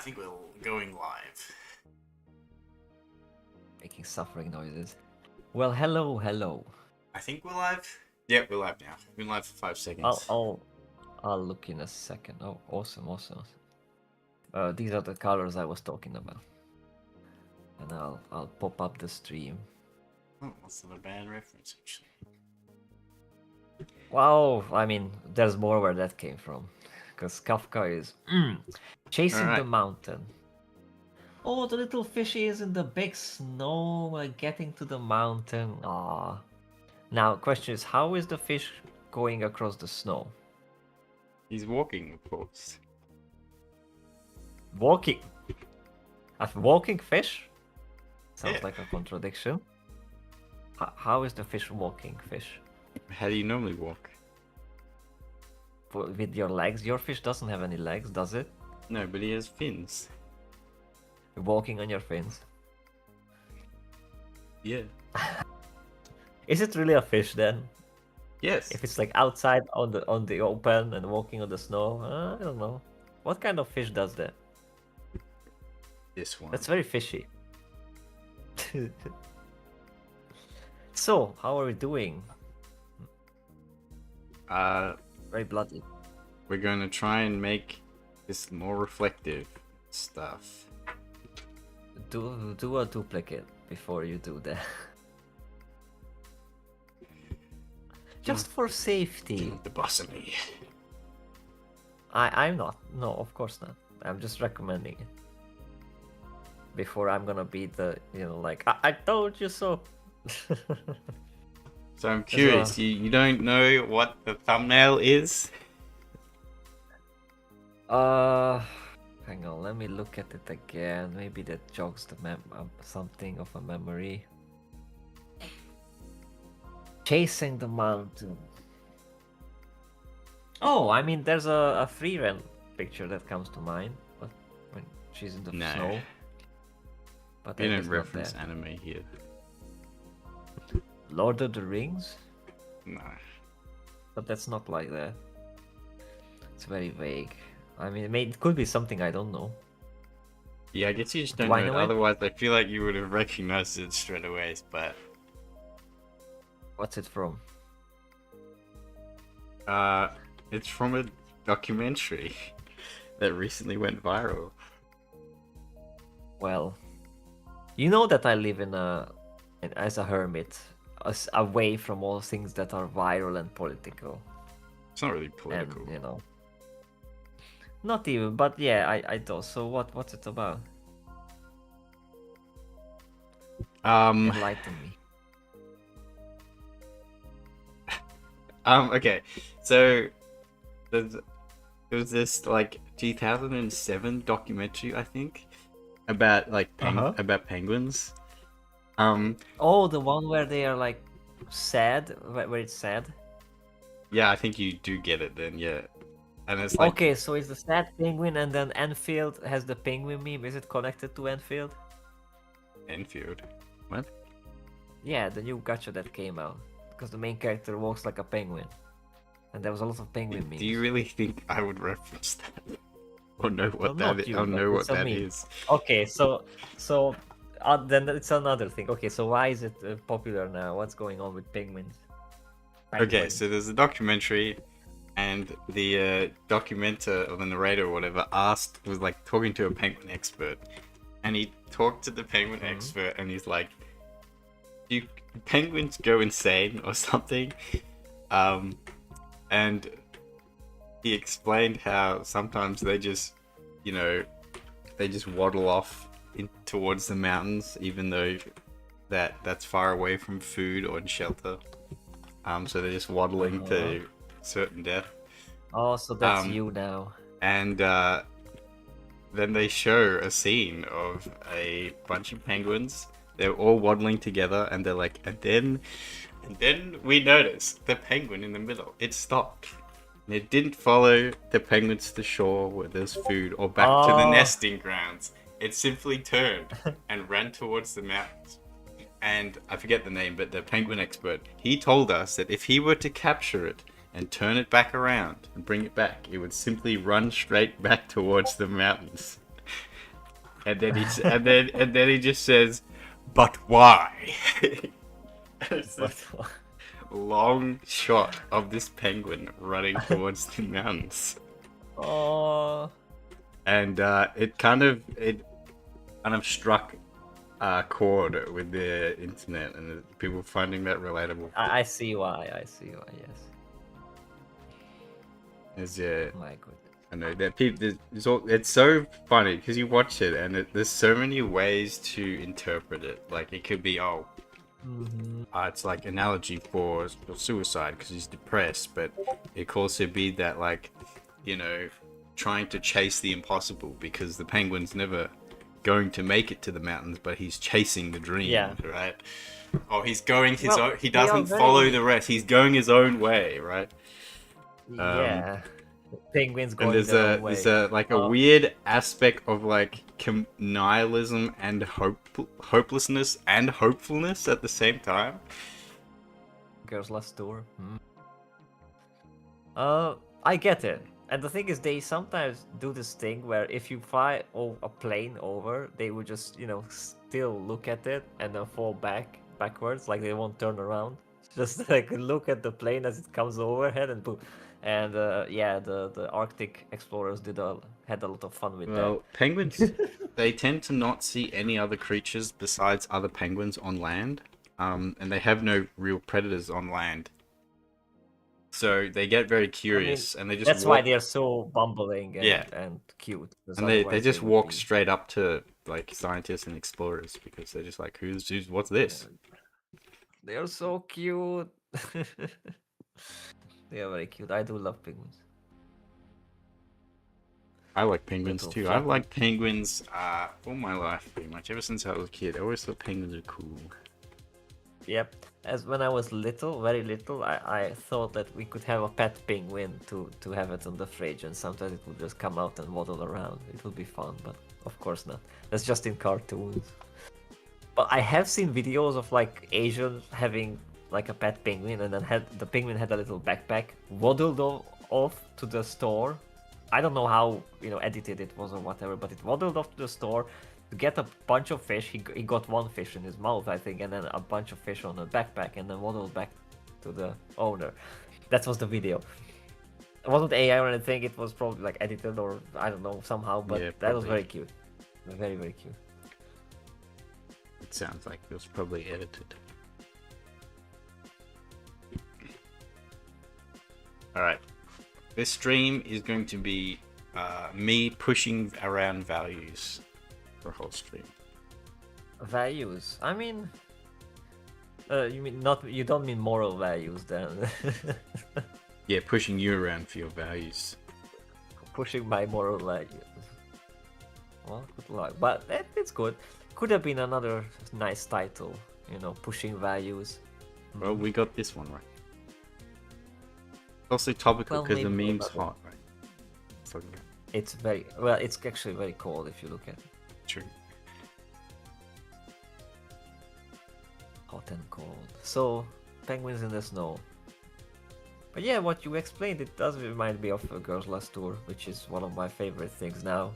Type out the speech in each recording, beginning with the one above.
think we're going live. Making suffering noises. Well, hello. I think we're live. Yeah, we're live now. We've been live for 5 seconds. I'll look in a second. Oh, awesome. These are the colors I was talking about, and I'll pop up the stream. Oh, that's not a bad reference, actually. Wow, I mean, there's more where that came from, because Kafka is chasing the mountain. Oh, the little fishy is in the big snow, getting to the mountain. Ah. Now, question is, how is the fish going across the snow? He's walking, of course. Walking? A walking fish? Sounds Yeah. like a contradiction. How is the fish walking fish? How do you normally walk? With your legs? Your fish doesn't have any legs, does it? No, but he has fins. You're walking on your fins. Yeah. Is it really a fish then? Yes. If it's like outside on the open and walking on the snow, I don't know. What kind of fish does that? This one. That's very fishy. So, how are we doing? Very bloody. We're going to try and make this more reflective stuff. Do a duplicate before you do that. Just for safety. The boss of me. I'm not. No, of course not. I'm just recommending it. Before I'm gonna be the, like, I told you so. So I'm curious, you don't know what the thumbnail is? Hang on, let me look at it again. Maybe that jogs the something of a memory. Chasing the mountain. Oh, I mean, there's a free rent picture that comes to mind, but when she's in the snow. But we don't reference anime here. Lord of the Rings? No. But that's not like that. It's very vague. I mean, it could be something I don't know. Yeah, I guess you just don't know it. Otherwise, I feel like you would have recognized it straight away, but... What's it from? It's from a documentary that recently went viral. Well, you know that I live as a hermit, away from all things that are viral and political. It's not really political. And, not even, but yeah, I do. So what's it about? Enlighten me. Okay, so there was this like 2007 documentary, I think, about like about penguins. Oh, the one where they are like sad, where it's sad. Yeah, I think you do get it then. Yeah, and it's like okay, so it's the sad penguin, and then Enfield has the penguin meme. Is it connected to Enfield? Enfield, what? Yeah, the new gacha that came out. Because the main character walks like a penguin, and there was a lot of penguin memes. Do you really think I would reference that, or know what that is? I know what that is. Okay, so then it's another thing. Okay, so why is it popular now? What's going on with penguins? Okay, so there's a documentary, and the documenter or the narrator or whatever was like talking to a penguin expert, and he talked to the penguin expert, and he's like, "Do penguins go insane or something?" And he explained how sometimes they just, waddle off towards the mountains, even though that's far away from food or shelter. So they're just waddling to certain death. Oh, so that's you now. And then they show a scene of a bunch of penguins. They're all waddling together, and they're like, and then we notice the penguin in the middle. It stopped. And it didn't follow the penguins to shore where there's food or back to the nesting grounds. It simply turned and ran towards the mountains. And I forget the name, but the penguin expert, he told us that if he were to capture it and turn it back around and bring it back, it would simply run straight back towards the mountains. and then he just says, "But why?" It's But this long shot of this penguin running towards the mountains, oh, and it kind of struck a chord with the internet and people finding that relatable. I see why. I see why. Yes. There's My goodness. I know that people. It's so funny because you watch it and there's so many ways to interpret it. Like it could be it's like analogy for suicide because he's depressed, but it could also be that like, you know, trying to chase the impossible because the penguin's never going to make it to the mountains, but he's chasing the dream, Yeah. right? Oh, he's going his Well, own. He they are doesn't very- follow the rest. He's going his own way, right? Yeah. Penguins And going there's their own way. there's a like a weird aspect of like nihilism and hopelessness and hopefulness at the same time. Girls Last Tour. I get it. And the thing is, they sometimes do this thing where if you fly a plane over, they would just, still look at it and then fall backwards, like they won't turn around. Just like look at the plane as it comes overhead and boom. And yeah, the Arctic explorers had a lot of fun with Well, penguins, they tend to not see any other creatures besides other penguins on land, and they have no real predators on land. So they get very curious, and they just that's walk, why they're so bumbling and cute. 'Cause and they otherwise just would walk be- straight up to like scientists and explorers because they're just like, who's what's this? They are so cute. They are very cute. I do love penguins. I like penguins Little too. fluffy. I've liked penguins all my life, pretty much. Ever since I was a kid, I always thought penguins were cool. Yep. As when I was little, very little, I thought that we could have a pet penguin to have it on the fridge, and sometimes it would just come out and waddle around. It would be fun, but of course not. That's just in cartoons. But I have seen videos of like Asians having like a pet penguin, and then the penguin had a little backpack, waddled off to the store. I don't know how edited it was or whatever, but it waddled off to the store to get a bunch of fish. He got one fish in his mouth, I think, and then a bunch of fish on a backpack, and then waddled back to the owner. That was the video. It wasn't AI or anything. It was probably like edited or I don't know somehow, but Yeah, that was probably. very cute. Very, very cute. It sounds like it was probably edited. Alright. This stream is going to be me pushing around values for a whole stream. Values. I mean, you don't mean moral values then. Yeah, pushing you around for your values. Pushing my moral values. Well, good luck. But it's good. Could have been another nice title, pushing values. Well, we got this one right. Also topical Well, because the maybe meme's another. hot, right? So, yeah, It's it's actually very cold if you look at it. true. Hot and cold. So, penguins in the snow. But yeah, what you explained, it does remind me of Girls Last Tour, which is one of my favorite things now.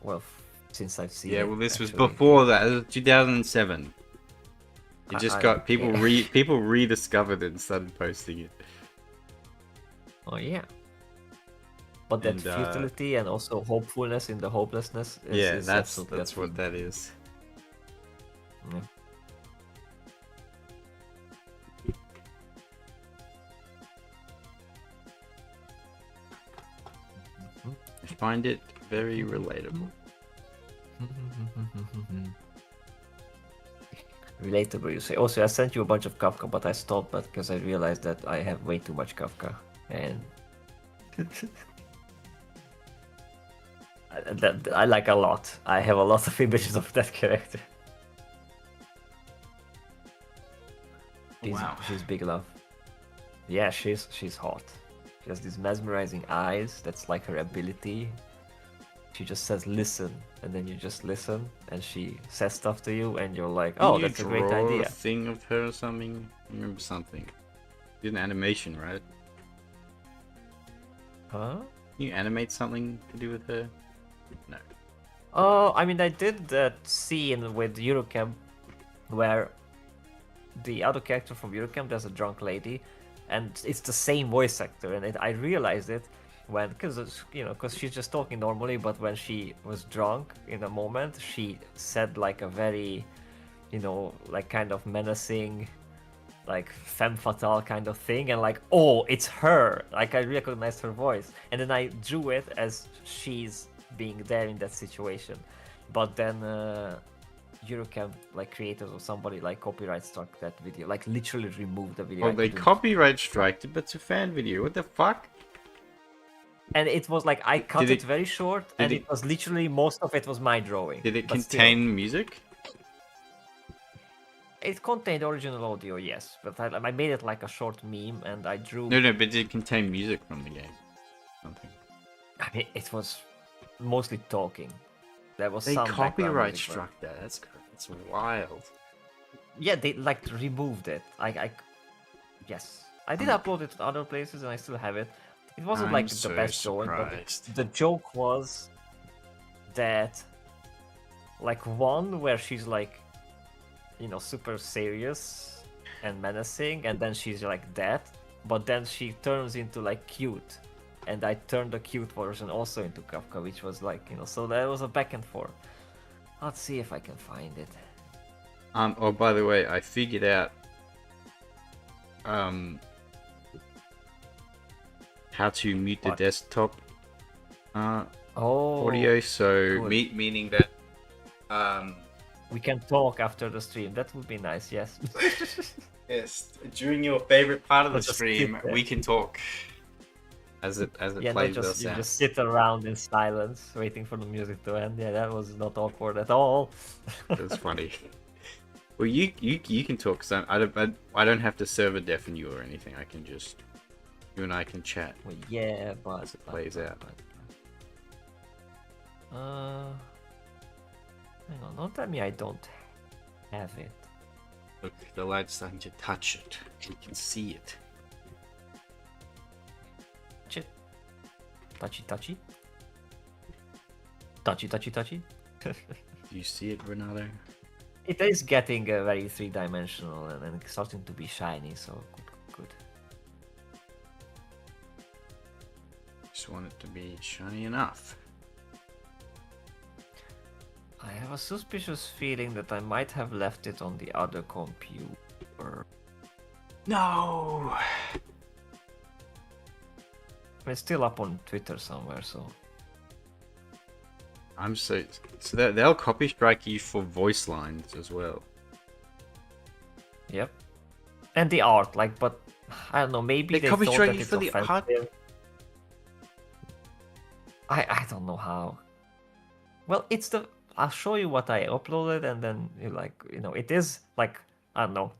Well, since I've seen it. Yeah, well, this was actually. before that. It was 2007. It just I- got people yeah. people rediscovered it and started posting it. Oh yeah. But that And, futility and also hopefulness in the hopelessness is, Yeah, is that's absolutely what that is. Yeah. I find it very relatable. Relatable, you say. Also, I sent you a bunch of Kafka, but I stopped that because I realized that I have way too much Kafka, and I like a lot. I have a lot of images of that character. She's big love. Yeah, she's hot. She has these mesmerizing eyes. That's like her ability. She just says listen, and then you just listen, and she says stuff to you, and you're like, oh, Didn't that's you a great draw idea. A thing of her or something. I remember something. Did an animation, right? Huh? Can you animate something to do with her? No. Oh, I mean, I did that scene with Eurocamp where the other character from Eurocamp, there's a drunk lady, and it's the same voice actor, and I realized it when, because she's just talking normally, but when she was drunk in a moment, she said like a very, like kind of menacing, like femme fatale kind of thing, and like, oh, it's her. Like I recognized her voice, and then I drew it as she's being there in that situation, but then Eurocamp like creators or somebody like copyright struck that video, like literally removed the video. Well, they copyright striked it, but it's a fan video. What the fuck? And it was like I cut Did it it- very short, and it was literally most of it was my drawing. Did it but contain still, music? it contained original audio, yes, but I made it like a short meme, and I drew. No, but did it contain music from the game? Something. I mean, it was mostly talking. There was They some background copyright music, but- struck that. That's wild. Yeah, they like removed it. Yes, I did upload it to other places, and I still have it. It wasn't I'm like so the best drawing, but surprised. the joke was that, like, one where she's like, super serious and menacing, and then she's like that, but then she turns into like cute, and I turned the cute version also into Kafka, which was like, so there was a back and forth. Let's see if I can find it. Oh, by the way, I figured out how to mute the What? desktop Oh, audio. So good. meaning that we can talk after the stream. That would be nice. Yes. yes, during your favorite part of the Let's just stream, sit there. we can talk as it Yeah, plays not us just you out. just sit around in silence, waiting for the music to end. Yeah, that was not awkward at all. That's funny. Well, you can talk because I don't have to server deafen you or anything. I can just you and I can chat. Well, yeah, but As it plays out. Hang on, don't tell me I don't have it. Look, the light's starting to touch it. You can see it. Touch it. Touchy, touchy. Touchy, touchy, touchy. Do you see it, Renato? It is getting very three-dimensional and starting to be shiny, so good. Just want it to be shiny enough. I have a suspicious feeling that I might have left it on the other computer. No. It's still up on Twitter somewhere, so. I'm so they'll copy strike you for voice lines as well. Yep. And the art, like, but I don't know, maybe They they copy thought strike that you it's for the art? offensive. I don't know how. Well, I'll show you what I uploaded, and then it is like, I don't know,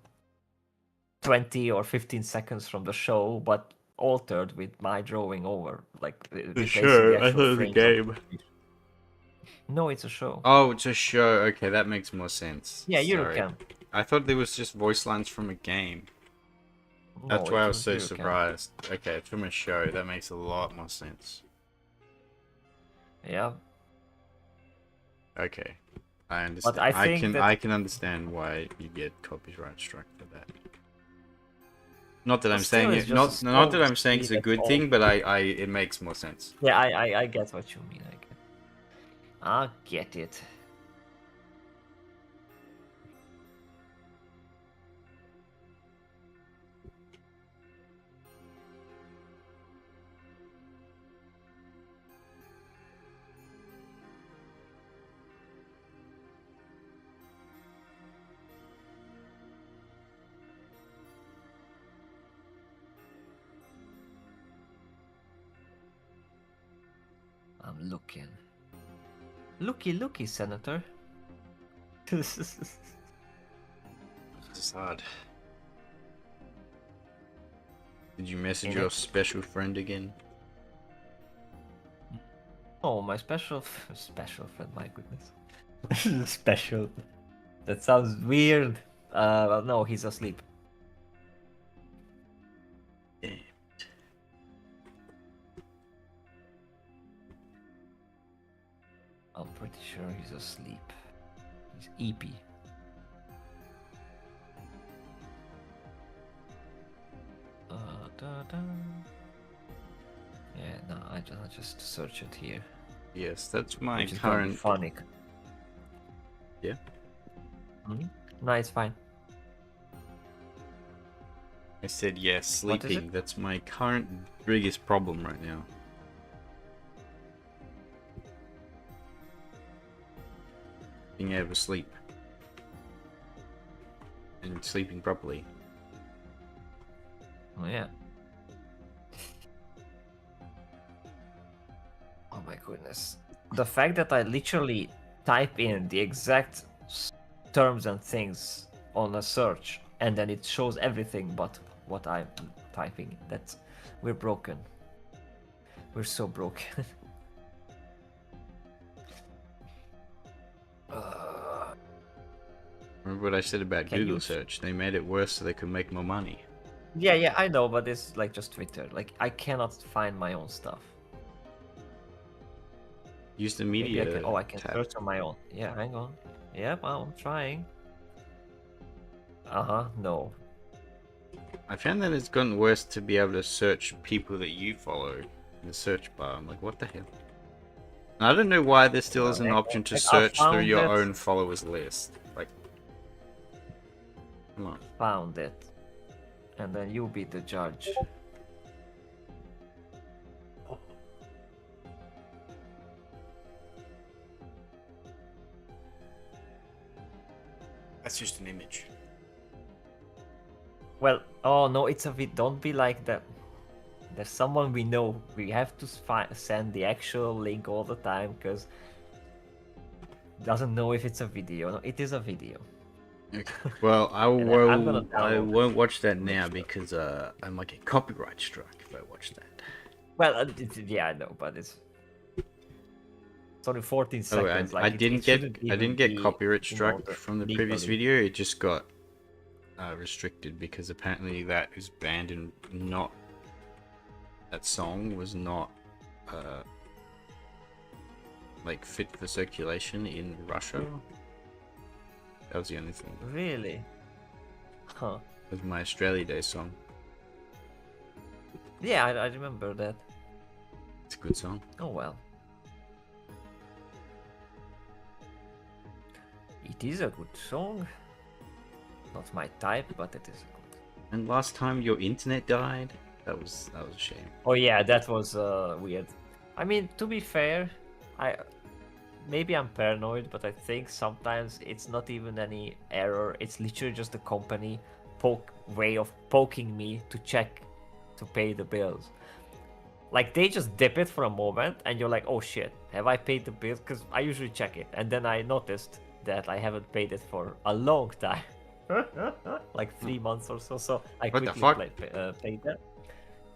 20 or 15 seconds from the show, but altered with my drawing over, like replacing the actual frames of- No, it's a show. Oh, it's a show. Okay, that makes more sense. Yeah, Sorry. Eurocamp. I thought there was just voice lines from a game. That's No, why it I was so Eurocamp. surprised. Okay, it's from a show. That makes a lot more sense. Yeah. Okay, I understand. I think I can understand why you get copyright struck for that. Not that But I'm still, saying it's it. just a Not that small I'm saying it's a speed, good that's thing, all. but I it makes more sense. Yeah, I get what you mean. I get it. I'm looking. Looky, Senator. It's hard. Did you message your special friend again? Oh, my special friend. My goodness, special. That sounds weird. Well, no, he's asleep. Damn. I'm pretty sure he's asleep. He's EP. Da. Yeah, no, I'll just search it here. Yes, that's my Which is gonna be current. funny. Yeah. No, it's fine. I said yes, What is sleeping. That's my current biggest problem right now. Being able to sleep. And sleeping properly. Oh yeah. Oh my goodness. The fact that I literally type in the exact terms and things on a search and then it shows everything but what I'm typing. That's we're broken. We're so broken. Remember what I said about Can Google you- search? They made it worse so they could make more money. yeah, I know, but it's like just Twitter. Like I cannot find my own stuff. Use the Maybe media I can tab. search on my own. Yeah, hang on. Yep, I'm trying. No. I found that it's gotten worse to be able to search people that you follow in the search bar. I'm like, what the hell? And I don't know why there still is an option to I search through found your it. own followers list. Like, come on. Found it. And then you be the judge. That's just an image. Well, oh no, it's a bit. Don't be like that. There's someone we know. We have to send the actual link all the time because doesn't know if it's a video. No, it is a video. Okay. Well, I And then I'm will. gonna I download won't watch that now because I might get copyright strike if I watch that. Well, yeah, I know, but it's only 14 Oh, seconds. I didn't get. shouldn't I even didn't get be, copyright you know, strike from the previous legally. video. It just got restricted because apparently that is banned and not. That song was not like fit for circulation in Russia. That was the only thing. Really? Huh. It was my Australia Day song. Yeah, I remember that. It's a good song. Oh well. It is a good song. Not my type, but it is good. And last time your internet died, that was a shame. Oh yeah, that was weird. I mean, to be fair, maybe I'm paranoid, but I think sometimes it's not even any error. It's literally just the company way of poking me to check to pay the bills. Like they just dip it for a moment, and you're like, "Oh shit, have I paid the bills?" Because I usually check it, and then I noticed that I haven't paid it for a long time, like 3 months or so. So I What the quickly fuck? paid that.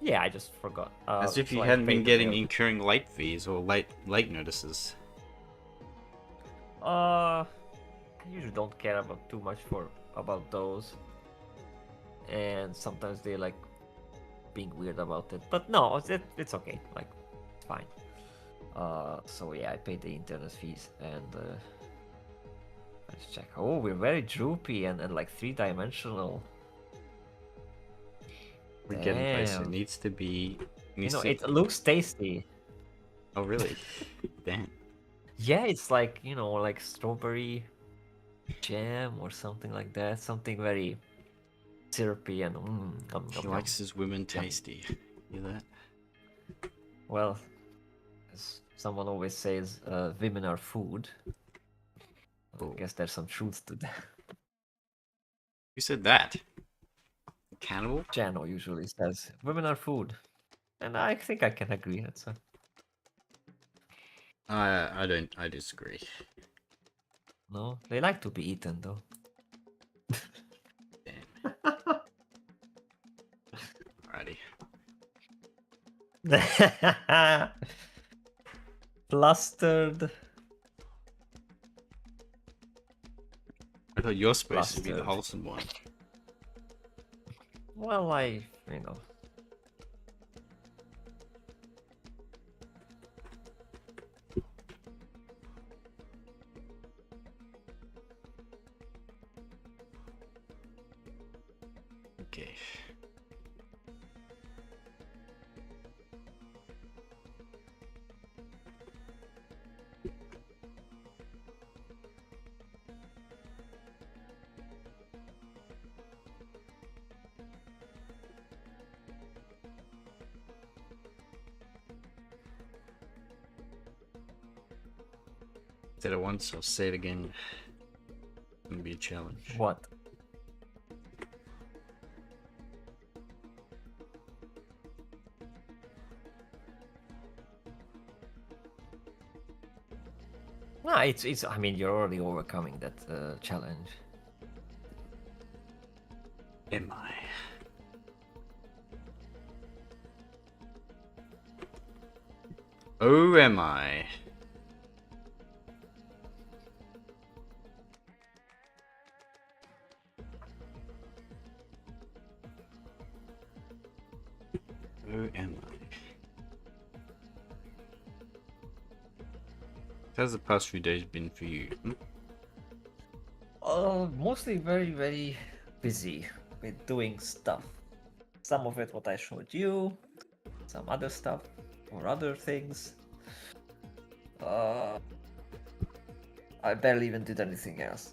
Yeah, I just forgot. As if so you I hadn't been paid the getting bill. incurring late fees or late notices. I usually don't care about too much about those, and sometimes they like being weird about it. But no, it's okay. Like it's fine. So yeah, I paid the internet fees and let's check. Oh, we're very droopy and like 3-dimensional. We're getting closer. It Damn. needs to be. You know, it looks tasty. Oh really? Damn. Yeah, it's like, you know, like strawberry jam or something like that. Something very syrupy and He likes his women tasty. Hear that? well, as someone always says, women are food. Oh. I guess there's some truth to that. Who said that? Cannibal? Jano usually says women are food, and I think I can agree. That's I don't. I disagree. no, they like to be eaten though. Damn. Alrighty. Flustered. I thought you're supposed to be the Bastard. wholesome one. Well, you know. Okay. Said it once, I'll say it again. It's gonna be a challenge. What? No, it's. I mean, you're already overcoming that challenge. Am I? Oh, am I? Oh, am I? How's the past few days been for you? Mostly very, very busy with doing stuff. Some of it what I showed you, some other stuff or other things. I barely even did anything else.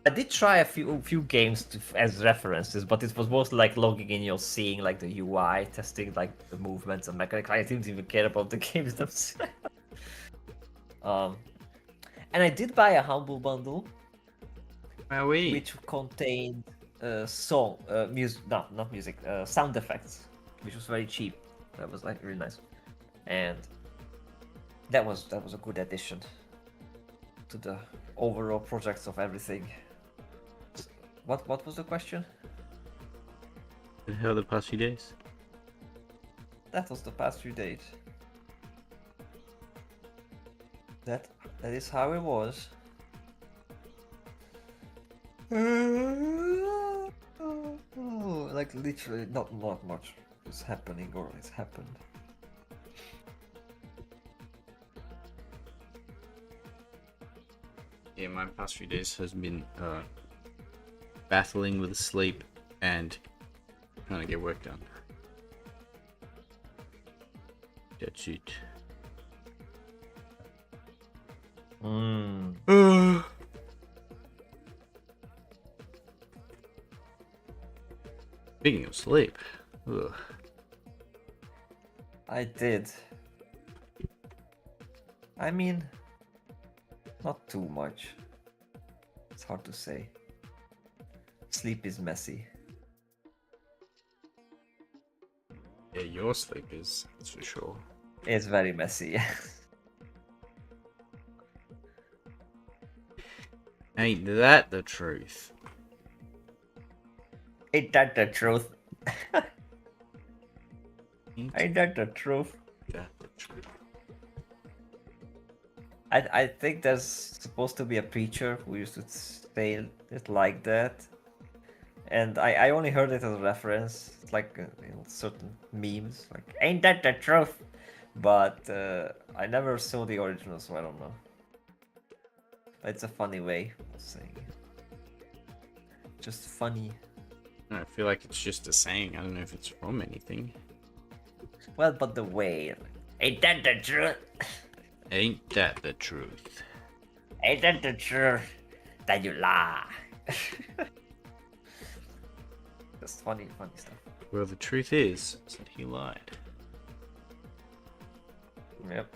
I did try a few games as references, but it was mostly like logging in, seeing like the UI, testing like the movements and mechanics. I didn't even care about the games themselves. And I did buy a Humble Bundle, which contained music, no, not music, sound effects, which was very cheap. That was like really nice, and that was a good addition to the overall projects of everything. What was the question? How the past few days? That was the past few days. That is how it was. Like literally not much is happening or has happened. Yeah, my past few days has been battling with sleep and trying to get work done. That's it. Speaking of sleep, ugh. I did. I mean, not too much. It's hard to say. Sleep is messy. Yeah, your sleep is, that's for sure. It's very messy. Ain't that the truth? Ain't that the truth? Ain't Ain't that the truth? that the truth? I think there's supposed to be a preacher who used to say it like that. And I only heard it as a reference. It's like in certain memes. Like, ain't that the truth? But I never saw the original, so I don't know. It's a funny way of saying it. Just funny. I feel like it's just a saying. I don't know if it's from anything. Well, but the way. Ain't that the truth? Ain't that the truth? Ain't that the truth? That you lie. Just funny stuff. Well, the truth is that he lied. Yep.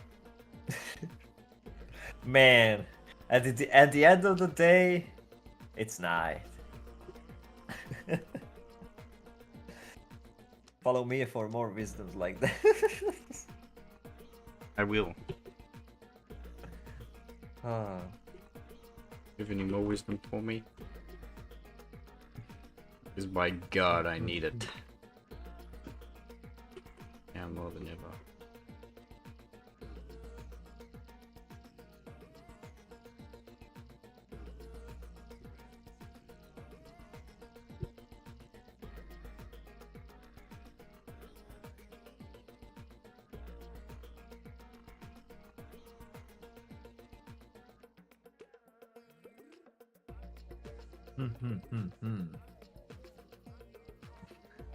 Man, at the end of the day, it's night. Follow me for more wisdoms like that. I will. Ah. You have any more wisdom for me? Because by God, I need it. Now more than ever.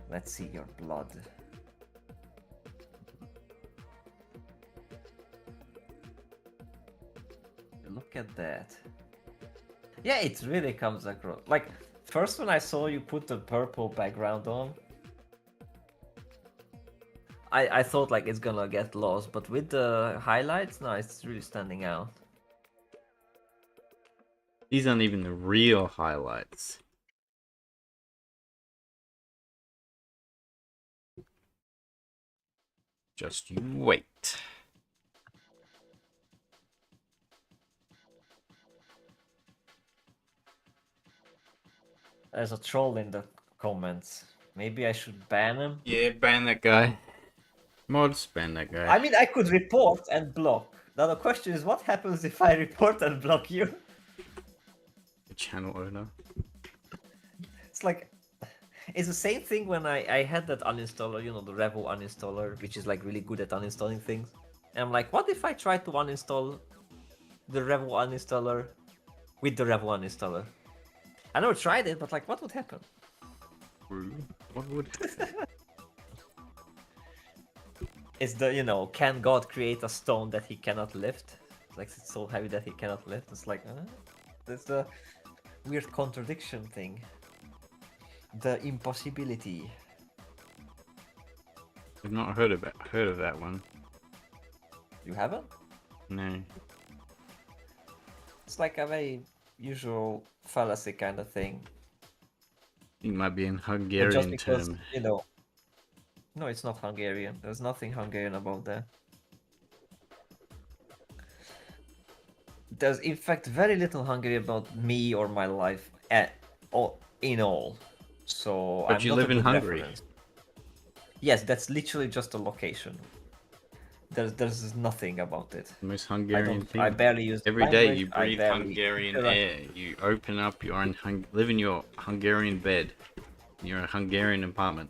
Let's see your blood. Look at that. Yeah, it really comes across. Like, first when I saw you put the purple background on, I thought like it's gonna get lost, but with the highlights, no, it's really standing out. These aren't even the real highlights. Just you wait. There's a troll in the comments. Maybe I should ban him. Yeah, ban that guy. Mods, ban that guy. I mean, I could report and block. Now the question is, what happens if I report and block you? The channel owner. It's like, it's the same thing when I had that uninstaller, you know, the Revo uninstaller, which is like really good at uninstalling things. And I'm like, what if I try to uninstall the Revo uninstaller with the Revo uninstaller? I never tried it, but like, what would happen? What would? It's the, you know, can God create a stone that he cannot lift? Like, it's so heavy that he cannot lift. It's like, that's the weird contradiction thing. The impossibility. I've not heard of that one. You haven't? No. It's like a very usual fallacy kind of thing. It might be in But Hungarian just because, term. you know, no, it's not Hungarian. There's nothing Hungarian about that. There's in fact very little Hungarian about me or my life in all. So But I'm you not live a in good Hungary. reference. Yes, that's literally just a location. There's nothing about it. The most Hungarian thing. I barely use the Every day language, you I breathe barely Hungarian interact. air. You open up your own live in your Hungarian bed. You're a Hungarian apartment.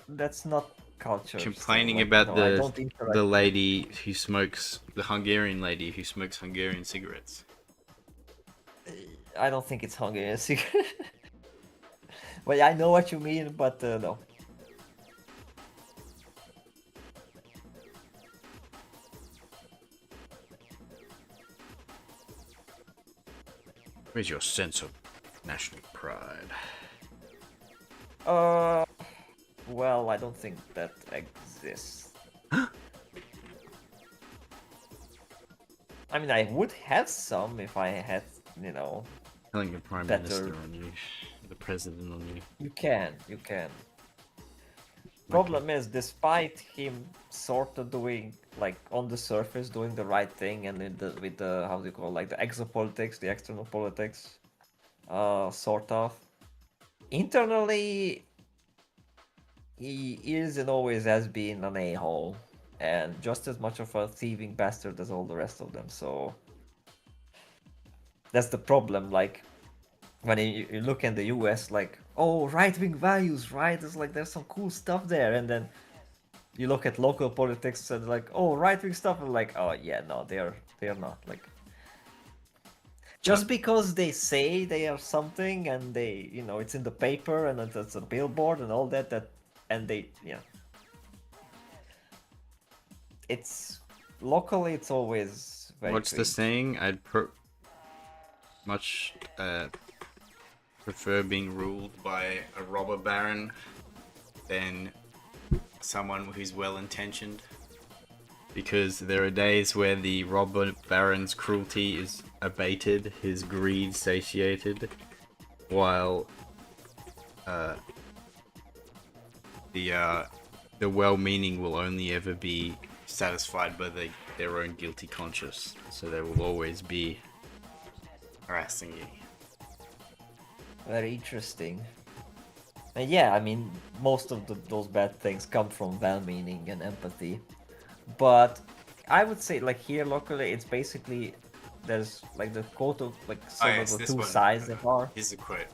That's not culture. Complaining so, like, about no, I don't interact. the lady who smokes, the Hungarian lady who smokes Hungarian cigarettes. I don't think it's Hungarian cigarette. Well, I know what you mean, but no. Where's your sense of national pride? Well, I don't think that exists. I mean, I would have some if I had, you know. Telling the prime Better. minister on you, the president on you. You can. Problem is, despite him sort of doing, like, on the surface, doing the right thing, and with the how do you call it, like the exopolitics, the external politics, sort of. Internally, he is and always has been an a-hole, and just as much of a thieving bastard as all the rest of them. So that's the problem. Like, when you look in the US, like, oh, right-wing values, right? It's like there's some cool stuff there, and then you look at local politics and like, oh, right-wing stuff, and like, oh yeah, no, they're not. Like, just because they say they are something and they, you know, it's in the paper and it's a billboard and all that, and they, yeah, it's locally, it's always very. What's the cringe. saying? I'd much prefer being ruled by a robber baron than someone who's well intentioned. Because there are days where the robber baron's cruelty is abated, his greed satiated, while the well-meaning will only ever be satisfied by their own guilty conscience. So they will always be harassing you. Very interesting. And yeah, I mean, most of those bad things come from well-meaning and empathy. But I would say, like, here locally, it's basically, there's like the quote of like sort of the two sides that are. Here's a quote.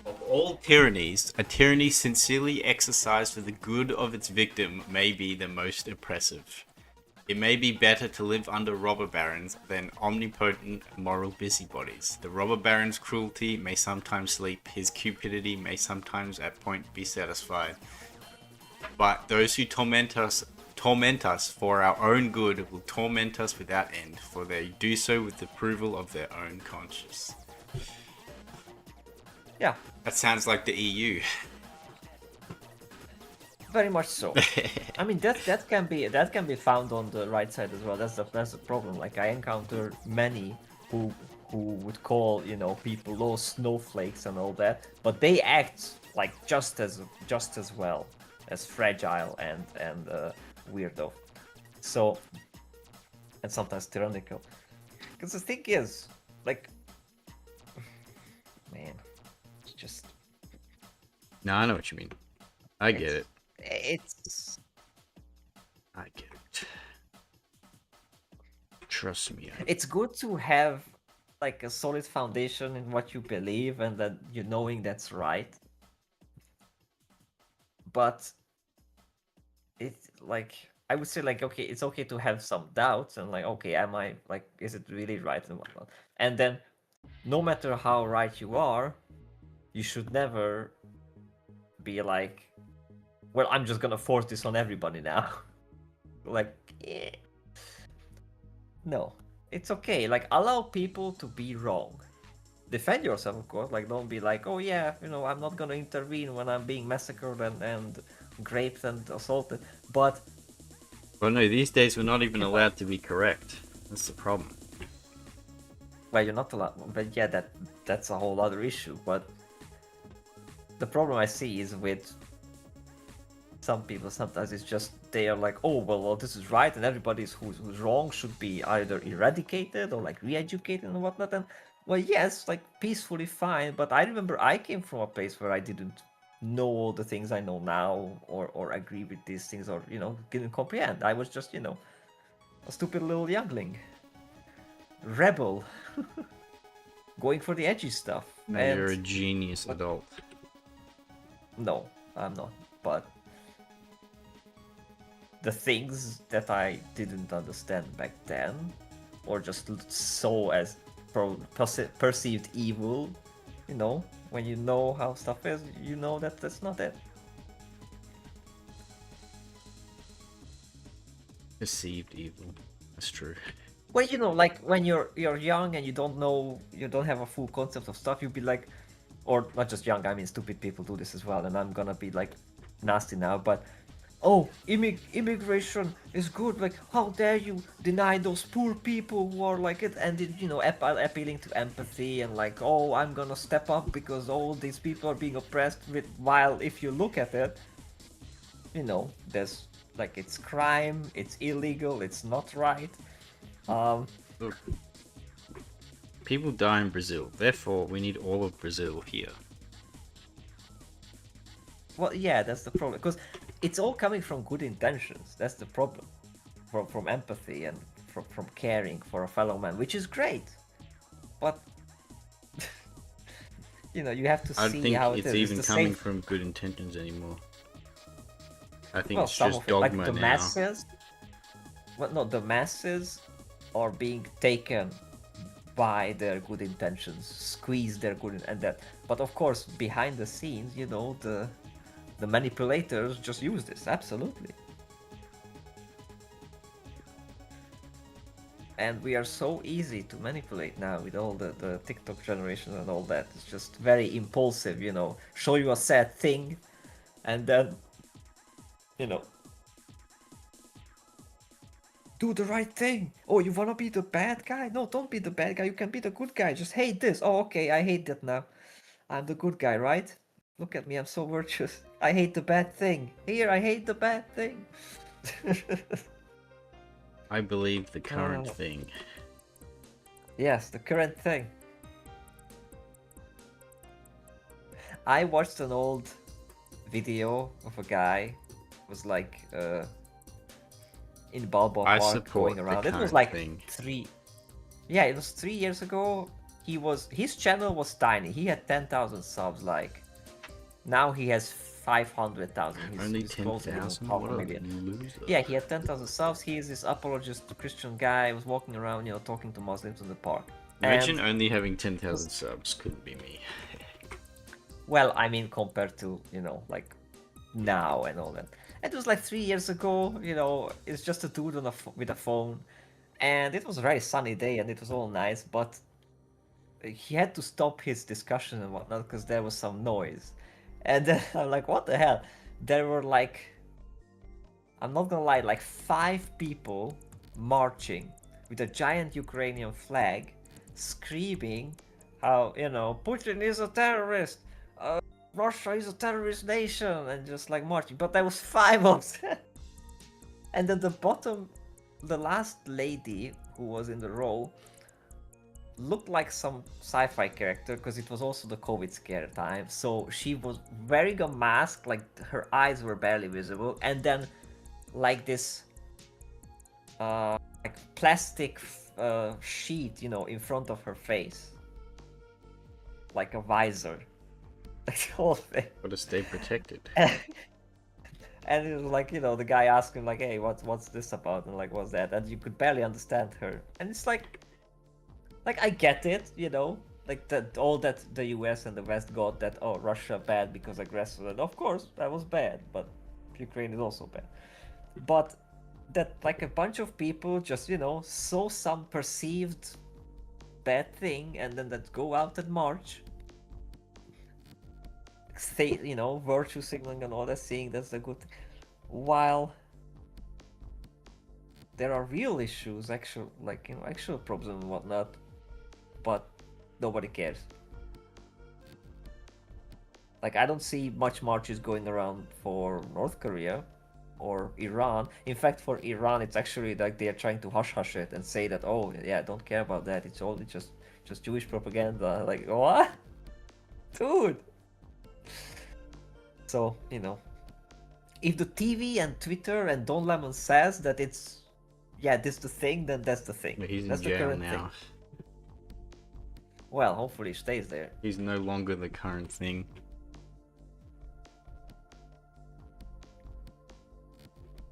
Of all tyrannies, a tyranny sincerely exercised for the good of its victim may be the most oppressive. It may be better to live under robber barons than omnipotent moral busybodies. The robber baron's cruelty may sometimes sleep, his cupidity may sometimes at point be satisfied. But those who torment us for our own good will torment us without end, for they do so with the approval of their own conscience. Yeah. That sounds like the EU. Very much so. I mean that can be found on the right side as well. That's the problem. Like I encounter many who would call, you know, people those snowflakes and all that, but they act like just as well as fragile and weirdo. So, and sometimes tyrannical. Because the thing is, like, man, it's just. No, I know what you mean. I get it. I get it. Trust me. It's good to have like a solid foundation in what you believe and that you knowing that's right. But it's like I would say like okay, it's okay to have some doubts and like okay, am I like is it really right and whatnot? And then no matter how right you are, you should never be like, well, I'm just gonna force this on everybody now. Like, no, it's okay. Like, allow people to be wrong. Defend yourself, of course. Like, don't be like, oh yeah, you know, I'm not gonna intervene when I'm being massacred and raped and assaulted. But well, no, these days we're not even allowed to be correct. That's the problem. Well, you're not allowed. But yeah, that's a whole other issue. But the problem I see is with some people sometimes it's just they are like, oh well this is right and everybody who's wrong should be either eradicated or like re-educated and whatnot. And well, yes, like peacefully fine, but I remember I came from a place where I didn't know all the things I know now or agree with these things or, you know, didn't comprehend. I was just, you know, a stupid little youngling, rebel, going for the edgy stuff. No, and you're a genius adult. No, I'm not, but the things that I didn't understand back then, or just saw as perceived evil, you know, when you know how stuff is, you know that that's not it. Perceived evil. That's true. Well, you know, like when you're young and you don't know, you don't have a full concept of stuff, you'd be like, or not just young, I mean stupid people do this as well, and I'm gonna be like nasty now, but oh, immigration is good. Like, how dare you deny those poor people who are like it? And it, you know, appealing to empathy and like, oh, I'm gonna step up because all these people are being oppressed. While if you look at it, you know, there's like it's crime, it's illegal, it's not right. Look, people die in Brazil. Therefore, we need all of Brazil here. Well, yeah, that's the problem because it's all coming from good intentions. That's the problem, from empathy and from caring for a fellow man, which is great. But you know, you have to see how it is. I don't think it's even coming same... from good intentions anymore. I think well, it's just dogma like the now. masses. Well, no, the masses are being taken by their good intentions, squeeze their good and that. But of course, behind the scenes, you know, the manipulators just use this, absolutely. And we are so easy to manipulate now with all the TikTok generation and all that. It's just very impulsive, you know, show you a sad thing and then, you know, do the right thing. Oh, you wanna be the bad guy? No, don't be the bad guy, you can be the good guy. Just hate this. Oh, okay, I hate that now. I'm the good guy, right? Look at me, I'm so virtuous. I hate the bad thing. Here, I hate the bad thing. I believe the current thing. Yes, the current thing. I watched an old video of a guy who was like in Balboa Park going around. It was like Yeah, it was 3 years ago. His channel was tiny. He had 10,000 subs. Like now he has 500,000. Only He's closing in 10,000? half What a a million. loser. Yeah, he had 10,000 subs. He is this apologist Christian guy. Was walking around, talking to Muslims in the park. Imagine And only having 10,000 subs. Couldn't be me. well, I mean, compared to like now and all that. It was like 3 years ago. It's just a dude with a phone, and it was a very sunny day, and it was all nice. But he had to stop his discussion and whatnot because there was some noise, and then I'm like, what the hell? There were like, I'm not gonna lie, like 5 people marching with a giant Ukrainian flag, screaming how Putin is a terrorist. Russia is a terrorist nation, and just like marching. But there was 5 of them. And at the bottom, the last lady who was in the row looked like some sci-fi character because it was also the COVID scare time. So she was wearing a mask, like her eyes were barely visible, and then like this like plastic sheet, in front of her face, like a visor. Like the whole thing. Gotta stay protected. And it was like, the guy asked him like, hey, what's this about? And like, what's that? And you could barely understand her. And it's like I get it, like that all that the US and the West got that, oh, Russia bad because aggressor. And of course that was bad, but Ukraine is also bad. But that like a bunch of people just, saw some perceived bad thing and then that go out and march, say, virtue signaling and all that, saying that's a good thing, while there are real issues, actual problems and whatnot, but nobody cares. Like, I don't see much marches going around for North Korea or Iran. In fact, for Iran, it's actually like they are trying to hush it and say that, oh yeah, don't care about that, it's only just Jewish propaganda. Like, what? Dude. So, if the TV and Twitter and Don Lemon says that it's, this is the thing, then that's the thing. But he's that's in jail the current now. thing. Well, hopefully he stays there. He's no longer the current thing.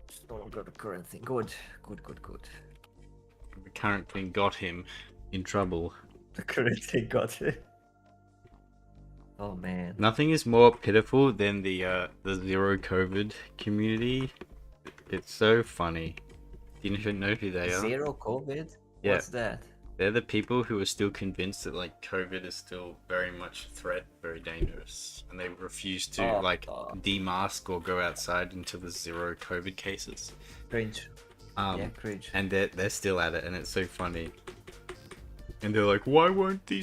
It's no longer the current thing. Good. The current thing got him in trouble. The current thing got it. Oh man. Nothing is more pitiful than the zero COVID community. It's so funny. Do you know who they are? Zero COVID? Yeah. What's that? They're the people who are still convinced that like COVID is still very much a threat, very dangerous, and they refuse to demask or go outside until there's zero COVID cases. Cringe. Cringe. And they're still at it, and it's so funny. And they're like, why won't the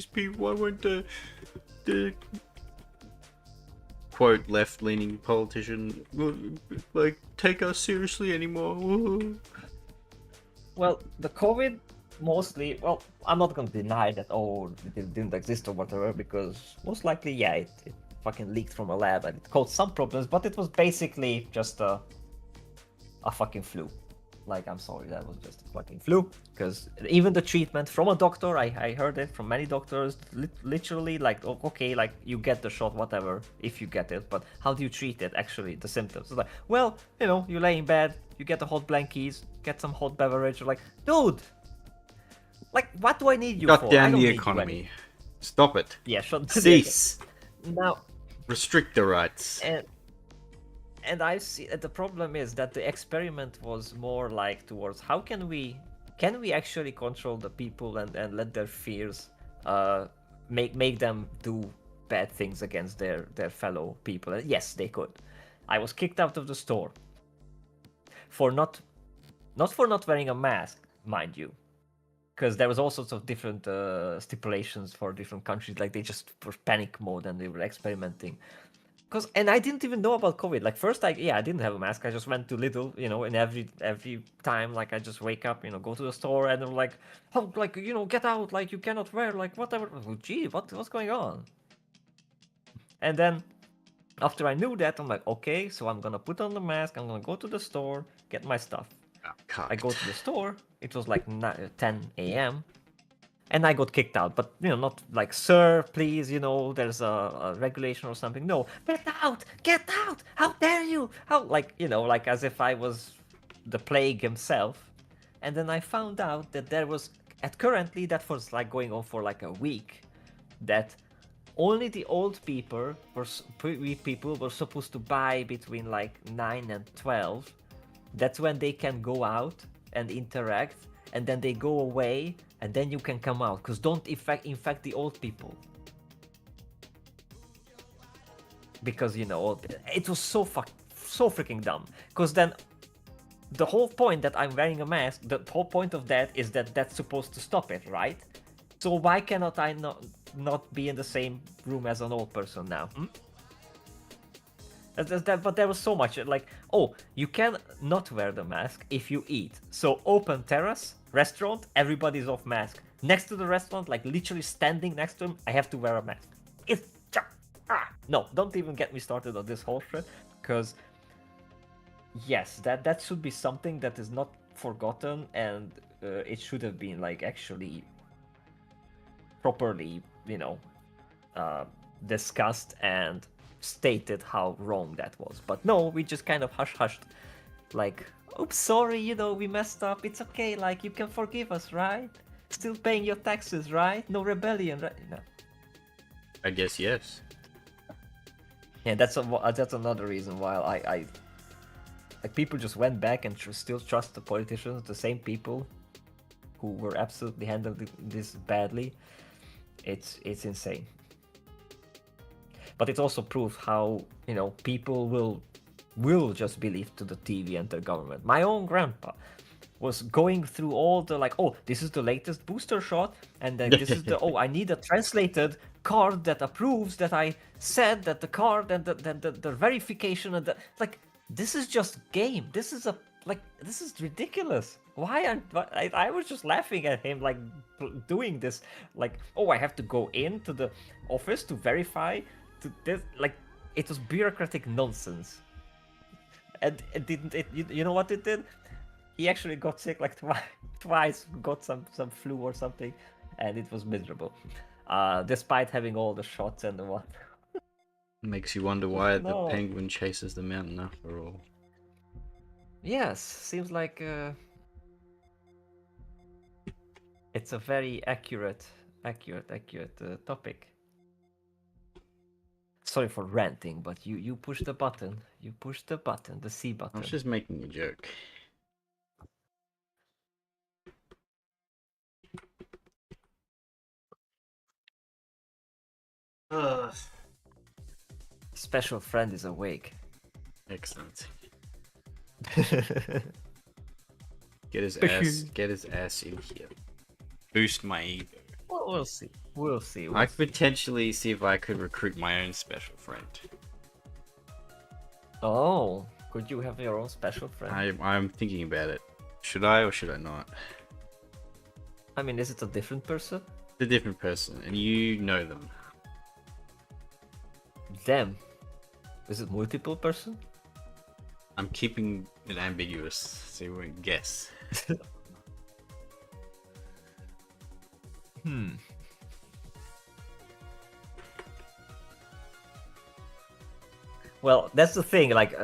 quote left-leaning politician like take us seriously anymore? Well, the COVID mostly, well, I'm not gonna deny that, it didn't exist or whatever, because most likely, it fucking leaked from a lab and it caused some problems, but it was basically just a fucking flu. Like, I'm sorry, that was just a fucking flu. Because even the treatment from a doctor, I heard it from many doctors, literally, like, okay, like, you get the shot, whatever, if you get it, but how do you treat it, actually, the symptoms? It's like, well, you lay in bed, you get the hot blankies, get some hot beverage, you're like, dude, like, what do I need you for? Shut down the economy. Stop it. Yeah, shut down. Cease. Now, restrict the rights. And I see the problem is that the experiment was more like towards how can we actually control the people and let their fears make them do bad things against their fellow people. And yes, they could. I was kicked out of the store for not wearing a mask, mind you, because there was all sorts of different stipulations for different countries. Like, they just were panic mode and they were experimenting. And I didn't even know about COVID. Like, first, I didn't have a mask. I just went to Lidl, and every time, like, I just wake up, go to the store, and they're like, oh, like, get out, like, you cannot wear, like, whatever. Oh, gee, what's going on? And then, after I knew that, I'm like, okay, so I'm gonna put on the mask, I'm gonna go to the store, get my stuff. I go to the store, it was like 10 a.m. And I got kicked out, but not like, sir, please, there's a regulation or something. No, get out! How dare you? How, like as if I was the plague himself. And then I found out that there was, currently that was like going on for like a week, that only the old people were supposed to buy between like 9 and 12. That's when they can go out and interact, and then they go away, and then you can come out. Because don't infect the old people. Because it was so freaking dumb. Because then the whole point that I'm wearing a mask, the whole point of that is that that's supposed to stop it, right? So why cannot I not be in the same room as an old person now? But there was so much like, oh, you can not wear the mask if you eat. So open terrace, restaurant, everybody's off mask. Next to the restaurant, like literally standing next to him, I have to wear a mask. No, don't even get me started on this whole shit, because yes, that should be something that is not forgotten, and it should have been like actually properly, discussed and stated how wrong that was. But no, we just kind of hushed, like, oops, sorry, we messed up. It's okay, like, you can forgive us, right? Still paying your taxes, right? No rebellion, right? No. I guess yes. Yeah, that's another reason why I like, people just went back and still trust the politicians, the same people who were absolutely handling this badly. It's insane. But it also proves how people will just believe to the TV and the government. My own grandpa was going through all the like, oh, this is the latest booster shot, and then this is the I need a translated card that approves that I said that the card and the verification and like, this is just game. This is ridiculous. Why I was just laughing at him, like, doing this, like, oh, I have to go into the office to verify to this, like, it was bureaucratic nonsense. And you know what it did? He actually got sick like twice, got some flu or something, and it was miserable. Despite having all the shots and the what. Makes you wonder why the penguin chases the mountain after all. Yes, seems like it's a very accurate topic. Sorry for ranting, but you push the button. You push the button, the C button. I was just making a joke. Special friend is awake. Excellent. Get his ass in here. Boost my ego. Well, we'll see. We'll see. I could potentially see if I could recruit my own special friend. Oh, could you have your own special friend? I'm thinking about it. Should I or should I not? I mean, is it a different person? It's a different person, and you know them. Them? Is it multiple person? I'm keeping it ambiguous, so you won't guess. Well, that's the thing. Like,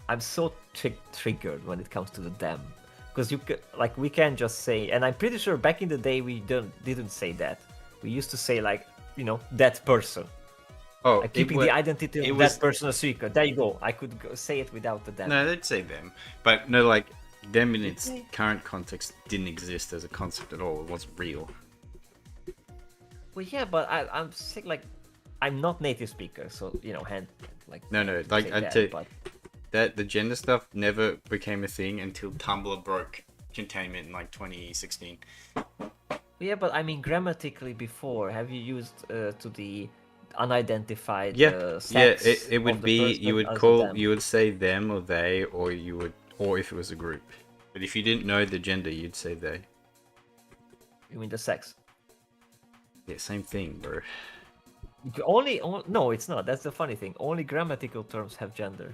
I'm so triggered when it comes to the them, because we can't just say. And I'm pretty sure back in the day we didn't say that. We used to say like, that person. Oh, like keeping the identity of that person a secret. There you go. I could say it without the them. No, they'd say them, but no, like them in its current context didn't exist as a concept at all. It wasn't real. Well, yeah, but I'm sick. Like, I'm not native speaker, so like. No, like I'd say that the gender stuff never became a thing until Tumblr broke containment in like 2016. Yeah, but I mean, grammatically before, have you used to the unidentified sex it would be you would say them or they, or if it was a group. But if you didn't know the gender, you'd say they. You mean the sex? Yeah, same thing, bro. No, it's not. That's the funny thing. Only grammatical terms have gender.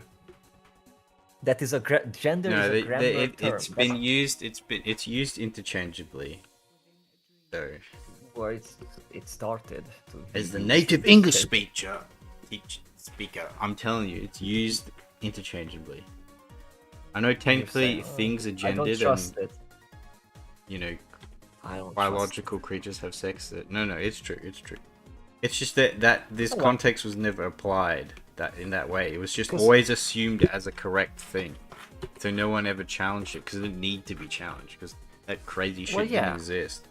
That is gender. No, is a grammar term. It's been used. It's used interchangeably. So where it started to be As the used. native English speaker, I'm telling you, it's used interchangeably. I know technically things are I don't gendered trust and it. you know I don't biological creatures have sex. No, it's true. It's true. It's just that this Oh, well. context was never applied that in that way. It was just 'Cause- always assumed as a correct thing. So no one ever challenged it because it didn't need to be challenged because that crazy shit Well, yeah. didn't exist.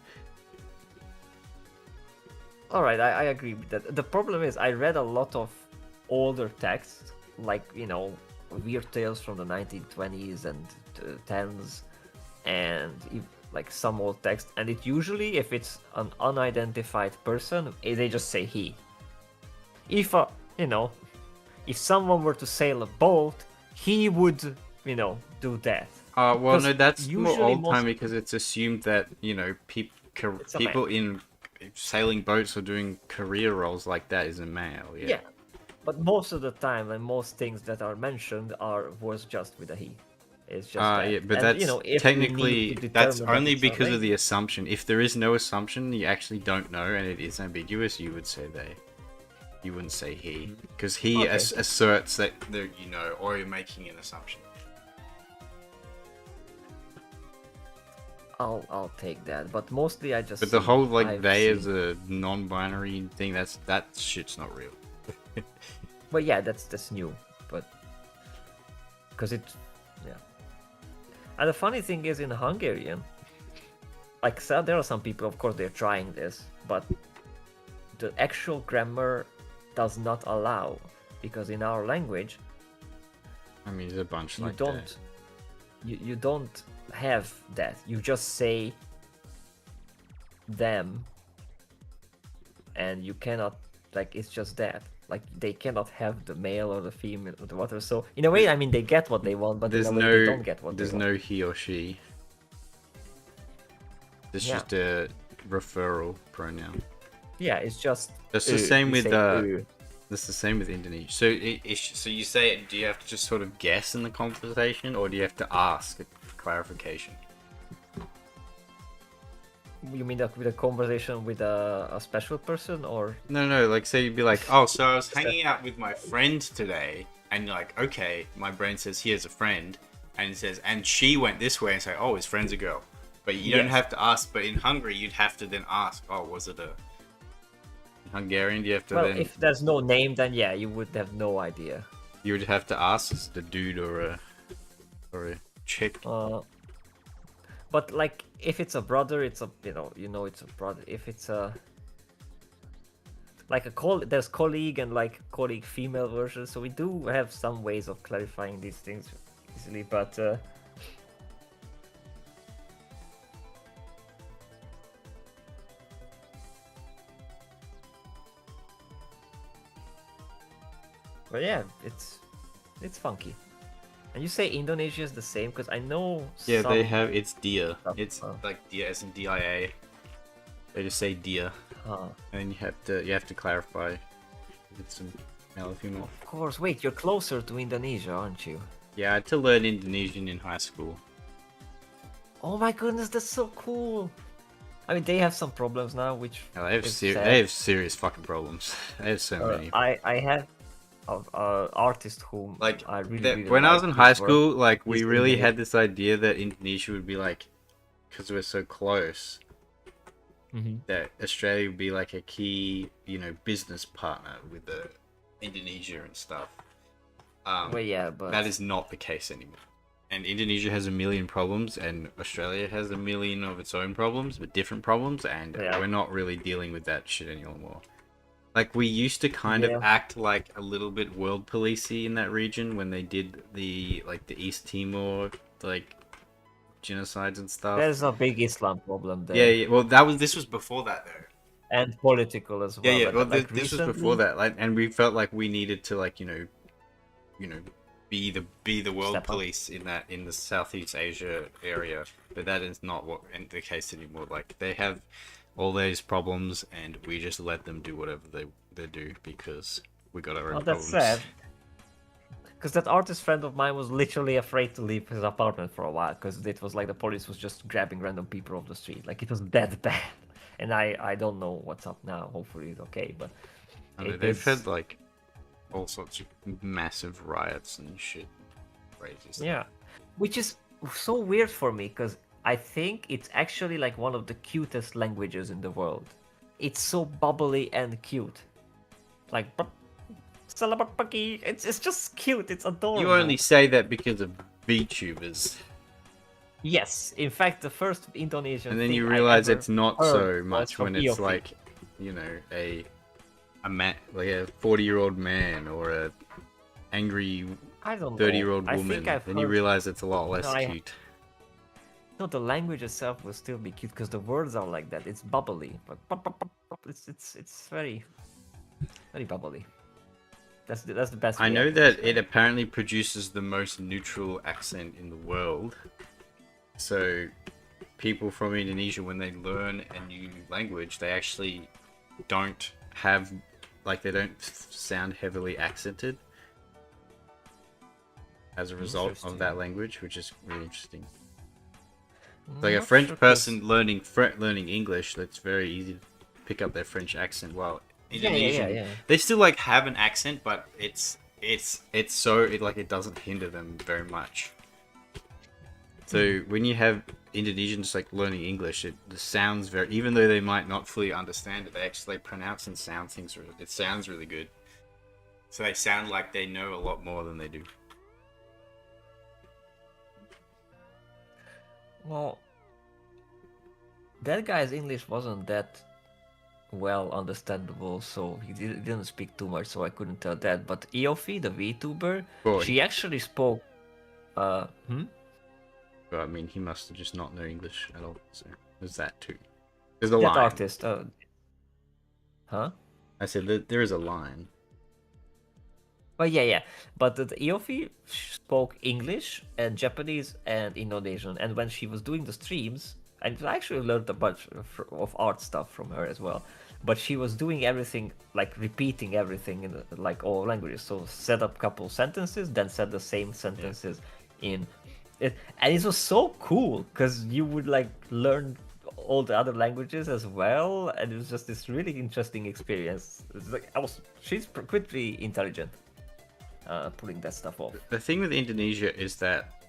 All right, I agree with that. The problem is I read a lot of older texts, like weird tales from the 1920s and 10s, and like some old text, and it usually, if it's an unidentified person, they just say he. If if someone were to sail a boat, he would do that. Well, no, that's more usually old time most- because it's assumed that It's a people in sailing boats or doing career roles like that is a male. Yeah, but most of the time, and most things that are mentioned was just with a he. It's just that. Yeah, but And, that's if we need technically to that's determine that only it's a because of lady- the assumption. If there is no assumption, you actually don't know, and it is ambiguous. You would say they. You wouldn't say he, because he Okay. asserts that they're or you're making an assumption. I'll take that, but mostly I just. But the see- whole like I've they seen- as a non-binary thing, that shit's not real. But yeah, that's new, but because yeah. And the funny thing is, in Hungarian, like there are some people, of course, they're trying this, but the actual grammar does not allow, because in our language I mean, there's a bunch you like don't that. you don't have that. You just say them, and you cannot, like, it's just that. Like, they cannot have the male or the female or the whatever. So in a way, I mean, they get what they want, but There's in a way no they don't get what there's they want. no he or she. It's Yeah. just a referral pronoun. Yeah, it's just. That's the same you with say, that's the same with Indonesia. So so you say it, do you have to just sort of guess in the conversation, or do you have to ask a clarification? You mean that with a conversation with a special person, or? No, like say you'd be like, oh, so I was hanging out with my friend today, and you're like, okay, my brain says he has a friend, and it says, and she went this way, and say, oh, his friend's a girl. But you don't Yes. have to ask. But in Hungary, you'd have to then ask, oh, was it a Hungarian? Do you have to Well, then if there's no name, then yeah, you would have no idea. you would have to ask, is it a dude or a chick? But like, if it's a brother, it's a it's a brother. If it's a like there's colleague and like colleague female version, so we do have some ways of clarifying these things easily. But yeah, it's funky. And you say Indonesia is the same, because I know. Yeah, some... they have. It's dia. stuff, It's huh? like dia as in dia. They just say dia, Huh. and you have to clarify if it's a male or female. Of course. Wait, you're closer to Indonesia, aren't you? Yeah, I had to learn Indonesian in high school. Oh my goodness, that's so cool. I mean, they have some problems now, which Yeah, they have is they sad. have serious fucking problems. They have so many. I have an artist whom Like I really when I was like in high his work. school, like we He's really Indian. had this idea that Indonesia would be like, because we're so close, that Australia would be like a key, business partner with Indonesia and stuff. Well, yeah, but That is not the case anymore. And Indonesia has a million problems, and Australia has a million of its own problems, but different problems, and Yeah. we're not really dealing with that shit anymore. Like, we used to kind Yeah. of act like a little bit world policey in that region when they did the East Timor, genocides and stuff. there's a big Islam problem there. Yeah, well, this was before that, though. And political as well. Yeah. but, Well, like, this was recently- before that, and we felt like we needed to, be the world Step up. police in the Southeast Asia area. But that is not what the case anymore. Like, they have all these problems, and we just let them do whatever they do because we got our own Oh, that's problems. sad. Because that artist friend of mine was literally afraid to leave his apartment for a while, because it was like the police was just grabbing random people off the street. Like, it was that bad. and I don't know what's up now. Hopefully it's okay, but I mean, it they've is had like all sorts of massive riots and shit. Crazy stuff. yeah, which is so weird for me because I think it's actually like one of the cutest languages in the world. It's so bubbly and cute, like it's just cute. It's adorable. You only say that because of VTubers. Yes, in fact, the first Indonesian And then thing you I realize ever it's not heard so was much from when it's EOP. like, you know, a man, like a 40-year-old man or a angry I don't know. 30-year-old I woman. think I've Then you heard. realize it's a lot less No, cute. no, the language itself will still be cute because the words are like that. It's bubbly, but it's very very bubbly. That's the best. I way know can that describe it apparently produces the most neutral accent in the world. So people from Indonesia, when they learn a new language, they actually don't have, like, they don't sound heavily accented as a result of Interesting. that language, which is really interesting. Like a Not French sure 'cause- person learning English, that's very easy to pick up their French accent. While Indonesian, Yeah. they still like have an accent, but it's so it doesn't hinder them very much. So when you have Indonesians like learning English, the sounds very, even though they might not fully understand it, they actually pronounce and sound things. It sounds really good. So they sound like they know a lot more than they do. Well, that guy's English wasn't that well understandable, so he didn't speak too much, so I couldn't tell that. But Eofi, the VTuber, Boy. she actually spoke. But I mean, he must have just not know English at all. So there's that too. There's a That line. artist. Huh? I said that there is a line. But yeah. But the Eofi spoke English and Japanese and Indonesian, and when she was doing the streams, I actually learned a bunch of art stuff from her as well. But she was doing everything, like repeating everything in like all languages. So said a couple sentences, then said the same sentences in it, and it was so cool because you would like learn all the other languages as well, and it was just this really interesting experience. It's like she's pretty intelligent, pulling that stuff off. The thing with Indonesia is that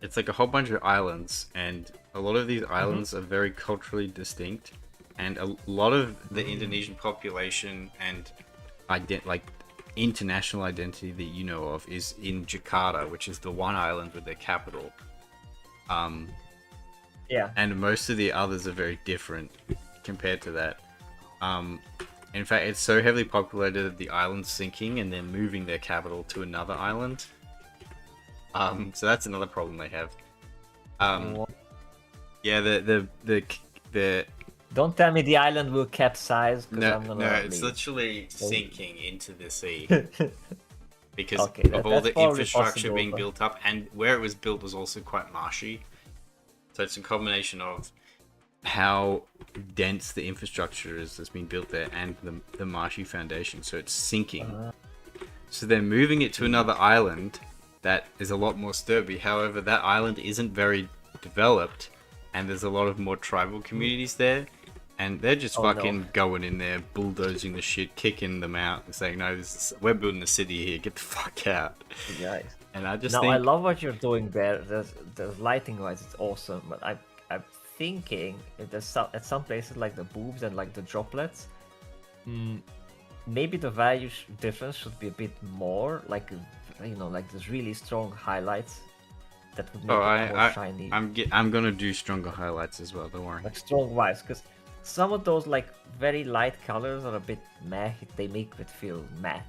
it's like a whole bunch of islands, and a lot of these islands are very culturally distinct, and a lot of the Indonesian population and like international identity that you know of is in Jakarta, which is the one island with their capital. Yeah. And most of the others are very different compared to that. In fact, it's so heavily populated that the island's sinking and they're moving their capital to another island. So that's another problem they have. Yeah, the Don't tell me the island will capsize. no, I'm gonna no, it's leave. literally sinking into the sea because Okay, of all that's the probably infrastructure possible, being but- built up, and where it was built was also quite marshy. So it's a combination of how dense the infrastructure is that's been built there and the marshy foundation, so it's sinking. So they're moving it to another island that is a lot more sturdy. However, that island isn't very developed, and there's a lot of more tribal communities there, and they're just fucking going in there, bulldozing the shit, kicking them out, and saying, "No, we're building a city here. Get the fuck out." Guys. And I just Now think, I love what you're doing there. The lighting wise, it's awesome. But I'm thinking if there's at some places like the boobs and like the droplets, maybe the value difference should be a bit more. Like like there's really strong highlights that would make it more shiny. I'm gonna do stronger highlights as well. Don't worry. Like strong vibes, because some of those like very light colors are a bit meh. They make it feel matte.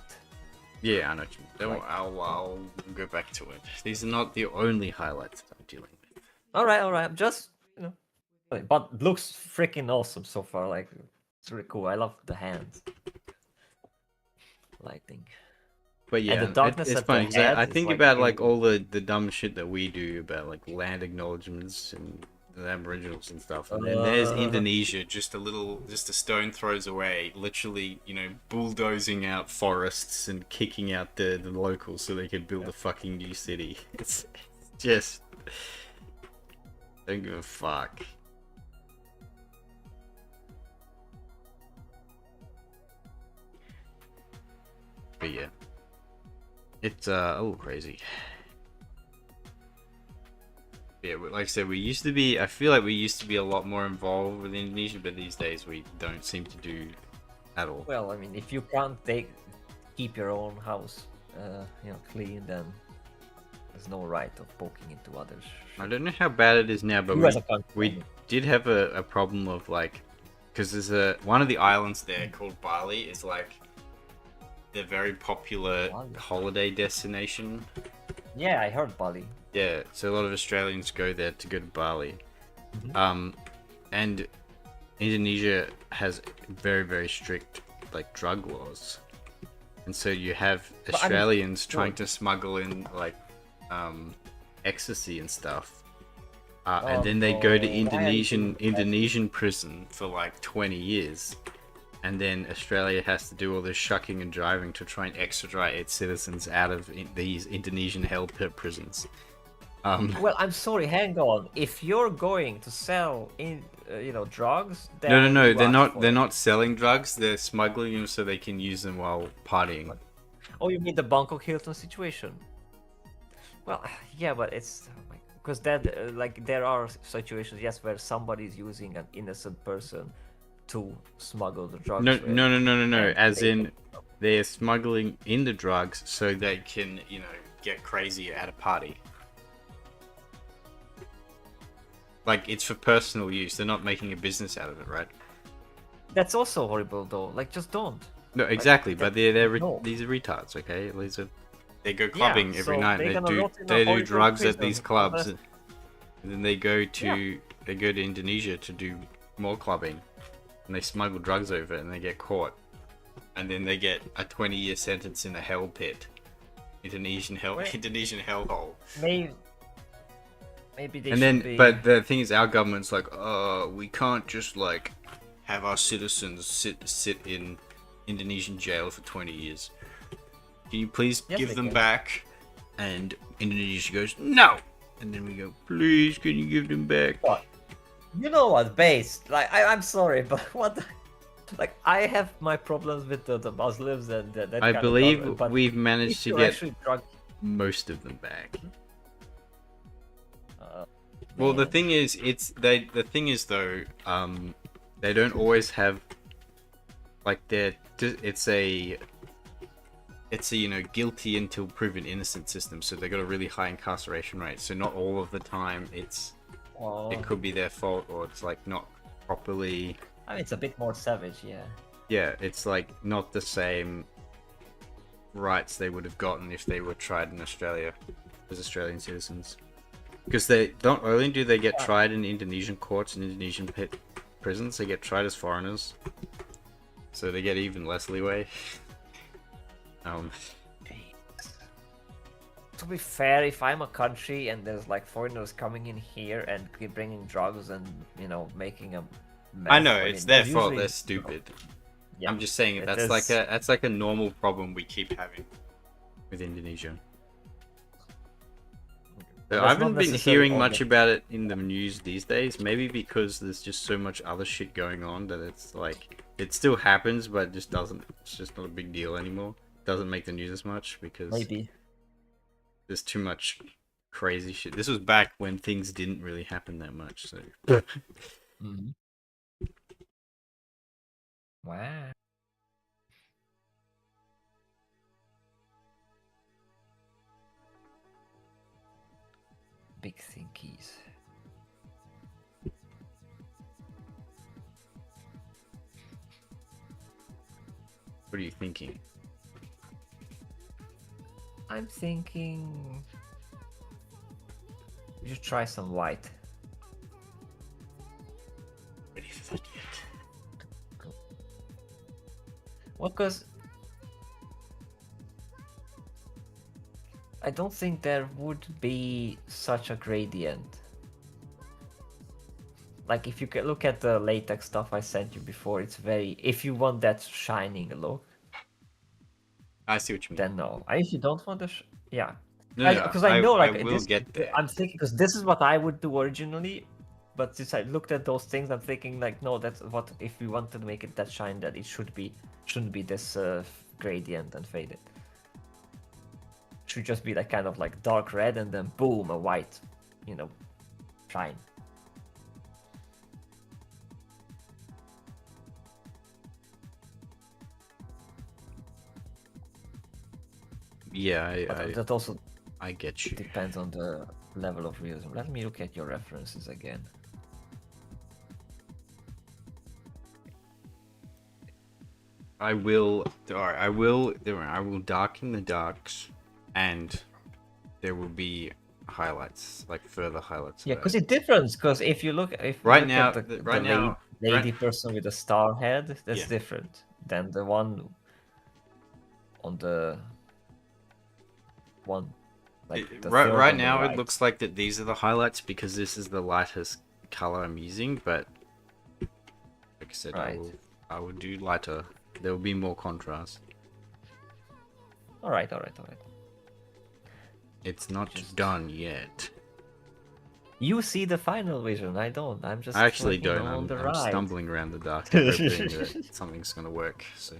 Yeah, I know. I'll go back to it. These are not the only highlights that I'm dealing with. All right. Just but looks freaking awesome so far. Like it's really cool. I love the hands, lighting. But yeah, the darkness it's at funny. the 'Cause I head think is, about really like all the dumb shit that we do about like land acknowledgements and the Aboriginals and stuff, and then there's Indonesia, just a stone throws away, literally, bulldozing out forests and kicking out the locals so they could build a fucking new city. It's just don't give a fuck. But yeah, it's a little crazy. Yeah, like I said, we used to be. I feel like we used to be a lot more involved with Indonesia, but these days we don't seem to do at all. Well, I mean, if you can't keep your own house, clean, then there's no right of poking into others. I don't know how bad it is now, but we did have a problem of like, because there's one of the islands there called Bali is like the very popular holiday destination. Yeah, I heard Bali. Yeah, so a lot of Australians go there to go to Bali. And Indonesia has very, very strict like drug laws. And so you have Australians trying to smuggle in like ecstasy and stuff. And then they go to Indonesian prison for like 20 years. And then Australia has to do all this shucking and driving to try and extradite its citizens out of these Indonesian hell prisons. Well, I'm sorry. Hang on. If you're going to sell drugs, then no, they're not selling drugs. They're smuggling them so they can use them while partying. Oh, you mean the Bangkok Hilton situation? Well, yeah, but it's because that like there are situations, yes, where somebody's using an innocent person to smuggle the drugs. No. As in, they're smuggling in the drugs so they can, get crazy at a party. Like, it's for personal use. They're not making a business out of it, right? That's also horrible, though. Like, just don't. No, exactly. But these are retards, okay? They go clubbing every night. They do drugs at these clubs, and then they go to Indonesia to do more clubbing, and they smuggle drugs over, and they get caught, and then they get a 20-year sentence in a hell pit, Indonesian hellhole. Maybe they but the thing is, our government's like, we can't just like have our citizens sit in Indonesian jail for 20 years. Can you please give them back? And Indonesia goes, no. And then we go, please, can you give them back? What? You know what, base? Like, I'm sorry, but what? Like, I have my problems with the Muslims and that. I believe we've managed to get most of them back. Well, the thing is, they don't always have like it's a guilty until proven innocent system, so they got a really high incarceration rate. So not all of the time it could be their fault, or it's like not properly. I mean, it's a bit more savage, yeah. Yeah, it's like not the same rights they would have gotten if they were tried in Australia as Australian citizens. Because they don't only do they get tried in Indonesian courts and Indonesian prisons, they get tried as foreigners, so they get even less leeway. To be fair, if I'm a country and there's like foreigners coming in here and bringing drugs and making a mess, I know it's their fault. They're stupid. Yeah, I'm just saying that's like a normal problem we keep having with Indonesia. I haven't been hearing much about it in the news these days, maybe because there's just so much other shit going on that it's like, it still happens, but it's just not a big deal anymore. It doesn't make the news as much because there's too much crazy shit. This was back when things didn't really happen that much, so. Mm-hmm. Wow. Big thinkies. What are you thinking? I'm thinking we should try some white. Ready for that yet? Well, because I don't think there would be such a gradient. Like, if you can look at the latex stuff I sent you before, it's very... If you want that shining look... I see what you mean. Then no. If you don't want the... Yeah. Because I know, like, I will get there. I'm thinking, because this is what I would do originally, but since I looked at those things, I'm thinking, like, no, that's what... If we wanted to make it that shine, that it shouldn't be this gradient and fade it. Should just be like kind of like dark red and then boom, a white, you know, shine. Yeah, That also I get you. depends on the level of realism. Let me look at your references again. I will. Alright, I will darken the darks, and there will be highlights, like further highlights. Yeah, because it differs. Because if you look, Right now, at the right now, lady person with a star head, that's Yeah. different than the one on the one. Like the third right on the now, it right. looks like that these are the highlights because this is the lightest color I'm using. But like I said, Right. I will do lighter. There will be more contrast. All right. It's not Just- done yet. You see the final vision. I don't. I'm just. I actually like, you don't. know, on the I'm ride. stumbling around the dark, hoping that something's gonna work. So.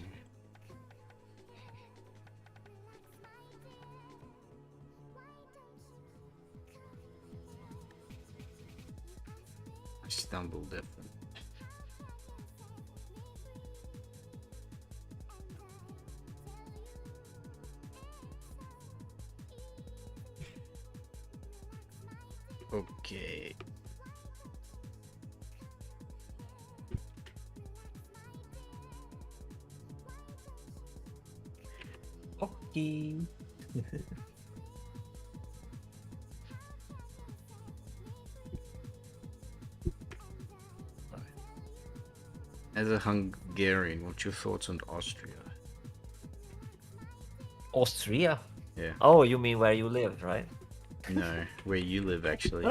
I stumbled definitely. Okay. Okay. As a Hungarian, what's your thoughts on Austria? Austria. Yeah. Oh, you mean where you live, right? No, where you live actually.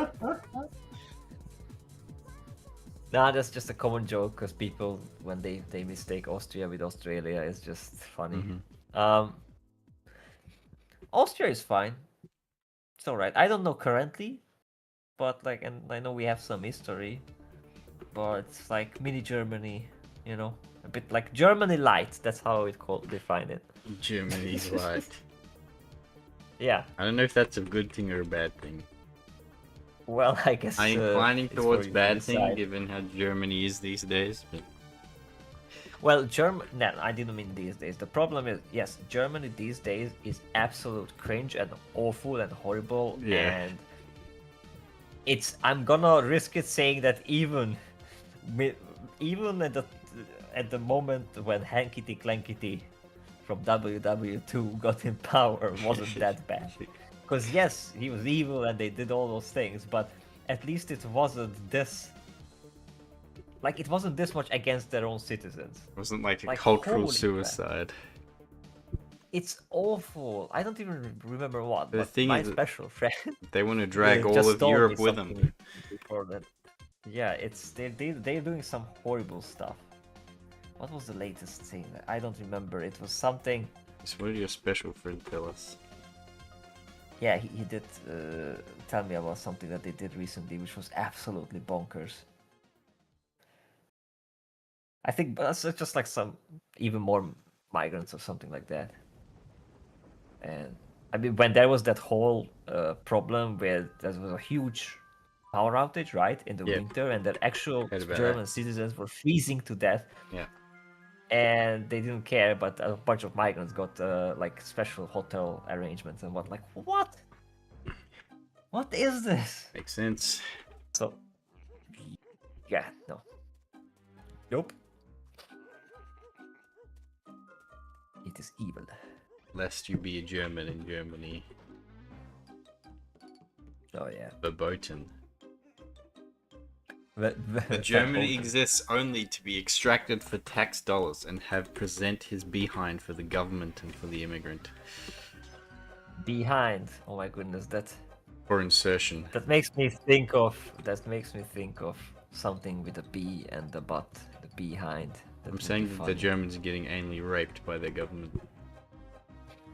Nah, that's just a common joke because people, when they mistake Austria with Australia, it's just funny. Mhm. Austria is fine. It's all right. I don't know currently, but like, and I know we have some history, but it's like mini Germany, you know, a bit like Germany light. That's how it called define it. Germany's light. Yeah. I don't know if that's a good thing or a bad thing. Well, I guess I'm inclining it's for towards you to bad thing decide. given how Germany is these days. But Well, German. No, I didn't mean these days. The problem is, yes, Germany these days is absolute cringe and awful and horrible. Yeah. And it's. I'm gonna risk it saying that even at the moment when Hankity Clankity from WW2 got in power wasn't that bad. Because yes, he was evil and they did all those things, but at least it wasn't this. Like it wasn't this much against their own citizens. it wasn't like a Like, cultural holy crap. suicide. It's awful. I don't even remember what. The But thing my is that special friend They want to drag all just of told me Europe with them. something before that. Yeah, it's they're doing some horrible stuff. What was the latest thing? I don't remember. It was something. So what did your special friend tell us? Yeah, he did tell me about something that they did recently, which was absolutely bonkers. I think that's just like some even more migrants or something like that. And I mean, when there was that whole problem where there was a huge power outage, right, in the Yeah. winter, and that actual Heard about German that. citizens were freezing to death, Yeah. and they didn't care, but a bunch of migrants got like special hotel arrangements and what, like, what? What is this? Makes sense. So, yeah, no. Nope. It is evil. Lest you be a German in Germany. Oh, yeah. Verboten. But Germany exists only to be extracted for tax dollars and have present his behind for the government and for the immigrant. Behind. Oh my goodness, that For insertion. makes me think of something with a B and the butt, the behind. That I'm would saying be that the funny. Germans are getting anally raped by their government.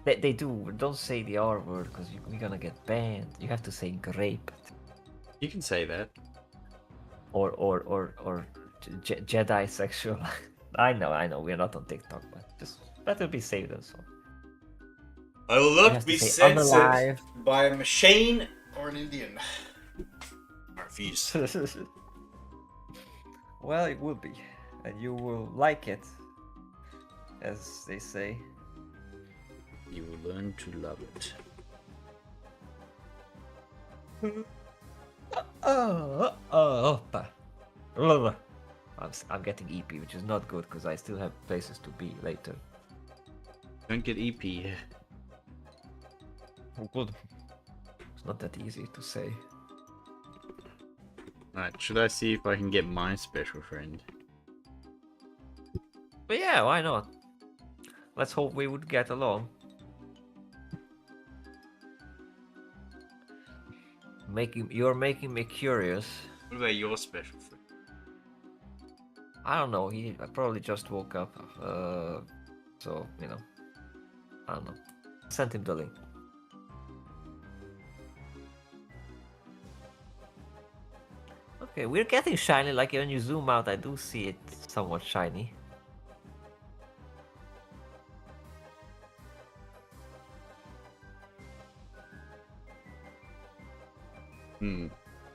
They do. Don't say the R word because you're gonna get banned. You have to say grape You can say that. or Jedi sexual. I know. We're not on TikTok, but Better be safe than sorry. I will You not have to be say censored unalive. by a machine or an Indian. I refuse. Well, it will be, and you will like it, as they say. You will learn to love it. I'm getting EP, which is not good because I still have places to be later. Don't get EP. Oh, good. It's not that easy to say. Alright, should I see if I can get my special friend? But yeah, why not? Let's hope we would get along. You're making me curious. What about your special friend? I don't know. He probably just woke up. So you know, I don't know. Sent him the link. Okay, we're getting shiny. Like when you zoom out, I do see it somewhat shiny.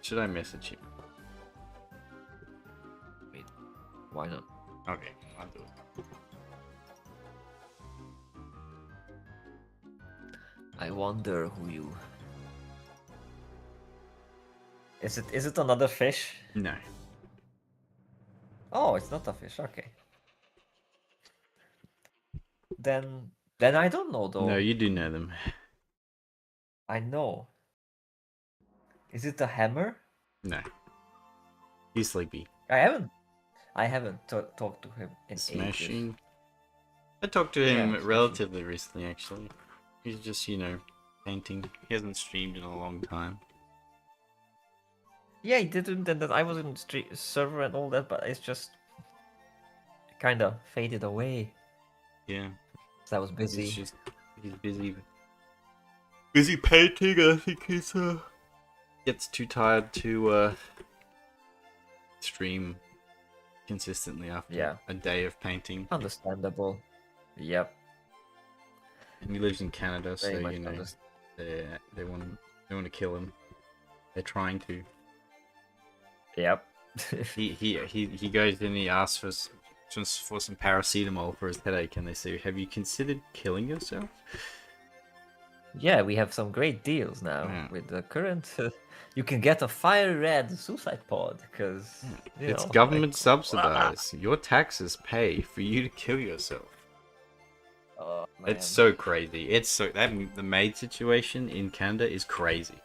Should I message him? Wait, why not? Okay, I'll do it. I wonder who you. Is it another fish? No. Oh, it's not a fish. Okay. Then I don't know though. No, you do know them. I know. Is it a hammer? No. He's sleepy. I haven't talked to him in ages. Smashing. I talked to him Yeah, relatively recently, actually. He's just, painting. He hasn't streamed in a long time. Yeah, he didn't, and that I was in the server and all that, but it's just kind of faded away. Yeah. So I was busy. He's busy. Busy painting. I think he's gets too tired to stream consistently after a day of painting. Understandable. Yep. And he lives in Canada, so Very you much know they want to kill him. They're trying to. Yep. he goes in and he asks for some paracetamol for his headache, and they say, "Have you considered killing yourself?" Yeah, we have some great deals now with the current. You can get a fire red suicide pod because it's government subsidized. Your taxes pay for you to kill yourself. Oh, it's so crazy. The maid situation in Canada is crazy.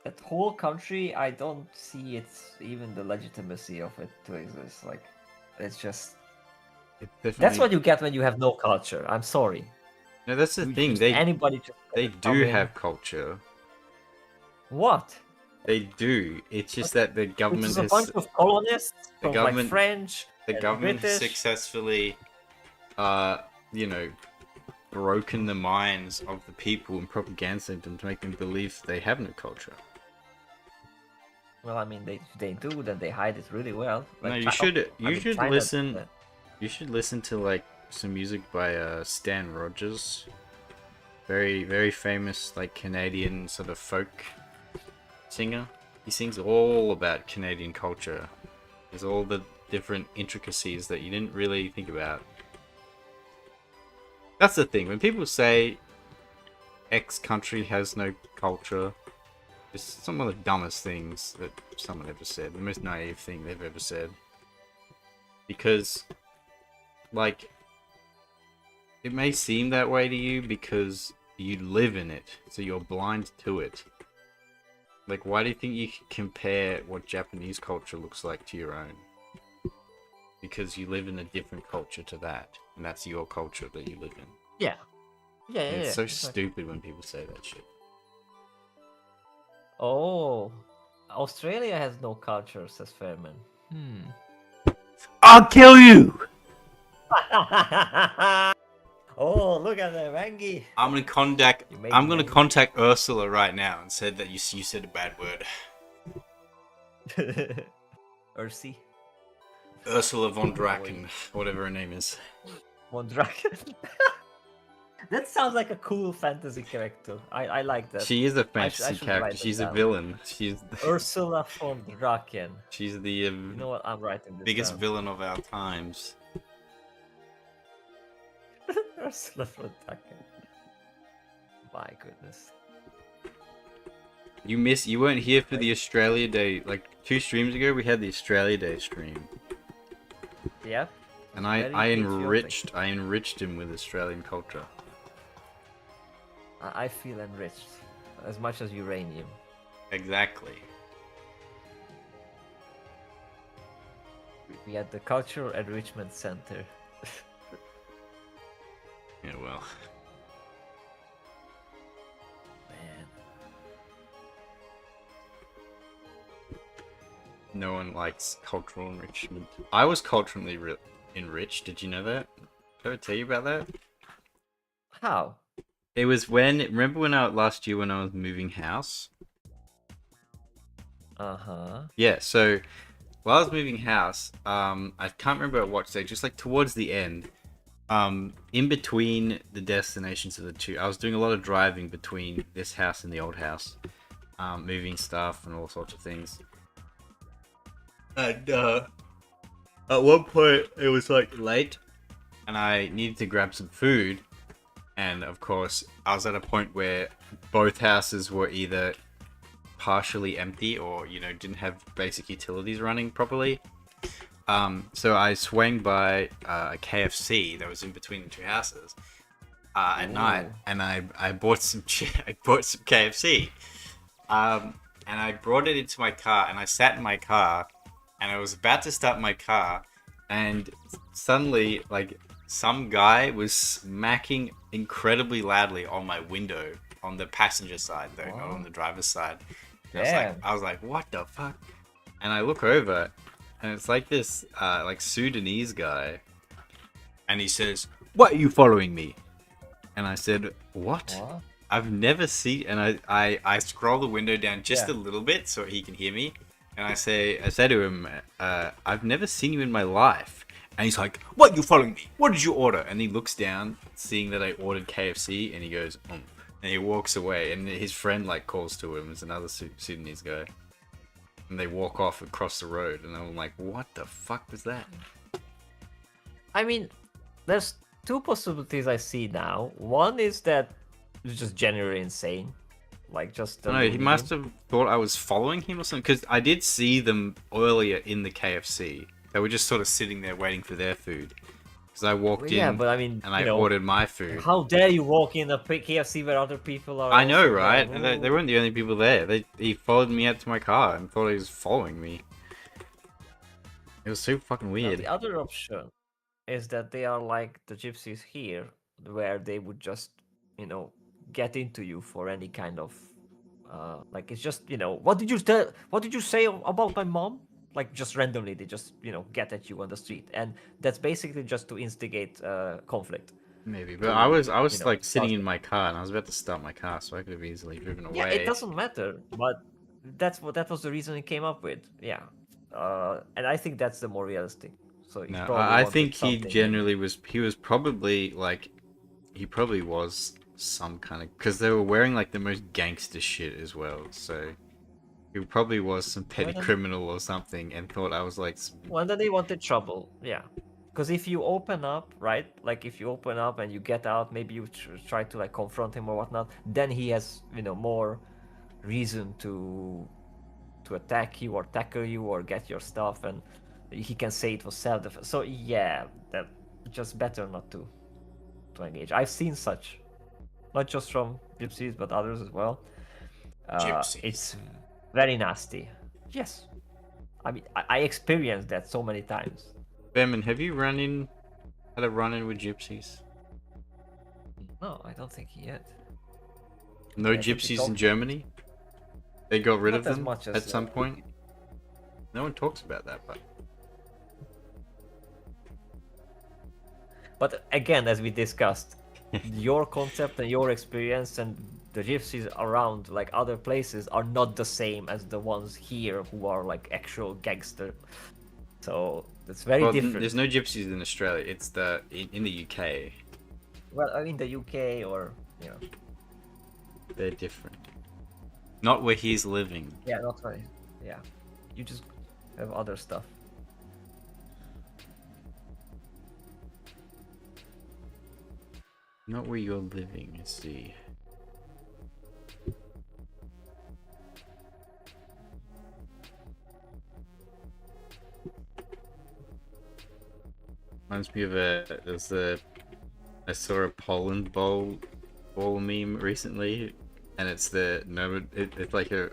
That whole country, I don't see it's even the legitimacy of it to exist. Like, it's just. That's what you get when you have no culture. I'm sorry. No, that's the thing. They do have culture. What? They do. It's just that the government has a bunch of colonists from like French. The government has successfully, broken the minds of the people and propaganda them to make them believe they have no culture. Well, I mean, they do, then they hide it really well. Like, no, you should listen. You should listen to like some music by Stan Rogers. Very, very famous, like Canadian sort of folk singer. He sings all about Canadian culture. There's all the different intricacies that you didn't really think about. That's the thing. When people say X country has no culture, it's some of the dumbest things that someone ever said. The most naive thing they've ever said. Because, like, it may seem that way to you because you live in it, so you're blind to it. Like, why do you think you can compare what Japanese culture looks like to your own? Because you live in a different culture to that, and that's your culture that you live in. Yeah. Yeah, it's so stupid when people say that shit. Oh, Australia has no culture, says Fairman. I'll kill you! Oh, look at that, Rangi. I'm gonna contact Ursula right now and said that you said a bad word. Ursi. Ursula von Draken, whatever her name is. One dragon. That sounds like a cool fantasy character. I like that. She is a I fantasy should character. write it She's a down. villain. She's Ursula von Draken. she's the You know what? I'm writing this biggest down. villain of our times. Ursula von Draken. My goodness. You weren't here for the Australia Day. Like 2 streams ago, we had the Australia Day stream, Yeah. and Very I patriotic. enriched him with Australian culture. I feel enriched as much as uranium. Exactly. We had the Cultural Enrichment Center. Yeah, well. Man. No one likes cultural enrichment. I was culturally enriched. Did you know that? Did I tell you about that? How? It was when, remember when last year when I was moving house? Uh-huh. Yeah, so while I was moving house, I can't remember at what stage, just like towards the end, in between the destinations of the two, I was doing a lot of driving between this house and the old house, moving stuff and all sorts of things. And at one point, it was like late, and I needed to grab some food. And of course, I was at a point where both houses were either partially empty or, you know, didn't have basic utilities running properly. So I swung by a KFC that was in between the two houses at night, and I bought some I bought some KFC, and I brought it into my car, and I sat in my car, and I was about to start my car, and suddenly, like, some guy was smacking incredibly loudly on my window on the passenger side, though, not on the driver's side. I was like, what the fuck? And I look over, and it's like this, like Sudanese guy, and he says, "What are you following me?" And I said, "What? I've never seen." And I scroll the window down just a little bit so he can hear me, and I say to him, "I've never seen you in my life." And he's like, "What are you following me? What did you order?" And he looks down, seeing that I ordered KFC, and he goes, And he walks away, and his friend like calls to him. It's another Sudanese guy, and they walk off across the road, and I'm like, "What the fuck was that?" I mean, there's 2 possibilities I see now. One is that it's just generally insane, like just. No, he must have thought I was following him or something, because I did see them earlier in the KFC. They were just sort of sitting there waiting for their food. Because I walked in, but I mean, and I ordered my food. How dare you walk in a KFC where other people are? I know, also right? there? And they weren't the only people there. He followed me out to my car and thought he was following me. It was so fucking Now, weird. the other option is that they are like the gypsies here, where they would just, get into you for any kind of, like it's just, what did you say about my mom? Like just randomly, they just, get at you on the street, and that's basically just to instigate conflict. Maybe, but I was like sitting in start- my car, and I was about to start my car, so I could have easily driven away. Yeah, it doesn't matter, but that was the reason he came up with. Yeah, and I think that's the more realistic. So he No, probably I wanted think he something generally was. He was probably like, he probably was some kind of, because they were wearing like the most gangster shit as well. So he probably was some petty criminal or something, and thought I was like. Well, then they wanted trouble. Yeah, because if you open up, right? Like if you open up and you get out, maybe you try to like confront him or whatnot. Then he has more reason to attack you or tackle you or get your stuff, and he can say it was self-defense. So yeah, that just better not to engage. I've seen such, not just from gypsies but others as well. Gypsies. It's very nasty. Yes, I mean I experienced that so many times. Behrman, have you had a run-in with gypsies? No, I don't think yet. No Yeah, gypsies in Germany? They got rid of Not as them much as, at some point? No one talks about that, but... But again, as we discussed, your concept and your experience and the gypsies around like other places are not the same as the ones here who are like actual gangster. So It's very Well, different. there's no gypsies in Australia. It's in the UK. Well, in the UK or They're different. Not where he's living. yeah, not right. Yeah, you just have other stuff. Not where you're living. Let's see. Reminds me of I saw a Poland ball meme recently, and it's it's like a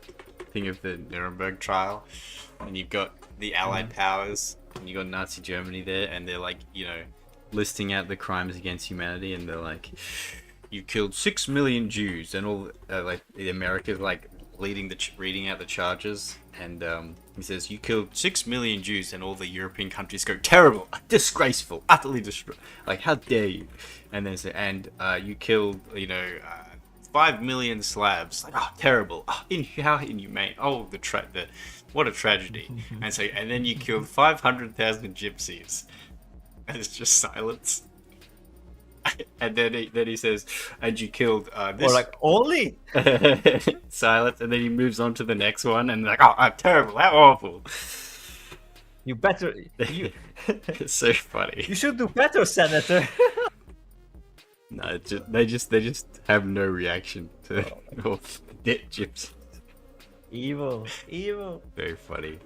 thing of the Nuremberg trial, and you've got the Allied powers, and you got Nazi Germany there, and they're like, listing out the crimes against humanity, and they're like, you killed 6 million Jews, and all like the America's like reading out the charges, and he says, you killed 6 million Jews, and all the European countries go, terrible, disgraceful, utterly destroyed, like, how dare you? And then say, and you killed 5 million Slavs, like, oh, terrible, oh, how inhumane, oh, what a tragedy. And then you killed 500,000 gypsies, and it's just silence. And then he says, and you killed this. Or like, only? Silence, and then he moves on to the next one, and like, oh, terrible, how awful. You better. It's so funny. You should do better, Senator. No, they just have no reaction to all the gypsies. Evil. Very funny.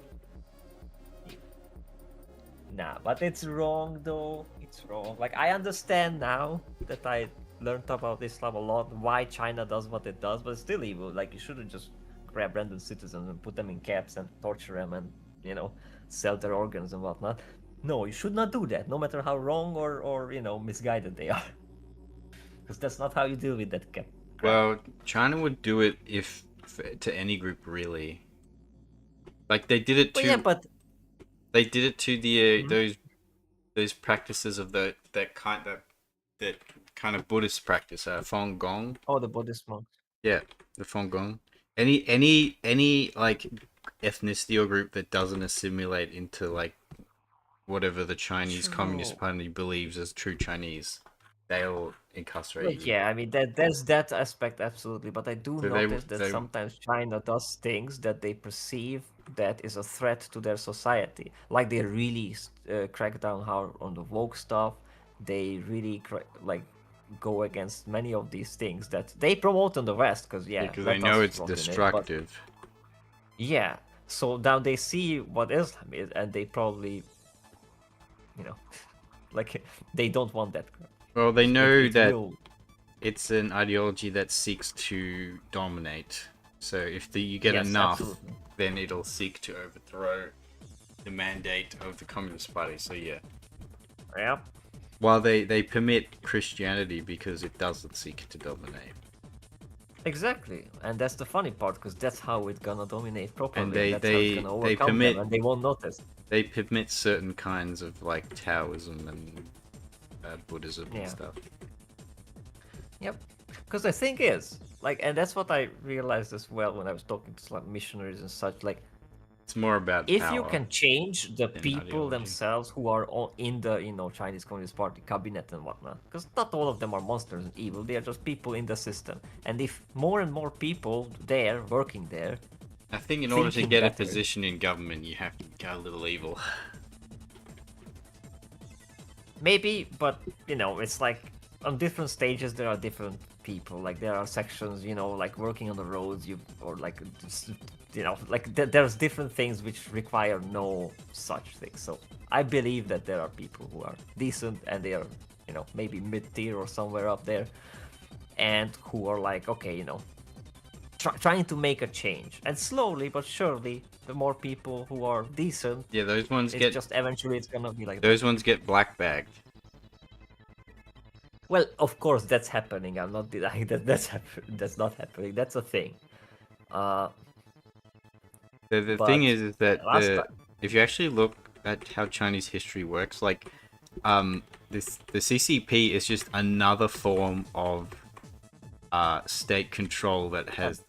Nah, but it's wrong though. It's wrong. Like, I understand now that I learned about Islam a lot, why China does what it does, but it's still evil. Like, you shouldn't just grab random citizens and put them in camps and torture them and, sell their organs and whatnot. No, you should not do that, no matter how wrong or misguided they are. Because that's not how you deal with that crap. Well, China would do it to any group, really. Like, they did it to... yeah, but... They did it to the those practices of that kind of Buddhist practice, Falun Gong. Oh, the Buddhist monks. Yeah, the Falun Gong. Any like ethnicity or group that doesn't assimilate into like whatever the Chinese Communist Party believes as true Chinese, they'll incarcerate you. Yeah, I mean there's that aspect absolutely, but I do So notice that they- sometimes China does things that they perceive that is a threat to their society. Like they really crack down hard on the woke stuff. They really go against many of these things that they promote in the West, because because they know it's destructive. Yeah, so now they see what Islam is, and they probably, like they don't want that. Well, they know that will- it's an ideology that seeks to dominate. So if you get Yes, enough, absolutely. then it'll seek to overthrow the mandate of the Communist Party. So yeah. Yeah. While they permit Christianity because it doesn't seek to dominate. Exactly, and that's the funny part, because that's how it's gonna dominate properly. And that's how it's gonna overcome permit- them, and they won't notice. They permit certain kinds of like Taoism and Buddhism Yeah. and stuff. Yep, because the thing is, and that's what I realized as well when I was talking to missionaries and such. Like, It's more about if power. you can change the than people ideology. themselves who are all in the Chinese Communist Party cabinet and whatnot, because not all of them are monsters and evil, they are just people in the system. And if more and more people there working there, I think in order to thinking get a better. position in government, you have to go a little evil. maybe, but it's like on different stages there are different people. Like there are sections, like working on the roads, there's different things which require no such thing. So I believe that there are people who are decent and they are, maybe mid-tier or somewhere up there, and who are like, okay, trying to make a change. And slowly but surely, the more people who are decent, Yeah, those ones it's get just eventually it's gonna be like that. those ones get black bagged. Well, of course that's happening. I'm not denying that that's not happening. That's a thing. The But thing is that last time- if you actually look at how Chinese history works, like the CCP is just another form of state control that has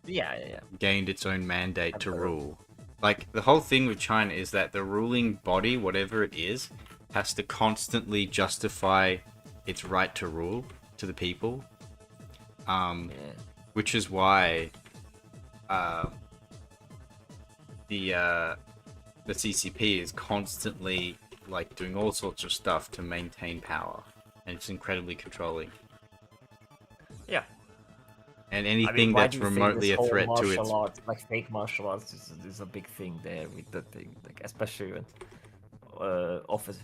yeah. gained its own mandate to Absolutely. rule. like the whole thing with China is that the ruling body, whatever it is, has to constantly justify its right to rule to the people. Yeah. Which is why the CCP is constantly like doing all sorts of stuff to maintain power, and it's incredibly controlling. Yeah. And I mean, anything why that's do you think remotely this a whole threat to martial its arts, like fake martial arts, is a big thing there with the thing, like especially when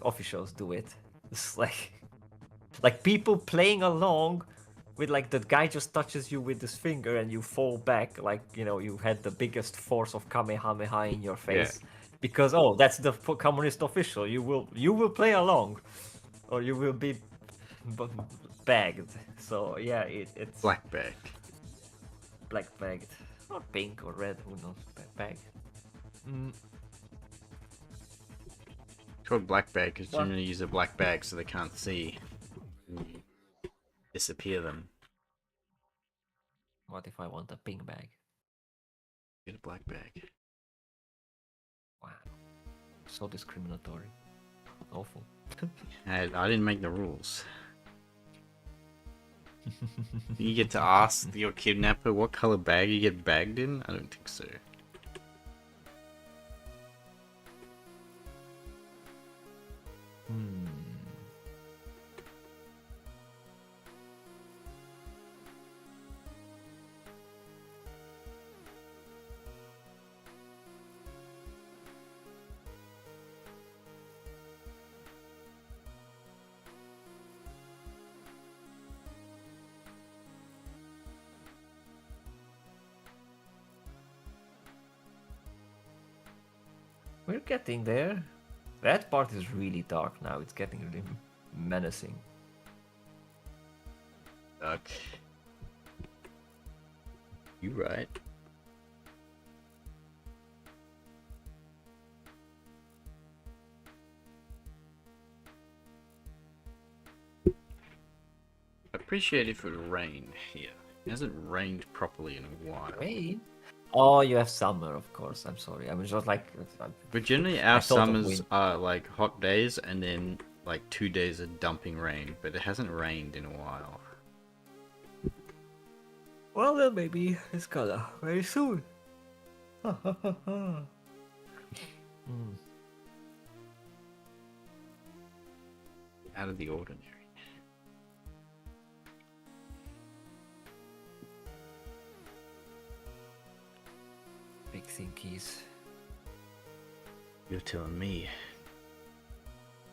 officials do it. It's like people playing along with like the guy just touches you with his finger and you fall back like you had the biggest force of Kamehameha in your yeah, face because that's the communist official. You will play along or you will be b- bagged. So yeah, it's black bag. black bagged or pink or red, who knows. Bag. It's called black bag because What? generally use a black bag so they can't see. And you disappear them. What if I want a pink bag? Get a black bag. Wow, so discriminatory. Awful. I didn't make the rules. You get to ask your kidnapper what color bag you get bagged in? I don't think so. We're getting there. That part is really dark now. It's getting really menacing. Duck. You right. I appreciate if it would rain here. It hasn't rained properly in a while. Rain? Oh, you have summer, of course. I'm sorry. I was just like. But generally I our thought of summers wind. are like hot days and then like 2 days of dumping rain, but it hasn't rained in a while. Well, then maybe it's gonna very soon. Out of the ordinary. Big thinkies. You're telling me.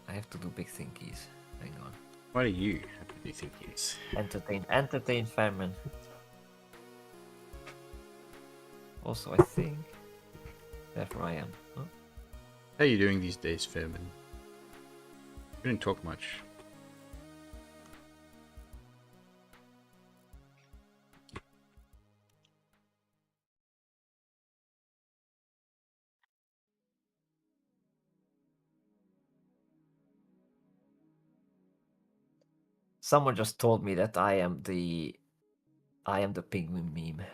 I have to do big thinkies. Hang on. Why do you have to do thinkies? Entertain famine. Also, I think. Therefore, I am. Huh? How are you doing these days, Fairman? You didn't talk much. Someone just told me that I am the penguin meme.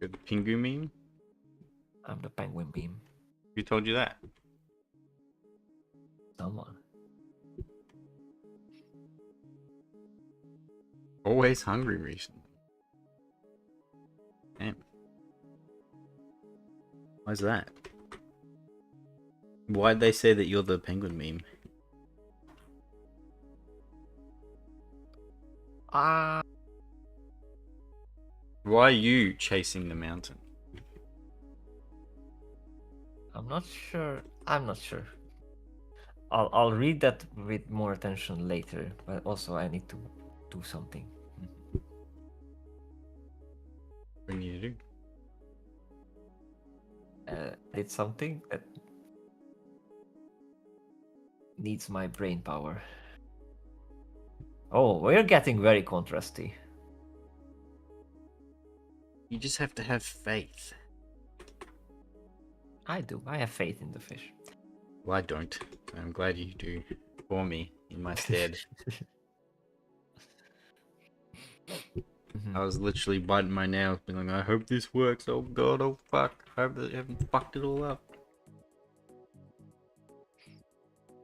You're the Pingu meme? I'm the penguin meme. Who told you that? Someone. Always hungry recently. Damn. Why's that? Why'd they say that you're the penguin meme? Ah. Why are you chasing the mountain? I'm not sure. I'll read that with more attention later, but also I need to do something. What do you need to do? Did something that needs my brain power. Oh, we're getting very contrasty. You just have to have faith. I do. I have faith in the fish. Well, I don't. I'm glad you do for me in my stead. I was literally biting my nails, being like, I hope this works. Oh god, oh fuck. I hope they haven't fucked it all up.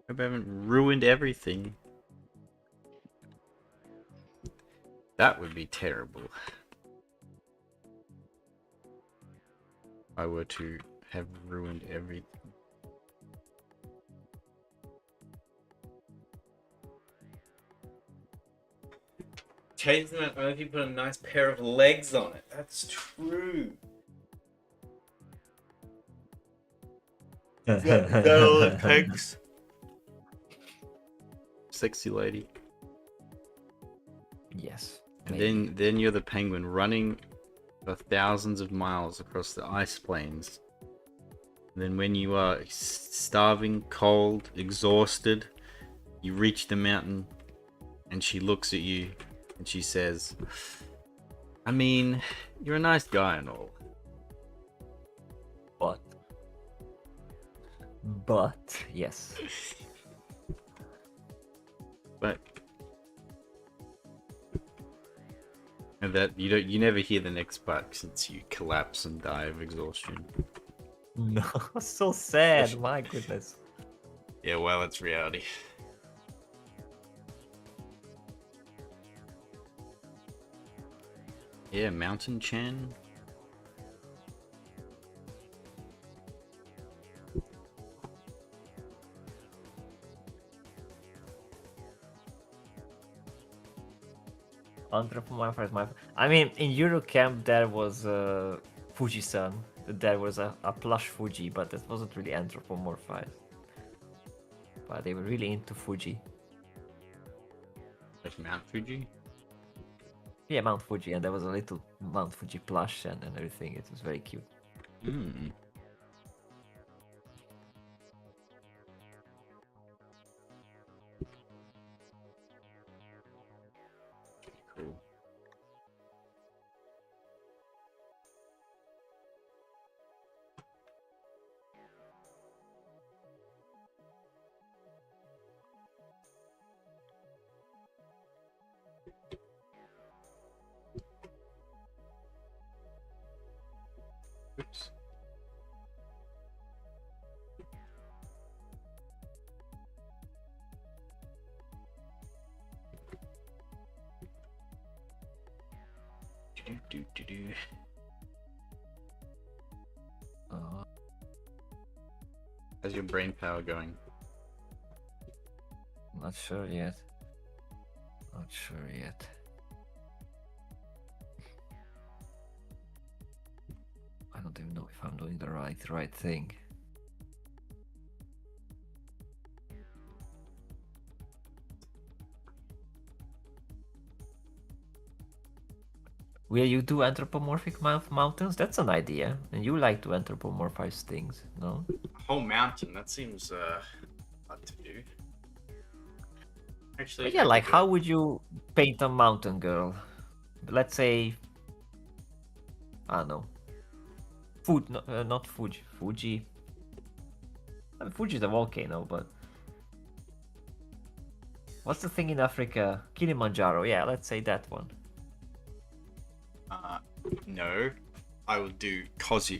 Hope I haven't ruined everything. That would be terrible. If I were to have ruined everything. Change them out only if you put a nice pair of legs on it. That's true. Is that all it takes? Sexy lady. Yes. And then you're the penguin running for thousands of miles across the ice plains. And then when you are starving, cold, exhausted, you reach the mountain and she looks at you and she says, I mean, you're a nice guy and all. But yes. But and that you never hear the next part since you collapse and die of exhaustion. No, so sad. My goodness. Yeah, well, it's reality. Yeah, Mountain Chan. Anthropomorphize my. I mean, in Eurocamp there was Fuji-san. There was a plush Fuji, but that wasn't really anthropomorphized. But they were really into Fuji. Like Mount Fuji? Yeah, Mount Fuji, and there was a little Mount Fuji plush and everything. It was very cute. Hmm. Cool. Oops. Do. How's your brain power going? Not sure yet. Not sure yet. I don't even know if I'm doing the right thing. Will you do anthropomorphic mountains? That's an idea. And you like to anthropomorphize things, no? A whole mountain? That seems hard to do. Actually, But yeah, like how would you paint a mountain girl? Let's say, I don't know. Not Fuji. Fuji. I mean, Fuji is a volcano, but what's the thing in Africa? Kilimanjaro. Yeah, let's say that one. No, I will do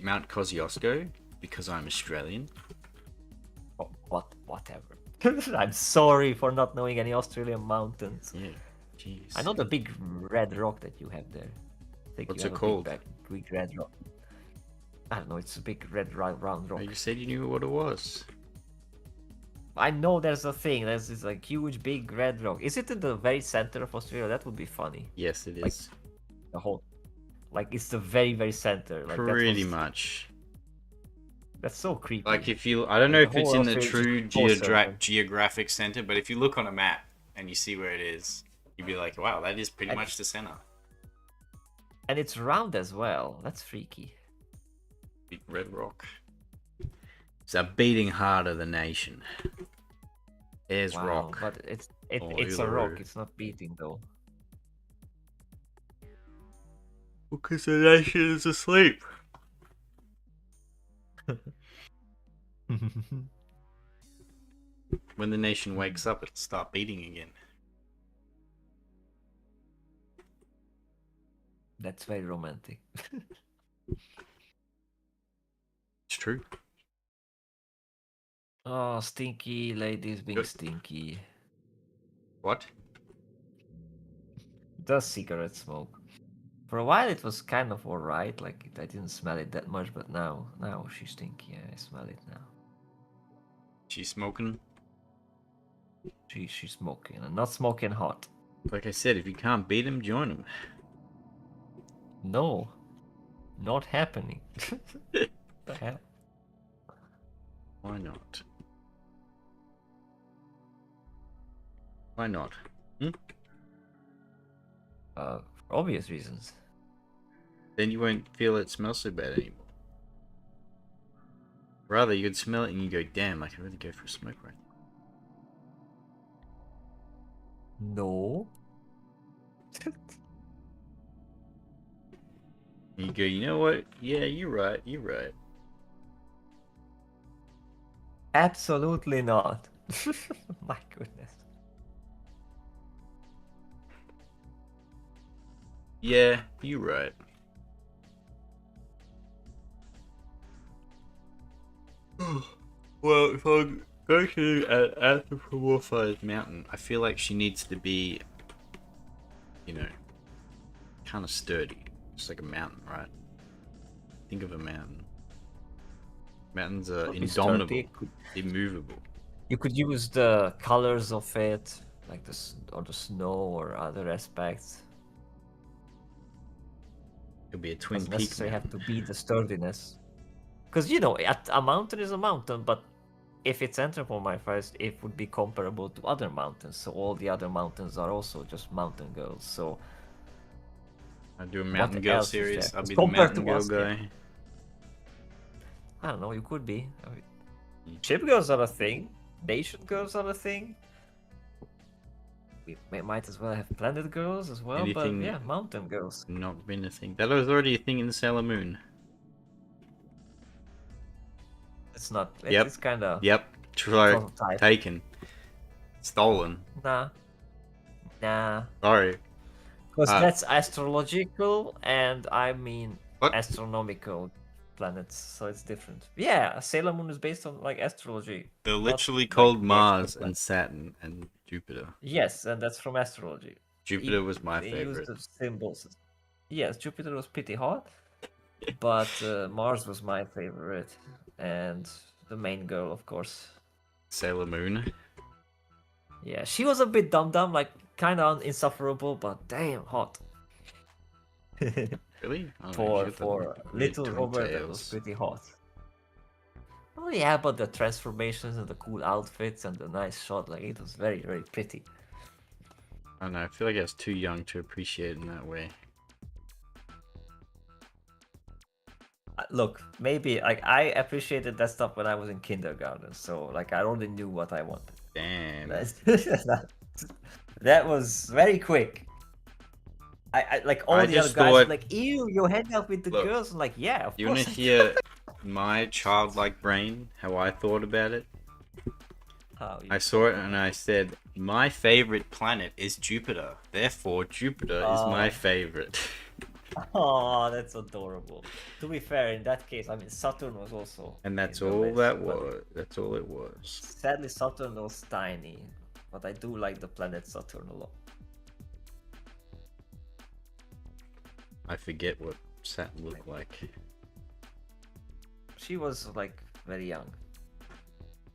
Mount Kosciuszko because I'm Australian. Oh, whatever. I'm sorry for not knowing any Australian mountains. Yeah, jeez. I know the big red rock that you have there. I think What's you it have a called? Big red rock. I don't know. It's a big red round rock. You said you knew what it was. I know there's a thing. There's this like huge big red rock. Is it in the very center of Australia? That would be funny. Yes, it is. Like, the whole, like it's the very center. Like Pretty much. That's so creepy. Like if you, I don't know if it's in the Australia true is closer. geographic center, but if you look on a map and you see where it is, you'd be like, wow, that is pretty much the center. And it's round as well. That's freaky. Big red rock. It's a beating heart of the nation. There's rock. But it's Oh, a rock. It's not beating though. Because the nation is asleep. When the nation wakes up, it'll start beating again. That's very romantic. It's true. Oh, stinky ladies being Good. stinky. What? Does cigarette smoke? For a while, it was kind of alright. Like I didn't smell it that much, but now she's stinky. I smell it now. She's smoking. She's smoking and not smoking hot. Like I said, if you can't beat him, join him. No, not happening. The hell? Why not? Why not? For obvious reasons. Then you won't feel it smells so bad anymore. Rather, you'd smell it and you go, damn, I could really go for a smoke right now. No. And you go, you know what? Yeah, you're right, you're right. Absolutely not. My goodness. Yeah, you're right. Well, if I go to an anthropomorphized mountain, I feel like she needs to be, you know, kind of sturdy. Just like a mountain, right? Think of a mountain. Mountains are Could be indomitable, sturdy. immovable. You could use the colors of it, like or the snow or other aspects. It'll be a twin Doesn't peak necessarily have mountain. to be the sturdiness. Because a mountain is a mountain, but if it's anthropomorphized, it would be comparable to other mountains. So all the other mountains are also just mountain girls. So I'll do a mountain girl else is series. there? I'll be the Compared mountain to girl us, yeah. guy. I don't know. You could be. I mean, ship girls are a thing. Nation girls are a thing. We might as well have planet girls as well. Anything- But yeah, mountain girls. Not been a thing. That was already a thing in Sailor Moon. It's not. Yep. It's kind of. Yep. Prototype. Taken. Stolen. Nah. Sorry. Because that's astrological, and I mean What? astronomical planets, so it's different. Yeah, Sailor Moon is based on like astrology. They're literally like, called the Mars actual and Saturn and Jupiter. Yes, and that's from astrology. Jupiter was my They favorite. used the symbols. Yes, Jupiter was pretty hot, but Mars was my favorite, and the main girl, of course. Sailor Moon. Yeah, she was a bit dumb, like kind of insufferable, but damn hot. Really? Oh, for she got the weird little twin Robert, that was tails. pretty hot. Oh yeah, but the transformations and the cool outfits and the nice shot, like it was very, very pretty. I don't know. I feel like I was too young to appreciate it in that way. Look, maybe like I appreciated that stuff when I was in kindergarten, so like I already knew what I wanted. Damn. That was very quick. I like all I the other just guys were thought- like, ew, you hang out with the Look, girls. I'm like, yeah, of You want course. to I hear my childlike brain, how I thought about it? How you- I saw it and I said, my favorite planet is Jupiter. Therefore, Jupiter is my Oh. favorite. Oh, that's adorable. To be fair, in that case, I mean, Saturn was also. And that's in the all list, that but was. That's all it was. Sadly, Saturn was tiny, but I do like the planet Saturn a lot. I forget what Saturn looked like. She was like very young,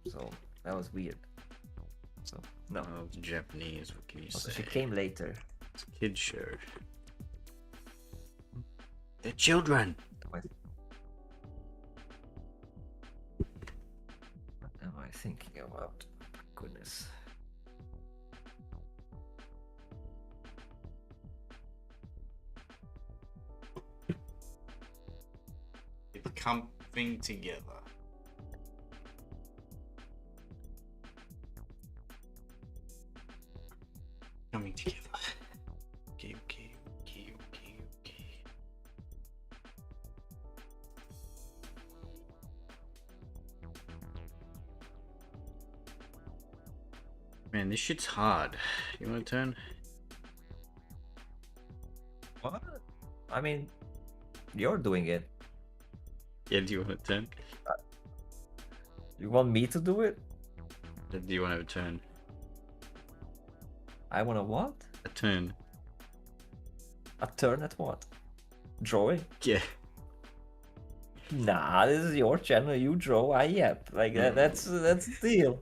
so that was weird. So no, Oh, it's Japanese. What can you also say? she came later. It's a kid's show. They're children. What am I thinking about? Goodness. It's coming together. Coming together. Okay. Man, this shit's hard. You want to turn? What? I mean, you're doing it. Yeah, do you want to turn? You want me to do it? Do you want to turn? I want a what? A turn. A turn at what? Drawing? Yeah. Nah, this is your channel. You draw, I yep. Like that's the deal.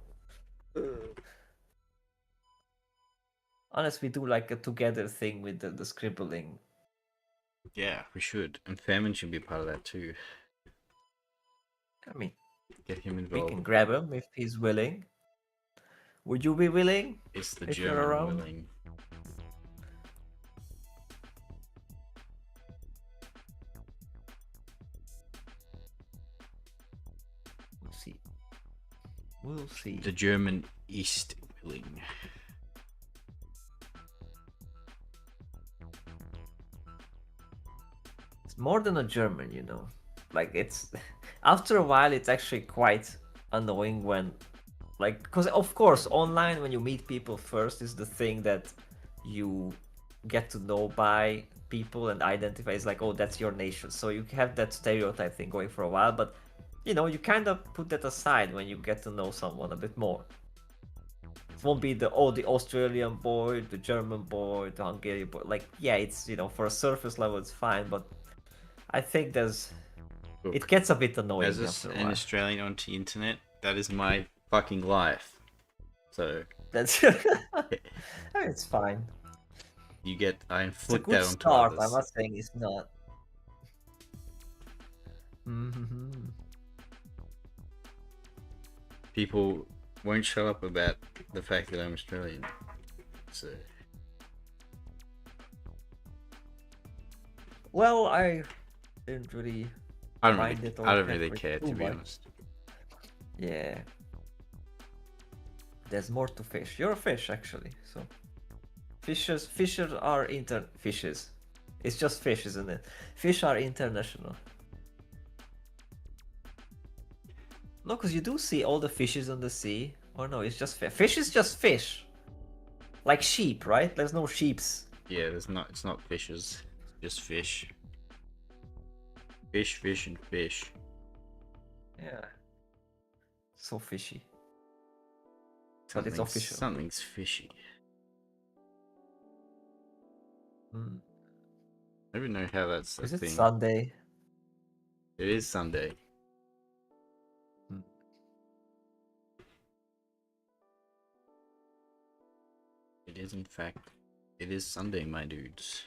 Unless we do like a together thing with the scribbling. Yeah, we should. And Famine should be part of that too. I mean, Get him we involved. can grab him if he's willing. Would you be willing? It's the if you're German around? willing. We'll see. We'll see. The German East willing. It's more than a German, you know. Like it's after a while, it's actually quite annoying when, like, because of course online when you meet people first is the thing that you get to know by people and identify. It's like, oh, that's your nation. So you have that stereotype thing going for a while, but you know, you kind of put that aside when you get to know someone a bit more. It won't be the Australian boy, the German boy, the Hungarian boy. Like, yeah, it's, you know, for a surface level it's fine, but I think there's Look, it gets a bit annoying as after a an while. Australian on the internet, that is my fucking life. So That's it's fine. you get I It's a inflict good that onto start. others. I'm not saying it's not. Mm-hmm. People won't shut up about the fact that I'm Australian. So Well, I didn't really. I don't Mind really, it or I don't can't really read care, too to be much. honest. Yeah. There's more to fish. You're a fish, actually. So, fishes are fishes. It's just fish, isn't it? Fish are international. No, because you do see all the fishes on the sea. Or no, it's just fish. Fish is just fish. Like sheep, right? There's no sheeps. Yeah, there's not. It's not fishes. It's just fish. Fish, fish, and fish. Yeah. So fishy. But it's official. Something's fishy. Mm. I don't even know how that's a Is it thing. Sunday? It is Sunday. Hmm. It is, in fact. It is Sunday, my dudes.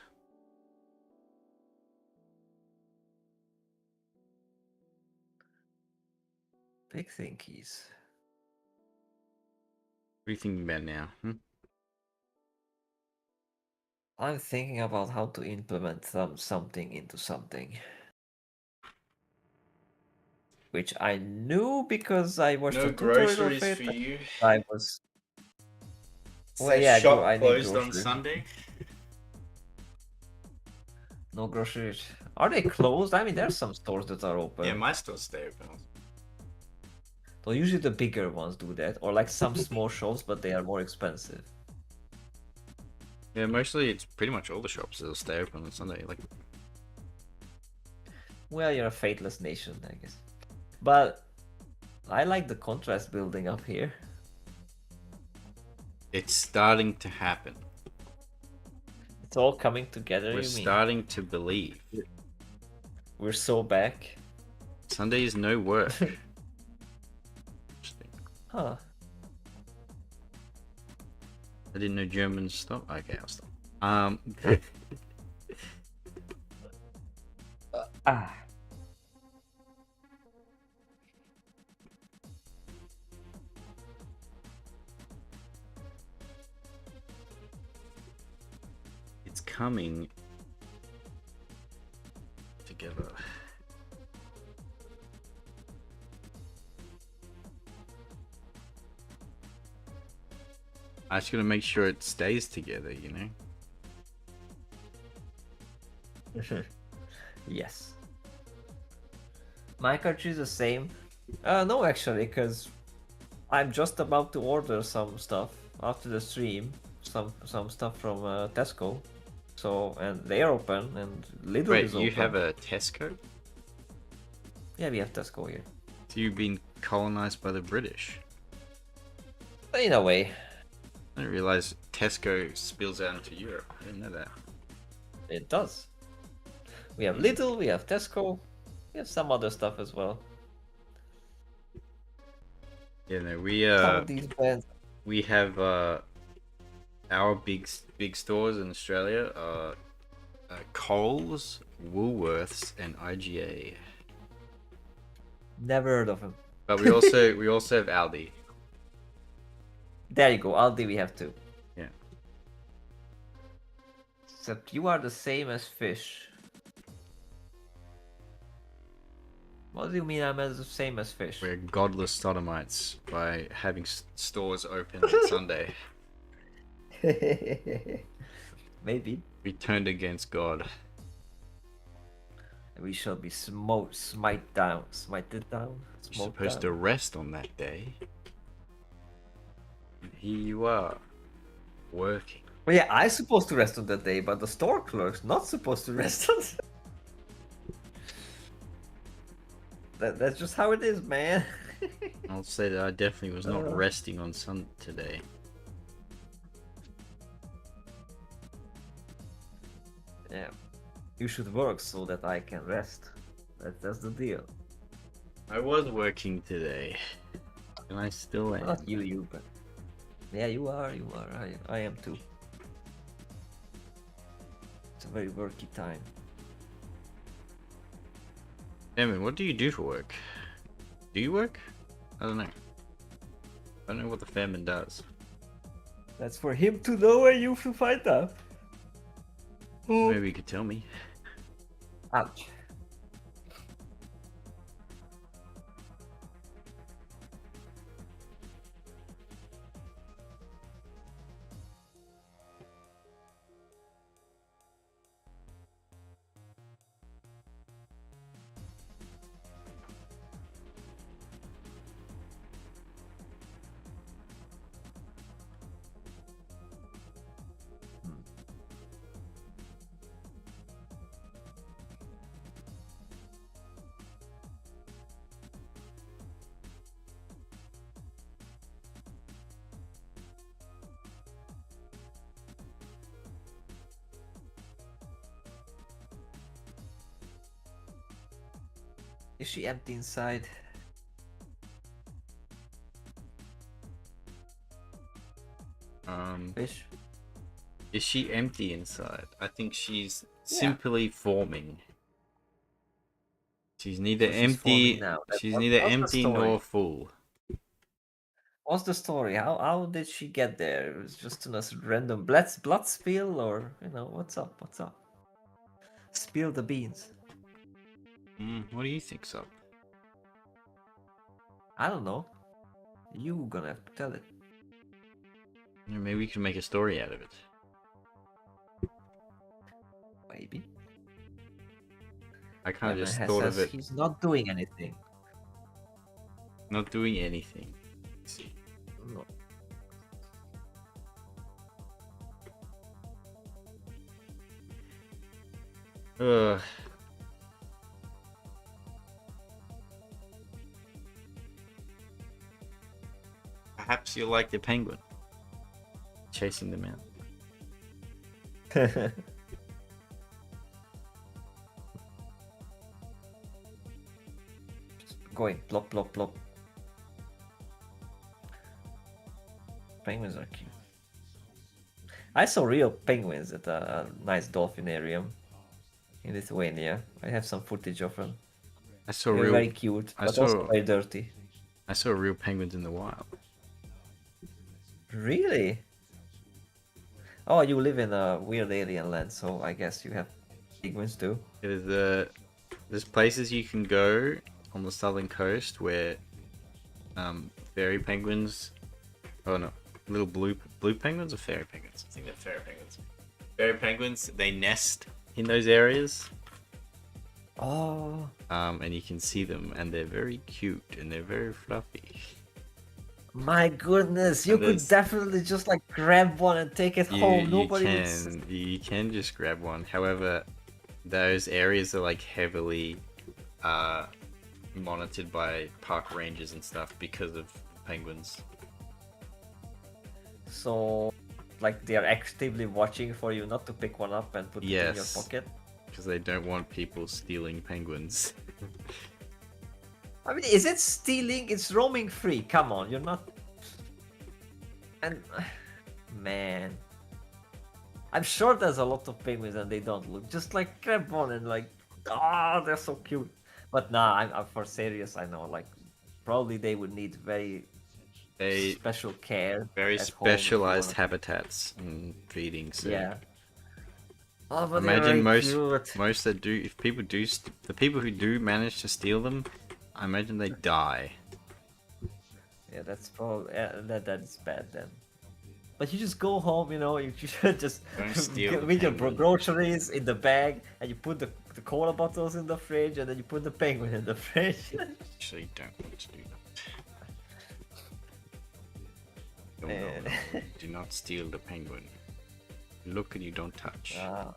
Big thinkies. What are you thinking about now? I'm thinking about how to implement something into something. Which I knew because I watched a tutorial of it. you. I was. So Well, yeah, shop I need closed on groceries. Sunday. No groceries. Are they closed? I mean, there's some stores that are open. Yeah, my stores stay open. So usually the bigger ones do that, or like some small shops, but they are more expensive. Yeah, mostly it's pretty much all the shops that'll stay open on Sunday. Like, Well, you're a fateless nation, I guess. But I like the contrast building up here. it's starting to happen. It's all coming together. We're You mean? starting to believe. We're so back. Sunday is no work. Interesting. Huh. I didn't know Germans stop. Okay, I'll stop. Ah. It's coming together. I just gotta make sure it stays together, you know? Yes. My country is the same. No, actually, because I'm just about to order some stuff after the stream. Some stuff from Tesco. So, and they're open, and Lidl Wait, is you open. have a Tesco? Yeah, we have Tesco here. So you've been colonized by the British? In a way, I didn't realize Tesco spills out into Europe. I didn't know that. it does. We have Lidl, we have Tesco, we have some other stuff as well. Yeah, no, Some of these brands. we have our big stores in Australia are Coles, Woolworths, and IGA. Never heard of them. But we also have Aldi. There you go, Aldi we have too. Yeah. Except you are the same as fish. What do you mean I'm the same as fish? We're godless sodomites by having stores open on Sunday. Maybe. We turned against God. We shall be smited down. You're supposed to rest on that day. And here you are, working. Well, yeah, I'm supposed to rest on that day, but the store clerk's not supposed to rest on that's just how it is, man. I'll say that I definitely was not resting on today. Yeah. You should work so that I can rest. That's the deal. I was working today, and I still am. Not you, but yeah, you are. I am too. It's a very worky time. Emin, what do you do for work? Do you work? I don't know. I don't know what the famine does. That's for him to know and you to find out. Maybe you could tell me. Ouch. Is she empty inside? Fish? Is she empty inside? I think she's simply forming. She's neither empty. She's neither empty nor full. What's the story? How did she get there? It was just a random blood spill, or what's up? What's up? Spill the beans. What do you think's up? I don't know. You gonna have to tell it. Maybe we can make a story out of it. Maybe. I kind of just thought of it. He's not doing anything. Not doing anything. Let's see. No. Perhaps you like the penguin. Chasing them out. Just going plop plop plop. Penguins are cute. I saw real penguins at a nice dolphinarium in Lithuania. I have some footage of them. I saw They're real. very cute, but also very dirty. I saw real penguins in the wild. Really? Oh, you live in a weird alien land, so I guess you have penguins too. There's places you can go on the southern coast where fairy penguins. Oh no, little blue penguins or fairy penguins? I think they're fairy penguins. Fairy penguins, they nest in those areas. Oh. And you can see them, and they're very cute and they're very fluffy. My goodness, you And could there's definitely just like grab one and take it home. Nobody would. you can just grab one. However, those areas are like heavily uh monitored by park rangers and stuff because of penguins. So, like they are actively watching for you not to pick one up and put it in your Yes, pocket. because they don't want people stealing penguins. I mean, is it stealing? It's roaming free. Come on, you're not. And man, I'm sure there's a lot of penguins and they don't look. Just like grab one and like, ah, they're so cute. But nah, I'm for serious. I know, like, probably they would need very They special care very at home if you specialized wanna. habitats and feeding. So Yeah. Oh, but they're imagine very cute. most that do if people do the people who do manage to steal them, I imagine they die. Yeah, that's probably that's bad then. But you just go home, you know, you should just Don't steal the with your penguin. groceries in the bag, and you put the cola bottles in the fridge, and then you put the penguin in the fridge. Actually, don't want to do that. No, Man. no. Do not steal the penguin. Look and you don't touch. Uh,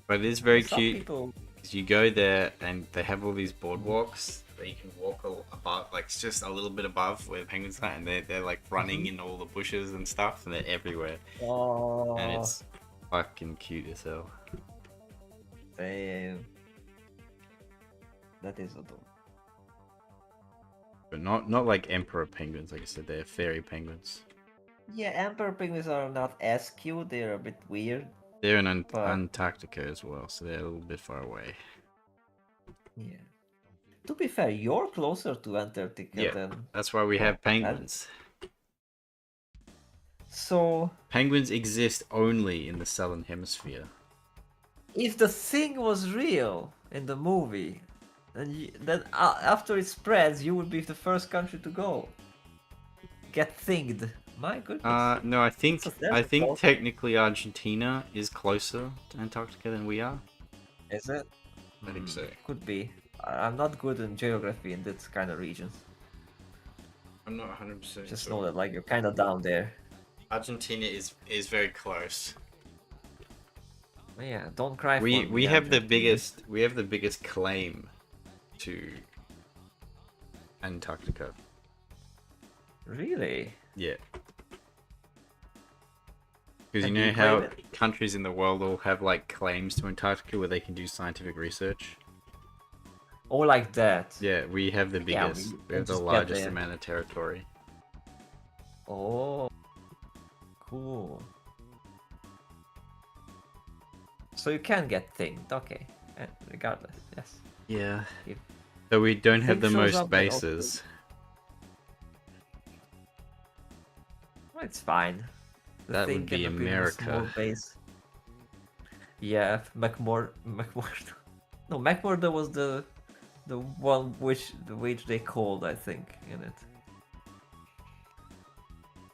But it is very some cute people, because you go there and they have all these boardwalks that you can walk above, like it's just a little bit above where the penguins are, and they're like running in all the bushes and stuff, and they're everywhere, oh, and it's fucking cute as hell. damn, that is adorable. But not like emperor penguins, like I said, they're fairy penguins. Yeah, emperor penguins are not as cute. They're a bit weird. They're in But- Antarctica as well, so they're a little bit far away. Yeah. To be fair, you're closer to Antarctica Yeah. than. That's why we have penguins. So, Penguins exist only in the southern hemisphere. if the thing was real in the movie, then after it spreads, you would be the first country to go. Get thinged. My goodness. No, I think That's close. technically Argentina is closer to Antarctica than we are. Is it? I think so. Could be. I'm not good in geography in this kind of regions. I'm not 100% Just know that like you're kind of down there. Argentina is very close. But yeah, don't cry. We have the biggest claim to Antarctica. Really? Yeah. Because you And know you how claim it? countries in the world all have like claims to Antarctica where they can do scientific research. Oh, like that. Yeah, we have the Yeah, biggest. we we have the just get largest there. amount of territory. Oh, cool. So you can get thinged. Okay. Regardless, yes. Yeah. If So we don't have the thing shows most up, then also- bases. Well, it's fine. The That thing would be can appear in a small America. base. Yeah, McMurdo. No, McMurdo was the one which they called, I think, in it.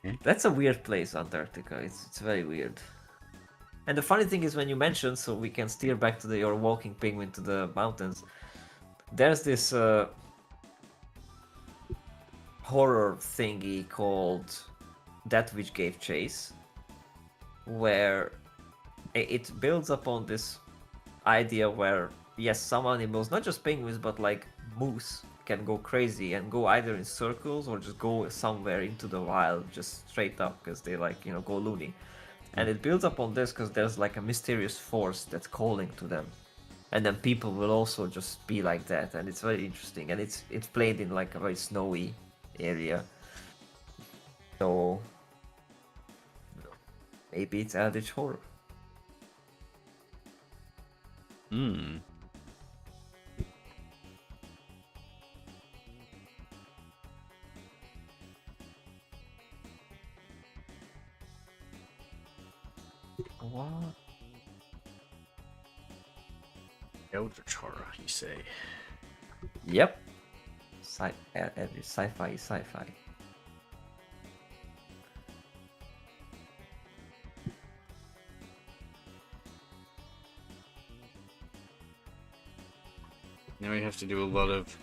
Hmm? That's a weird place, Antarctica. It's very weird. And the funny thing is, when you mentioned, so we can steer back to your walking penguin to the mountains. There's this horror thingy called That Which Gave Chase, where it builds upon this idea where yes, some animals, not just penguins but like moose, can go crazy and go either in circles or just go somewhere into the wild just straight up because they like, you know, go loony. And it builds upon this because there's like a mysterious force that's calling to them, and then people will also just be like that, and it's very interesting, and it's played in like a very snowy area, so maybe it's eldritch horror. Hmm. What? Eldritch horror, you say? Yep. Every sci-fi is sci-fi. Now we have to do a lot of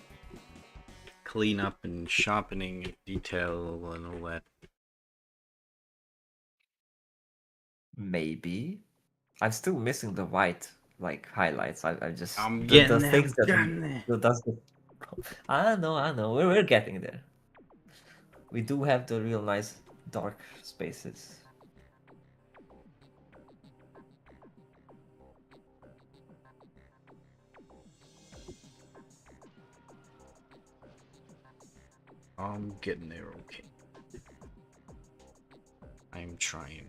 cleanup and sharpening and detail and all that. Maybe. I'm still missing the white like highlights. I just I'm the getting there. things that does the. I know. We're getting there. We do have the real nice dark spaces. I'm getting there. Okay. I'm trying.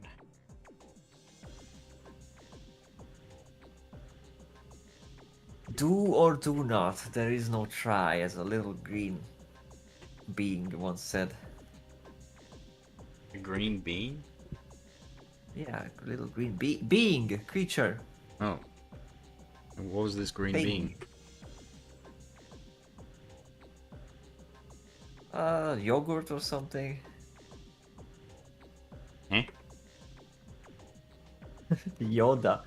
Do or do not. There is no try, as a little green being once said. A green bean? Yeah, little green being creature. Oh. And what was this green Thing. bean? Yogurt or something. Eh? Yoda.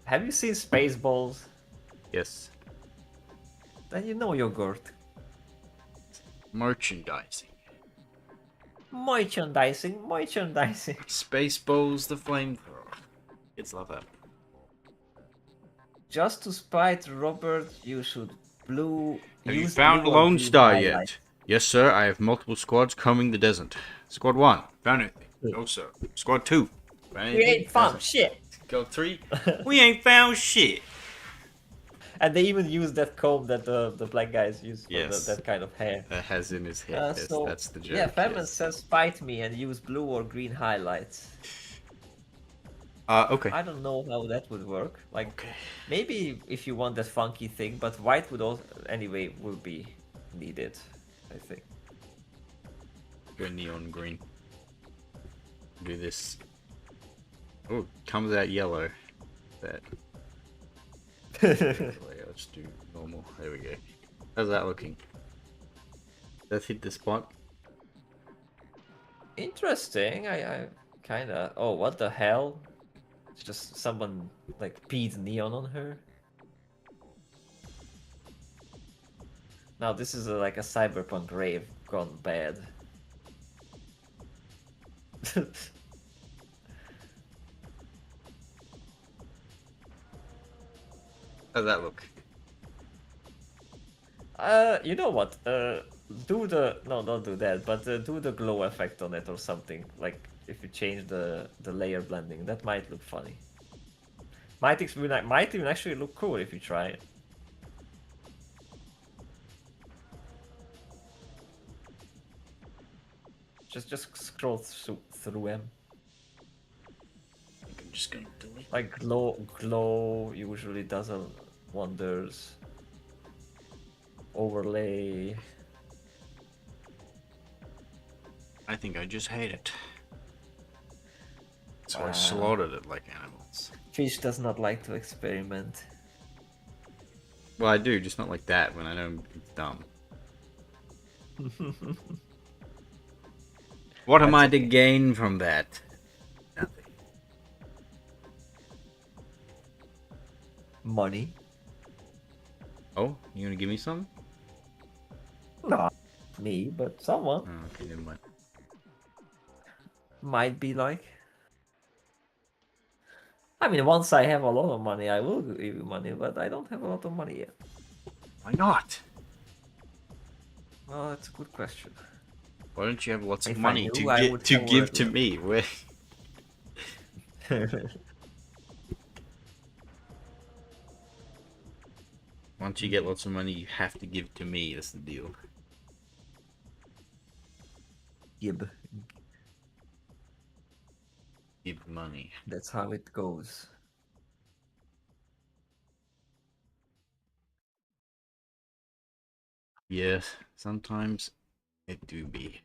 Have you seen Spaceballs? Yes. Then you know yogurt. Merchandising. Merchandising. Spaceballs the flamethrower. Kids love that. Just to spite Robert, you should Have you use found blue or Lone green Star highlight. yet? Yes, sir. I have multiple squads combing the desert. Squad 1. Found anything? No, sir. Squad 2. Found We anything? ain't found shit. Go 3. We ain't found shit. And they even use that comb that the black guys use for Yes. that kind of hair. That has in his head. Yes, So that's the joke. yeah, Femin yes. says fight me and use blue or green highlights. Okay. I don't know how that would work. Like Okay. maybe if you want that funky thing, but white would also anyway will be needed, I think. Go neon green. Do this. Oh, comes out yellow. That. Let's do normal. There we go. How's that looking? Let's hit the spot. Interesting. I kinda. Oh, what the hell? It's just someone like peed neon on her. Now this is like a cyberpunk rave gone bad. How's that look? You know what? Do the no, don't do that. But do the glow effect on it or something. Like if you change the layer blending, that might look funny. Might even actually look cool if you try it. Just scroll through him. I think I'm just gonna delete. Like glow usually does wonders. Overlay. I think I just hate it. So I slaughtered it like animals. Fish does not like to experiment. Well, I do, just not like that when I know it's dumb. What am I to gain from that? Nothing. Money. Oh, you gonna give me some? Not me, but someone. Oh, okay, never mind. Might be like. I mean, once I have a lot of money, I will give you money, but I don't have a lot of money yet. Why not? Well, that's a good question. Why don't you have lots of If I money knew, to I get would to have give to already- me? Where? Once you get lots of money, you have to give to me. That's the deal. Gib. Give money. That's how it goes. Yes, sometimes it do be.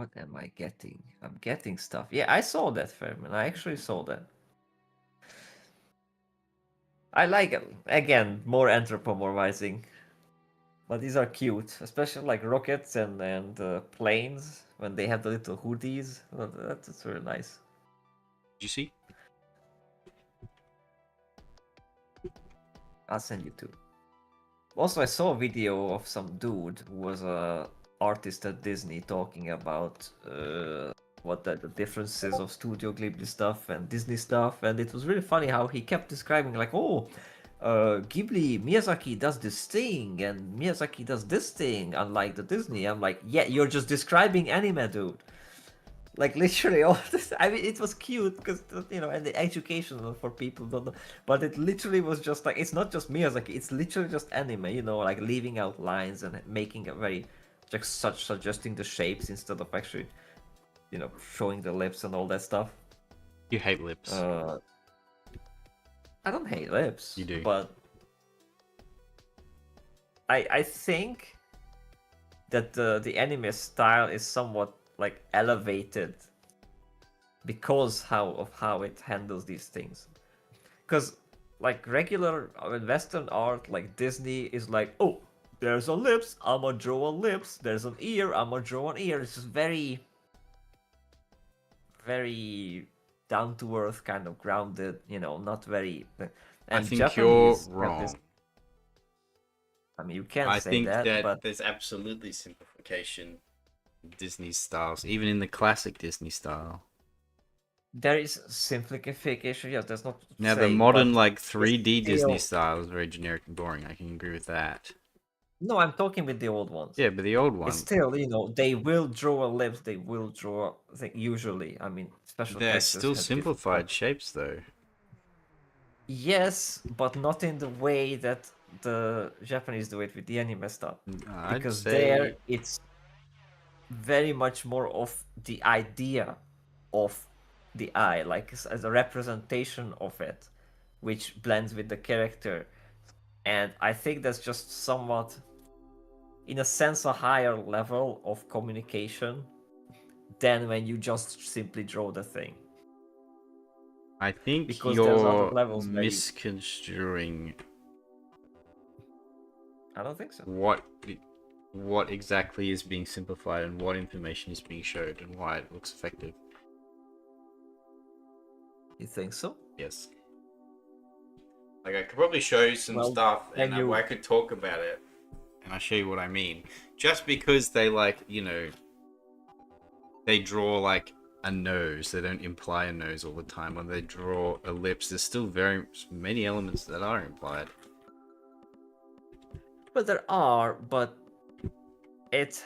What am I getting? I'm getting stuff. Yeah, I saw that, Fairman. I actually saw that. I like it. Again, more anthropomorphizing. But these are cute, especially like rockets and planes when they have the little hoodies. Well, that's really nice. Did you see? I'll send you two. Also, I saw a video of some dude who was a artist at Disney talking about what the differences of Studio Ghibli stuff and Disney stuff, and it was really funny how he kept describing like, oh, Ghibli, Miyazaki does this thing, and Miyazaki does this thing, unlike the Disney. I'm like, yeah, you're just describing anime, dude. Like literally all this. I mean, it was cute because and the educational for people don't know. But it literally was just like it's not just Miyazaki. It's literally just anime. Like leaving out lines and making a very just such suggesting the shapes instead of actually, showing the lips and all that stuff. You hate lips. I don't hate lips. You do. But I think that the anime style is somewhat like elevated because of how it handles these things. Because like regular Western art, like Disney is like, oh, there's a lips, I'ma draw a lips. There's an ear, I'ma draw an ear. It's just very, very down to earth, kind of grounded. Not very. And I think Japanese you're wrong. I mean, you can't I say think that but there's absolutely simplification in Disney styles, even in the classic Disney style. there is simplification. Yes, there's not. Now the modern like 3D Disney style is very generic and boring. I can agree with that. No, I'm talking with the old ones. Yeah, but the old ones. It's still, they will draw a lips. They will draw. I think usually, I mean, special. They're still simplified shapes, though. Yes, but not in the way that the Japanese do it with the anime stuff. Because there, it's very much more of the idea of the eye, like as a representation of it, which blends with the character. And I think that's just somewhat, in a sense, a higher level of communication than when you just simply draw the thing. I think because you're misconstruing. I don't think so. What exactly is being simplified and what information is being showed and why it looks effective. You think so? Yes. Like I could probably show you some stuff and I could talk about it and I'll show you what I mean. Just because they they draw like a nose, they don't imply a nose all the time. When they draw a lips, there's still very many elements that are implied. But there are, but it's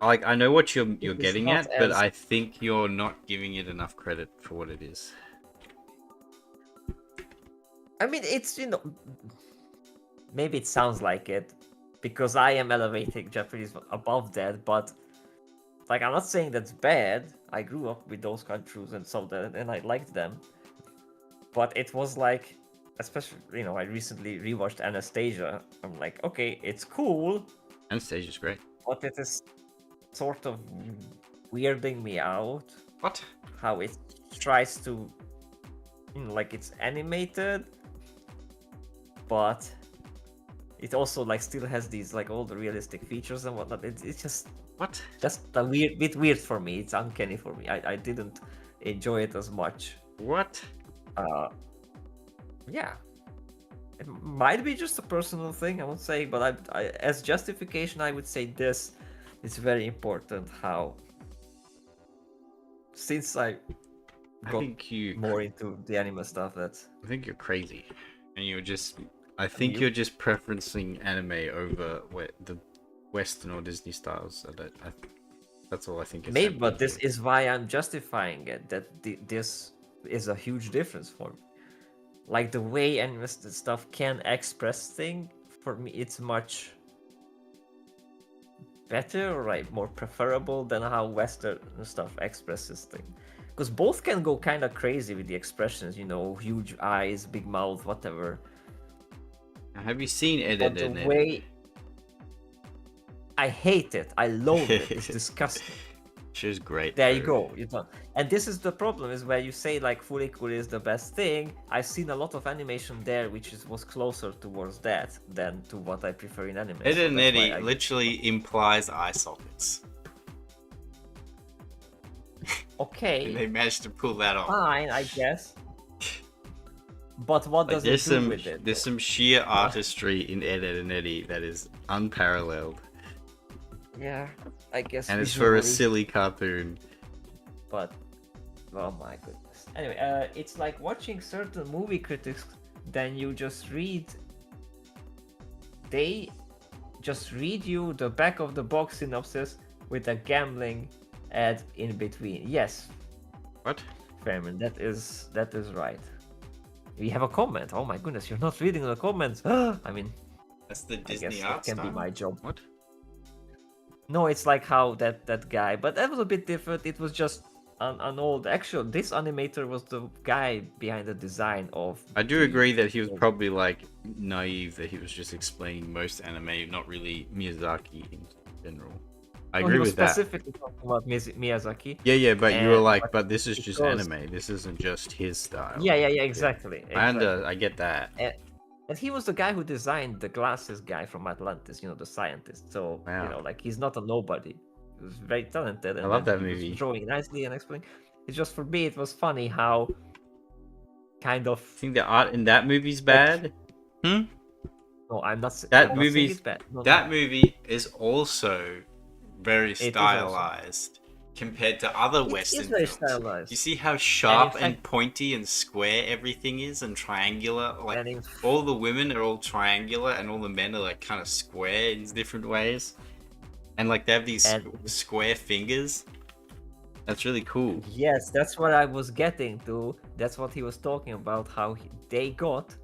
like I know what you're getting at, but I think you're not giving it enough credit for what it is. I mean, it's maybe it sounds like it because I am elevating Japanese above that, but like I'm not saying that's bad. I grew up with those countries and so that, and I liked them. But it was like, especially I recently rewatched Anastasia. I'm like, okay, it's cool. Anastasia's great. But it is sort of weirding me out. What? How it tries to, like it's animated, but it also like still has these like all the realistic features and whatnot. It's just just a bit weird for me. It's uncanny for me. I didn't enjoy it as much. What? Yeah, it might be just a personal thing, I would say, but I as justification I would say this is very important. How since I got more into the anime stuff, I think you're crazy, and I think you're just preferencing anime over the Western or Disney styles. That's all I think. Maybe, but this is why I'm justifying it. That this is a huge difference for me. Like the way anime stuff can express things, for me, it's much better, or like more preferable than how Western stuff expresses things. Because both can go kind of crazy with the expressions, huge eyes, big mouth, whatever. Have you seen Ed? The way I hate it. I loathe it. It's disgusting. She was great. There though. you go. You don't. And this is the problem: is where you say like Furikuri is the best thing. I've seen a lot of animation there, which was closer towards that than to what I prefer in anime. Ed so and that's why Eddie literally implies eye sockets. Okay. And they managed to pull that off. Fine, I guess. But what does it do with it? There's some sheer artistry in Ed, Ed and Eddie that is unparalleled. Yeah, I guess. And it's for a visually, silly cartoon. But oh my goodness. Anyway, it's like watching certain movie critics. Then you just read. They just read you the back of the box synopsis with a gambling ad in between. Yes, What? Fairman, that is right. We have a comment. Oh my goodness, you're not reading the comments. I mean, That's the I Disney guess art that can style. be my job. What? No, it's like how that guy, but that was a bit different. It was just an old. Actually, this animator was the guy behind the design of. I do the- agree that he was probably like naive, that he was just explaining most anime, not really Miyazaki in general. I No, agree he was with that. specifically talking about Miyazaki. Yeah, but you were And- like, but this is just because- anime. This isn't just his style. Yeah, exactly. I get that. And he was the guy who designed the glasses guy from Atlantis, the scientist. So, Wow. like he's not a nobody. He was very talented. And love then that he was movie. drawing nicely and explaining. It's just for me, it was funny how kind of. Think the art in that movie's bad? No, I'm not. That I'm not saying movie's- it's bad. No, That movie is also very is also. stylized compared to other It Western is very films. stylized. You see how sharp fact- and pointy and square everything is, and triangular. Like And in- all the women are all triangular, and all the men are like kind of square in different ways. And like they have these And- square fingers. That's really cool. Yes, that's what I was getting to. That's what he was talking about. How they got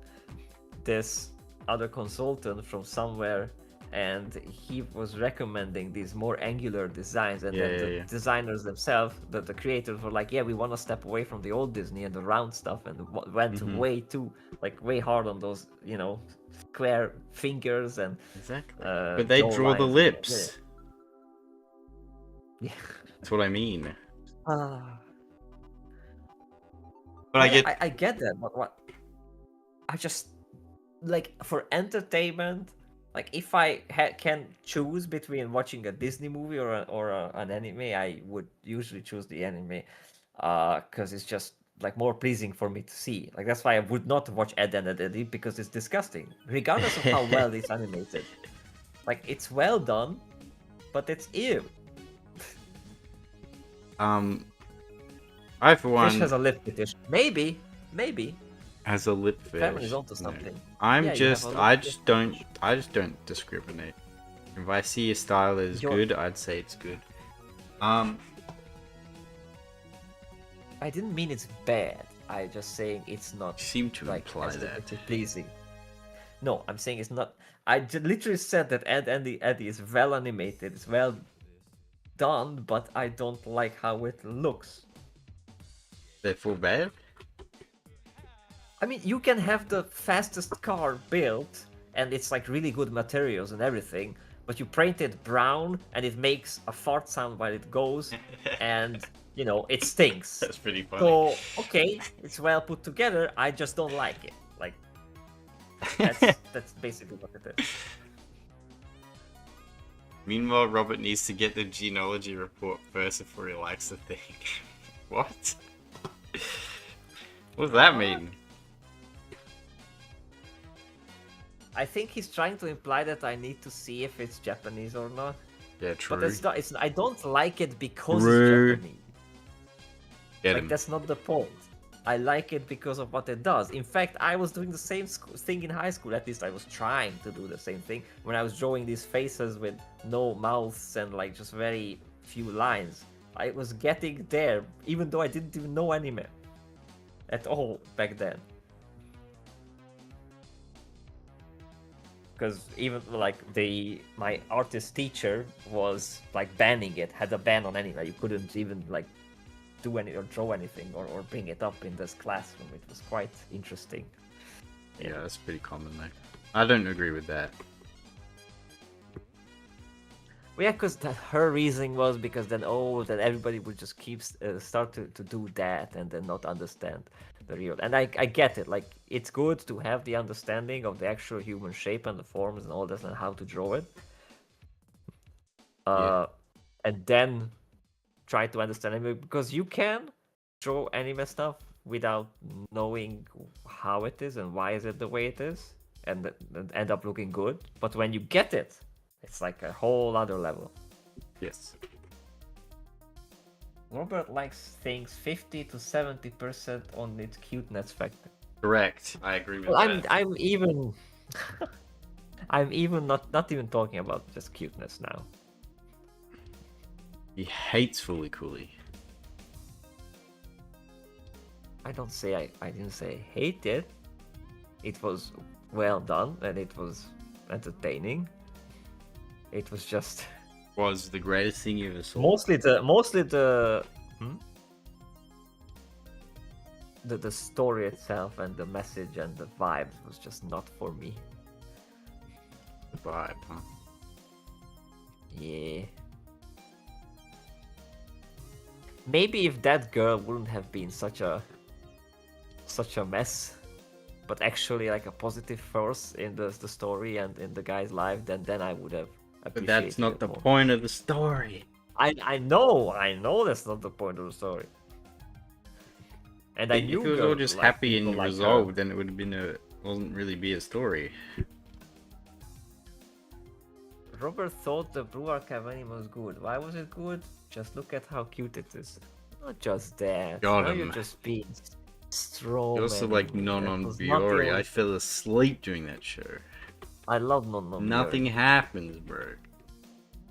this other consultant from somewhere, and he was recommending these more angular designs. And then the Yeah. designers themselves, the creators, were like, "Yeah, we want to step away from the old Disney and the round stuff, and went Mhm. way hard on those, square fingers and." Exactly. Uh, But they jaw draw the lines. lips. Yeah. That's what I mean. Ah. But I get I get that, but what I just like for entertainment, like if I can choose between watching a Disney movie or an anime, I would usually choose the anime, because it's just like more pleasing for me to see. Like that's why I would not watch Ed and Eddie, because it's disgusting, regardless of how well it's animated. Like it's well done, but it's ew. I for one Fish has a lip fetish. Maybe. has a lip fish. Family's onto No. something. I'm Yeah, you just have a I lip just fish. don't discriminate. If I see a style is You're- good, I'd say it's good. I didn't mean it's bad. I just saying it's not You seem to like imply that. aesthetically pleasing. No, I'm saying it's not. I literally said that Eddie is well animated, it's well done, but I don't like how it looks. Therefore bad? I mean, you can have the fastest car built, and it's like really good materials and everything, but you paint it brown, and it makes a fart sound while it goes, and it stinks. That's pretty funny. So okay, it's well put together. I just don't like it. Like that's basically what it is. Meanwhile, Robert needs to get the genealogy report first before he likes the thing. What? What does that mean? I think he's trying to imply that I need to see if it's Japanese or not. Yeah, true. But that's not. I don't like it because True. it's Japanese. Get Like him. that's not the point. I like it because of what it does. In fact, I was doing the same thing in high school. At least I was trying to do the same thing when I was drawing these faces with no mouths and like just very few lines. I was getting there, even though I didn't even know anime at all back then. Because even like my artist teacher was like banning it, had a ban on anime. You couldn't even like do any or draw anything or bring it up in this classroom. It was quite interesting. Yeah, that's pretty common though. I don't agree with that. Well, yeah, because her reasoning was because then then everybody would just start to do that and then not understand the real. And I get it. Like it's good to have the understanding of the actual human shape and the forms and all this and how to draw it. Yeah. And then try to understand it because you can draw anime stuff without knowing how it is and why is it the way it is and end up looking good. But when you get it, it's like a whole other level. Yes. Robert likes things 50 to 70% on its cuteness factor. Correct. I agree with Well, that. I'm even I'm even not even talking about just cuteness now. He hates Fully Cooley. I didn't say hate it. It was well done and it was entertaining. It was just Was the greatest thing you ever saw. mostly the story itself and the message and the vibes was just not for me. The vibe, huh? Yeah. Maybe if that girl wouldn't have been such a mess, but actually like a positive force in the story and in the guy's life, then I would have But appreciated that's not it the more. point of the story. I know that's not the point of the story. And I knew If it was all girls just like happy people and like her. resolved, then it would have been wasn't really be a story. Robert thought the Blue Archive anime was good. Why was it good? Just look at how cute it is. Not just that. Got now him. you're just being strong. You also like Non Biori. I fell asleep during that show. I love Non Nothing happens, bro.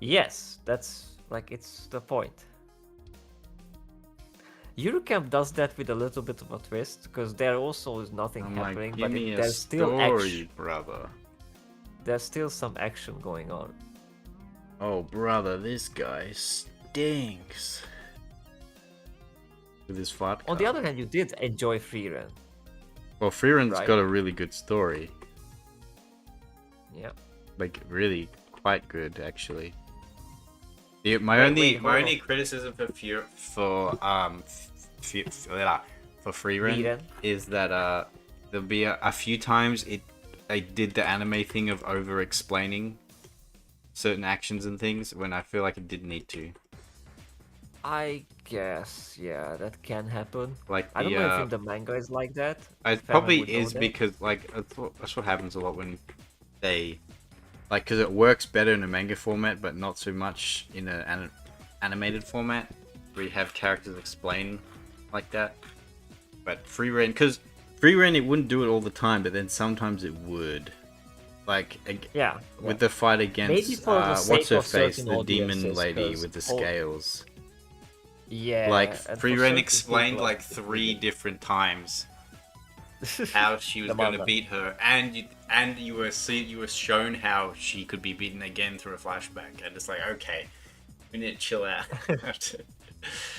Yes, that's like it's the point. Eurocamp does that with a little bit of a twist because there also is nothing I'm happening, like, but give me a there's still story, action. brother. There's still some action going on. Oh, brother, this guy stinks. With his fart. On the other hand, you did enjoy Freeren. Well, Freeren's right? got a really good story. Yeah. Like, really quite good, actually. Yeah, my Wait, only hold on. criticism for Freeren Frieren. is that there'll be a few times they did the anime thing of over explaining certain actions and things when I feel like it didn't need to. I guess, yeah, that can happen. Like I don't know if in the manga is like that. It Fairman probably would know is that. because like that's what happens a lot when they like because it works better in a manga format, but not so much in an animated format where you have characters explain like that. But Freeren, because Freeren it wouldn't do it all the time, but then sometimes it would. Like Yeah. with the fight Maybe against for the sake what's her of face, certain the demon audiences, lady 'cause with the all- scales. Yeah. Like and for Freeren certain explained people, like 3 different times how she was The going to manga. beat her, and you were shown how she could be beaten again through a flashback, and it's like, okay, we need to chill out.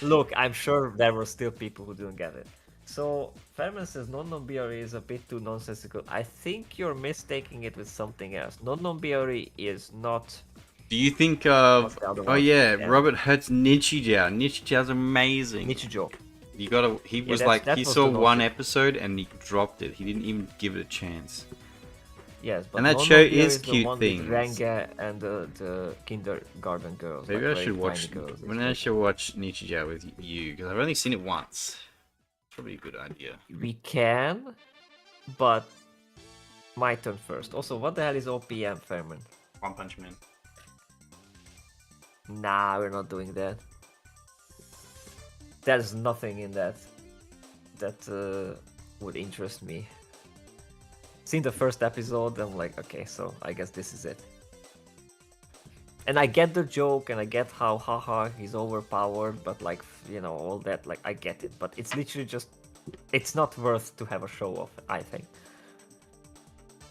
Look, I'm sure there were still people who didn't get it. So, Fairman says non-non-BRE is a bit too nonsensical. I think you're mistaking it with something else. Non-non-BRE is not... Do you think of? What's the other Oh one? yeah, Yeah. Robert Hurt's Nichijou. Nichijou's amazing. Nichijou. You gotta. He was that's- like that he was saw the one nonsense. episode and he dropped it. He didn't even give it a chance. Yes, but And that non-non-BRE show is the cute one things. with Renge and the kindergarten girls. Maybe like I very should tiny watch. girls. When I should watch Nichijou with you because I've only seen it once. Probably a good idea. We can, but my turn first. Also, what the hell is OPM, Fairman? One Punch Man. Nah, we're not doing that. There's nothing in that would interest me. Seen the first episode, I'm like, okay, so I guess this is it. And I get the joke, and I get how haha he's overpowered, but like all that, like I get it. But it's literally just, it's not worth to have a show of. I think.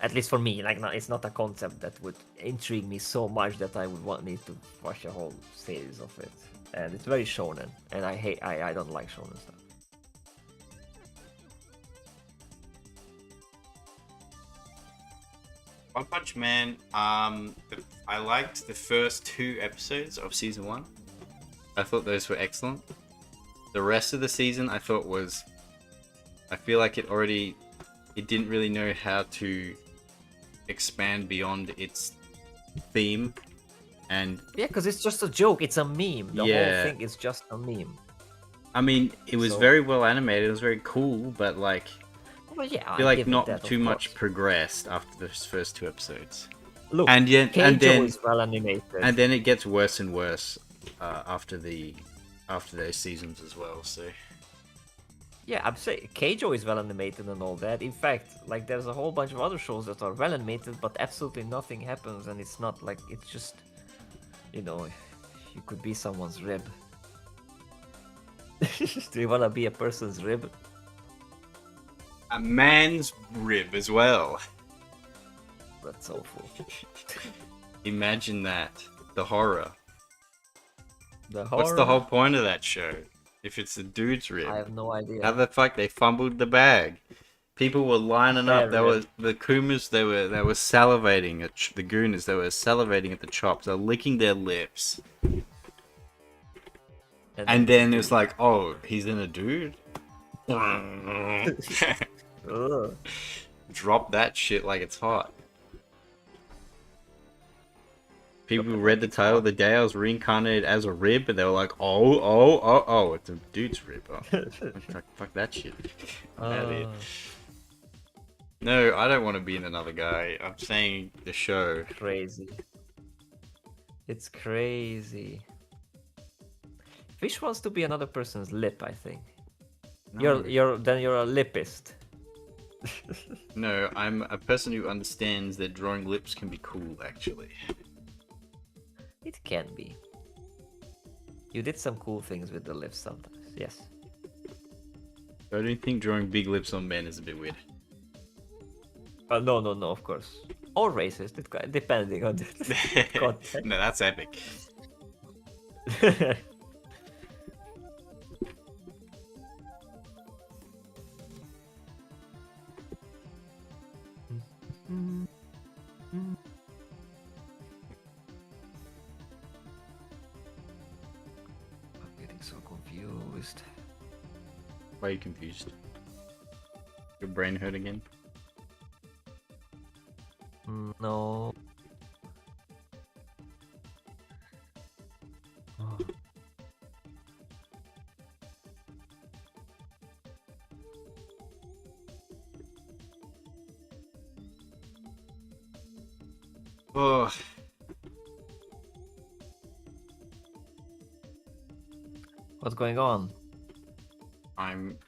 At least for me, like it's not a concept that would intrigue me so much that I would need to watch a whole series of it. And it's very shonen, and I don't like shonen stuff. One Punch Man. I liked the first 2 episodes of season 1. I thought those were excellent. The rest of the season, I thought was. I feel like it didn't really know how to expand beyond its theme, and Yeah, because it's just a joke. It's a meme. The Yeah. whole thing is just a meme. I mean, it was So- very well animated. It was very cool, but like, Well, yeah, I feel I like give it not that, of too much course. progressed after the first 2 episodes. Look, And yet, Keijo and then, is well animated. and then it gets worse and worse after those seasons as well. So Yeah, I'm saying Keijo is well animated and all that. In fact, like there's a whole bunch of other shows that are well animated, but absolutely nothing happens, and it's not like it's just, you could be someone's rib. Do you wanna be a person's rib? a man's rib as well. That's awful. Imagine that. The horror. The horror. What's the whole point of that show? If it's a dude's rib. I have no idea. How the fuck they fumbled the bag? People were lining up. There Rib. were the Kumas. They were salivating at the Goonas. They were salivating at the chops. They're licking their lips. And then it's like, oh, he's in a dude. Ugh. Drop that shit like it's hot. People read the title the day I was reincarnated as a rib, and they were like, oh, it's a dude's rib. Oh, fuck that shit. Outta here. No, I don't want to be in another guy. I'm saying the show. Crazy. It's crazy. Fish wants to be another person's lip, I think. No. You're a lipist. No, I'm a person who understands that drawing lips can be cool, actually. It can be. You did some cool things with the lips sometimes, yes. I don't think drawing big lips on men is a bit weird. No, of course. Or racist, depending on the context. No, that's epic. I'm getting so confused. Why are you confused? Your brain hurt again? No. Oh. Oh, What's going on? I'm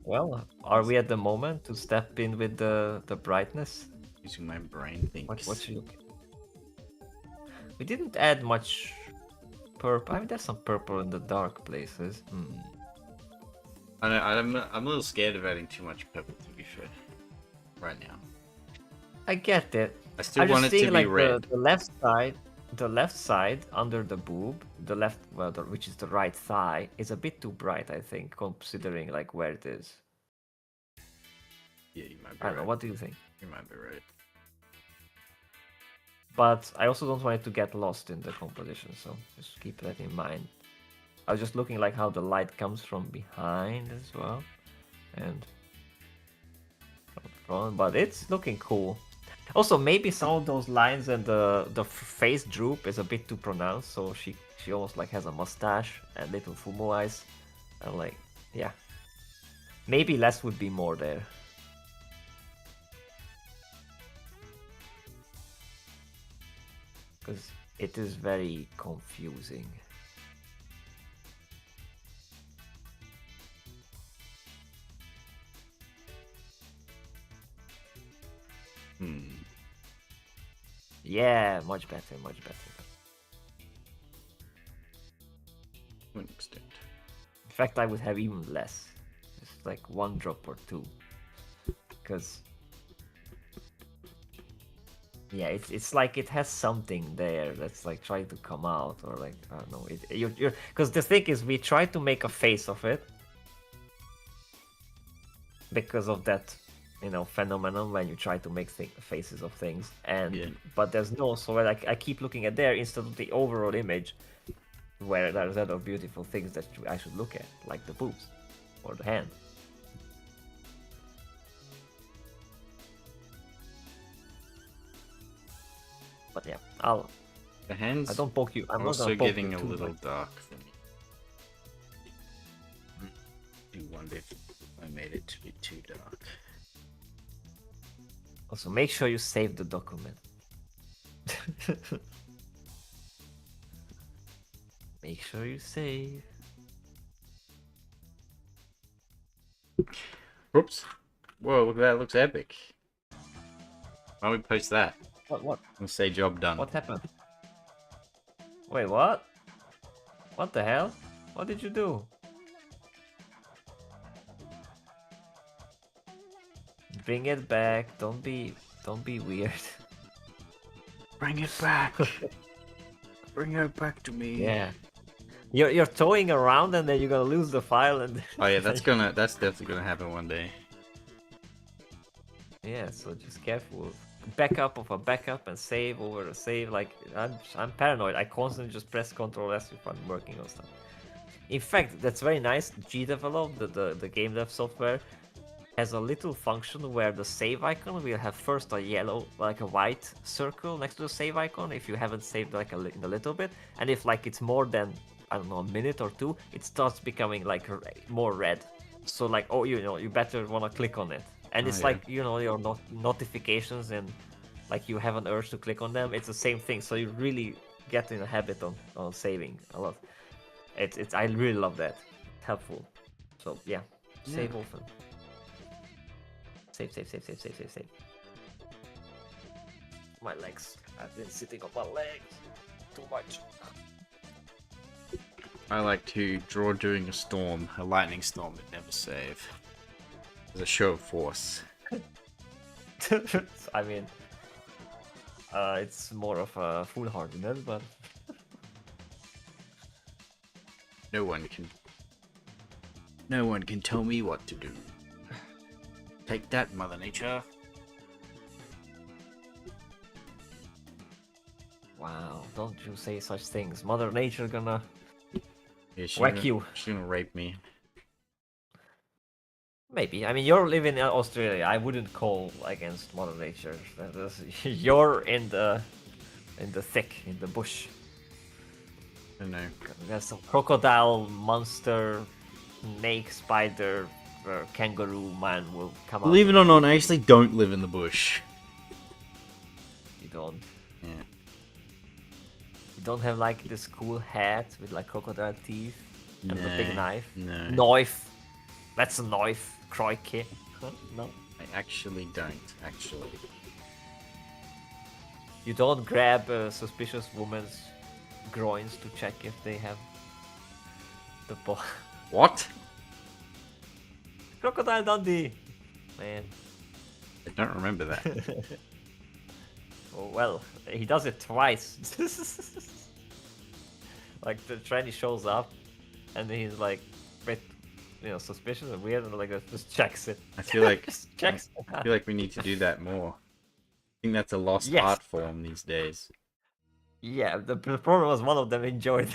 Well, are we at the moment to step in with the brightness? using my brain things. What should you... We didn't add much purple. I mean, there's some purple in the dark places. I know, I'm a little scared of adding too much purple, to be fair. Right now. I get it. I still I'm want just it to seeing be like red. the left side under the boob, which is the right thigh, is a bit too bright, I think, considering like where it is. Yeah, you might be I don't know. right. What do you think? You might be right. But I also don't want it to get lost in the composition, so just keep that in mind. I was just looking like how the light comes from behind as well, and from front, but it's looking cool. Also, maybe some of those lines and the face droop is a bit too pronounced, so she almost like has a mustache and little fumo eyes, and like, yeah, maybe less would be more there. Because it is very confusing. Yeah, much better, much better. To an extent. In fact, I would have even less. Just like 1 drop or 2. Because... yeah, it's like it has something there that's like trying to come out, or like, I don't know. You're because the thing is, we try to make a face of it because of that phenomenon when you try to make faces of things, and Yeah. but there's no. So I keep looking at there instead of the overall image, where there's other beautiful things that I should look at, like the boobs or the hand. But yeah, The hands I don't poke you. I'm not also gonna poke getting you a too little much. dark for me. I wonder if I made it to be too dark. Also, make sure you save the document. Make sure you save. Oops. Whoa, look at that. Looks epic. Why don't we post that? What? And say job done. What happened? Wait, what? What the hell? What did you do? Bring it back. Don't be weird. Bring it back. Bring it back to me. Yeah. You're towing around and then you're gonna lose the file and Oh yeah, that's definitely gonna happen one day. yeah, so just careful. Backup of a backup and save over a save. Like I'm paranoid. I constantly just press Ctrl S if I'm working on stuff. In fact, that's very nice. GDevelop, the game dev software, has a little function where the save icon will have first a yellow, like a white circle next to the save icon if you haven't saved like in a little bit, and if like it's more than, I don't know, a minute or two, it starts becoming like more red. So like, oh, you better wanna click on it, and it's yeah. like your notifications and like you have an urge to click on them. It's the same thing. So you really get in a habit on saving a lot. I really love that. Helpful. So yeah, save often. Save. My legs. I've been sitting on my legs too much. I like to draw during a storm, a lightning storm, but never save. As a show of force. I mean, it's more of a foolhardiness, but No one can tell me what to do. Take that, Mother Nature. wow, don't you say such things. Mother Nature gonna Yeah, whack you. She's gonna rape me. Maybe. I mean, you're living in Australia. I wouldn't call against Mother Nature. You're in the thick, in the bush. I know. There's some crocodile, monster, snake, spider, kangaroo man will come out. Believe it or not, I actually don't live in the bush. You don't. Yeah. You don't have like this cool hat with like crocodile teeth and the big knife. No. Knife. That's a knife. Crikey. Huh? No. I actually don't. Actually. You don't grab a suspicious woman's groins to check if they have the ball. What? Crocodile Dundee. Man. I don't remember that. Oh, well, he does it twice. Like the tranny shows up, and then he's like, bit, suspicious and weird, and like just checks it. I feel like Just checks. I feel like we need to do that more. I think that's a lost Yes. art form these days. Yeah, the problem was one of them enjoyed.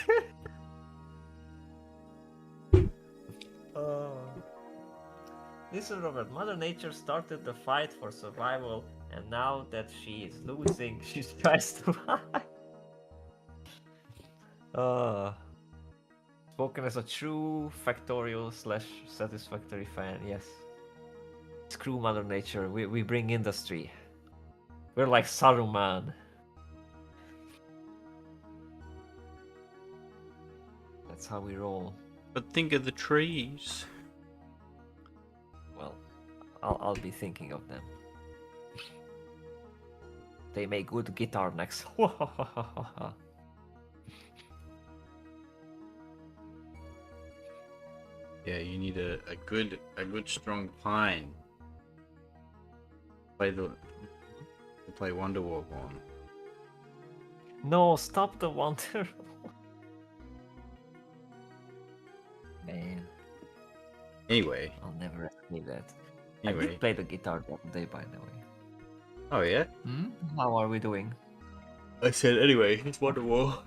Listen, Robert, Mother Nature started the fight for survival, and now that she is losing, she tries to hide. Spoken as a true factorial / satisfactory fan, yes. Screw Mother Nature, we bring industry. We're like Saruman. That's how we roll. But think of the trees. Well, I'll be thinking of them. They make good guitar necks. Yeah, you need a good strong pine. Play Wonderwall on. No, stop the Wonder. Man, Anyway, I'll never escape that. I Anyway. did play the guitar the other day, by the way. Oh yeah. How are we doing? I said anyway. It's Wonderwall.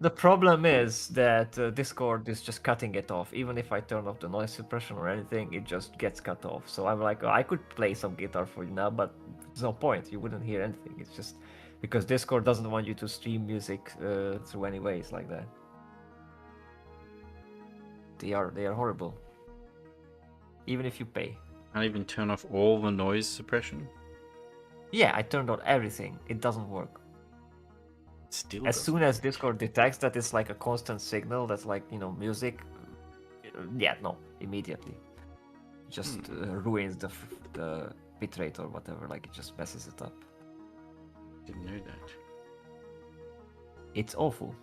The problem is that Discord is just cutting it off. Even if I turn off the noise suppression or anything, it just gets cut off. So I'm like, oh, I could play some guitar for you now, but there's no point. You wouldn't hear anything. It's just because Discord doesn't want you to stream music through any ways like that. They are horrible. Even if you pay. Can't even turn off all the noise suppression. Yeah, I turned on everything. It doesn't work. Still. As soon as Discord detects that it's like a constant signal that's like, music, yeah, no, immediately. Just ruins the bitrate or whatever, like it just messes it up. Didn't know that. It's awful.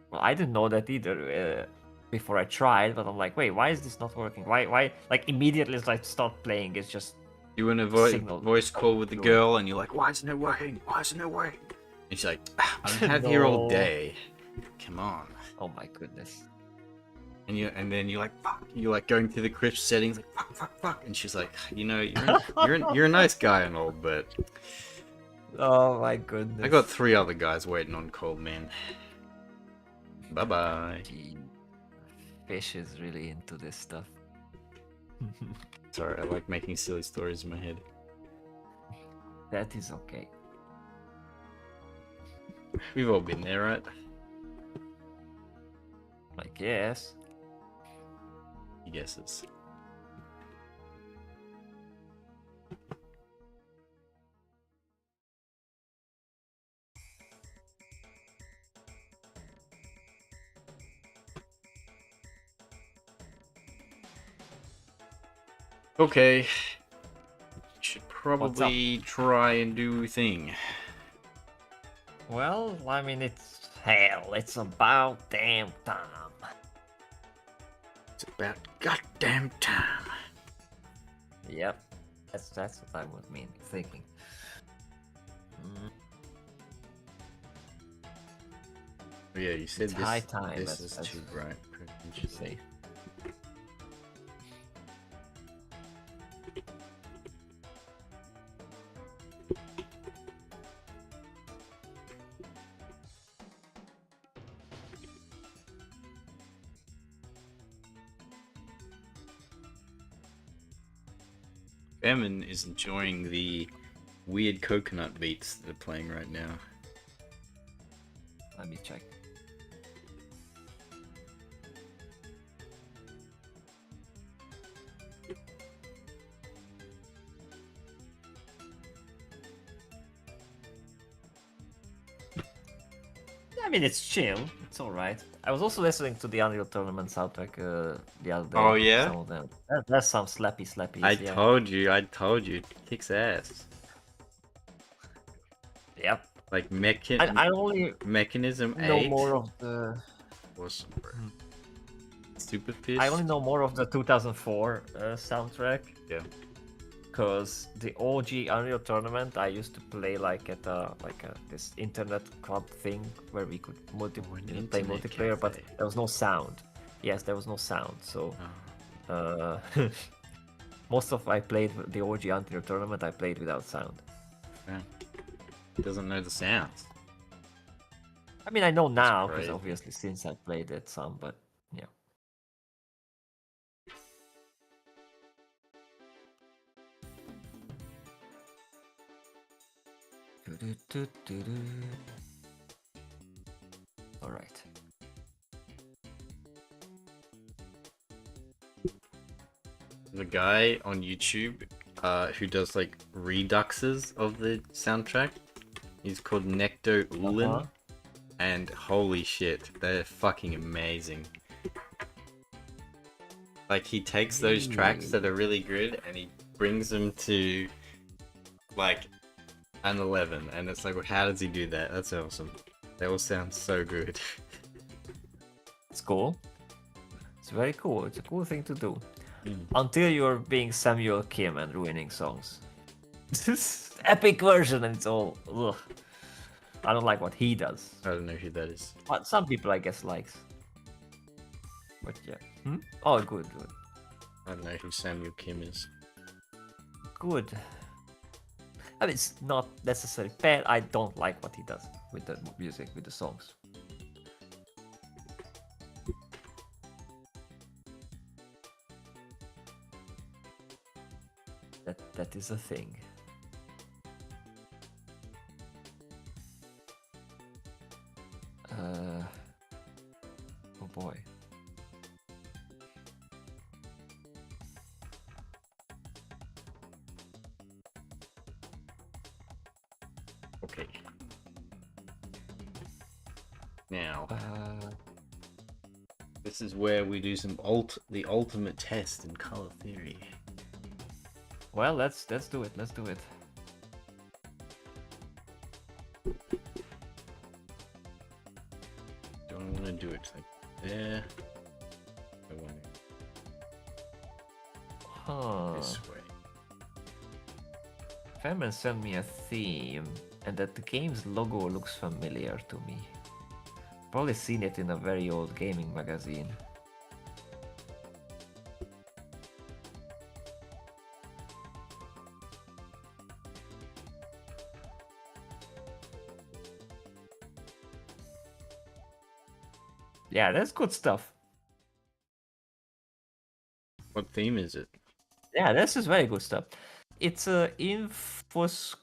Well, I didn't know that either before I tried, but I'm like, wait, why is this not working? Why? Like immediately as I start playing, it's just You in a voice call with the girl, and you're like, "Why isn't it working? Why isn't it working?" And she's like, "I've been have here all No. day. Come on." Oh my goodness. And then you're like, "Fuck!" You're like going through the crisp settings, like, "Fuck." And she's like, you're a nice guy and all, but Oh my goodness. I got 3 other guys waiting on cold man. Bye bye. Gee, Fish is really into this stuff. Sorry, I like making silly stories in my head. That is okay. We've all been there, right? I guess. He guesses. Okay. Should probably try and do a thing. Well, I mean, it's hell. It's about damn time. It's about goddamn time. Yep, that's what I was thinking. Oh, yeah, you said It's this. high time, This that's- is too bright. Should say. Emin is enjoying the weird coconut beats that are playing right now. Let me check. I mean, it's chill. It's all right. I was also listening to the Unreal Tournament soundtrack the other day. Oh, yeah? Some of them. There's some slappy. I told you, it kicks ass. Yep. Like I only Mechanism know 8 more of the. was Super Fish. I only know more of the 2004 soundtrack. Yeah. Because the OG Unreal Tournament I used to play like at this internet club thing where we could play internet multiplayer, but cafe. there was no sound. Yes, there was no sound. So Oh. most of I played the OG Unreal Tournament. I played without sound. Yeah. Doesn't know the sounds. I mean, I know now because great. obviously since I played it some, but yeah. All right. The guy on YouTube who does like reduxes of the soundtrack, he's called Necto Ulin. Uh-huh. And holy shit, they're fucking amazing. Like, he takes those tracks that are really good and he brings them to like an 11, and it's like, well, how does he do that? That's awesome. They all sound so good. It's cool. It's very cool. It's a cool thing to do. Mm. Until you're being Samuel Kim and ruining songs. Epic version and it's all ugh. I don't like what he does. I don't know who that is. But some people I guess likes. But yeah. Hmm? Oh, good, good. I don't know who Samuel Kim is. Good. I mean, it's not necessarily bad. I don't like what he does with the music, with the songs. That is a thing. Oh boy. Okay. Now, this is where we do some the ultimate test in color theory. Well, let's do it. Let's do it. Don't want to do it like there. I want it this way. Feynman sent me a theme, and that the game's logo looks familiar to me. Probably seen it in a very old gaming magazine. Yeah, that's good stuff. What theme is it? Yeah, this is very good stuff. It's a Infus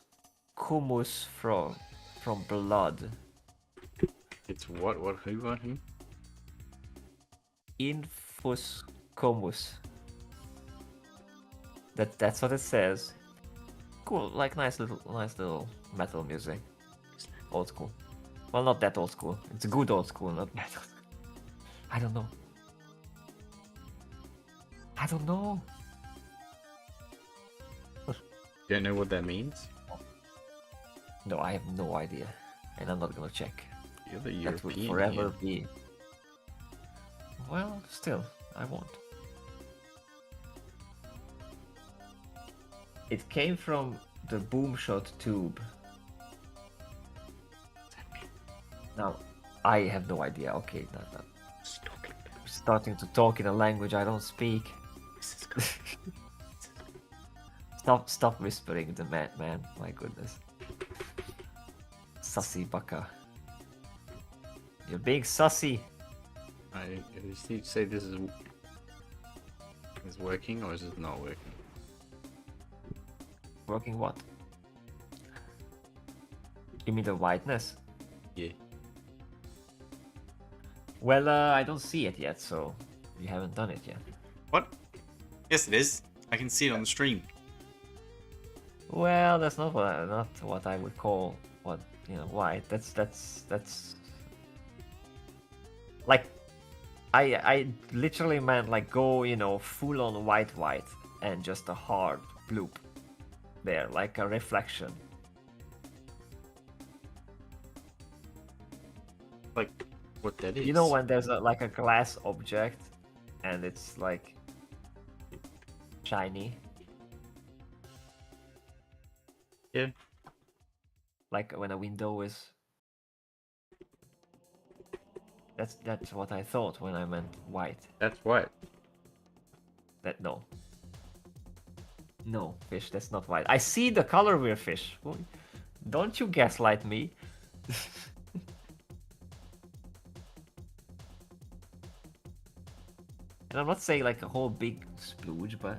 Kumus from Blood. It's what? Who? Infus Comus. That's what it says. Cool, like nice little metal music. Old school. Well, not that old school. It's good old school, not metal. I don't know. I don't know. Don't know what that means? No, I have no idea, and I'm not gonna check. You're the That would European forever here. be. Well, still, I won't. It came from the Boomshot tube. Now, I have no idea. Okay, that. Starting to talk in a language I don't speak. Stop whispering the man. My goodness. Sussy baka. You're being sussy. I just need to say this is working or is it not working? Working what? You mean the whiteness? Yeah. Well, I don't see it yet, so you haven't done it yet. What? Yes, it is. I can see it on the stream. Well, that's not what I would call white. That's like I literally meant like go full on white and just a hard bloop there, like a reflection. Like what that is? You know when there's like a glass object and it's like shiny. Yeah. Like when a window is. That's what I thought when I meant white. That's white. No, fish. That's not white. I see the color we're fish. Don't you gaslight me? And I'm not saying like a whole big splooge, but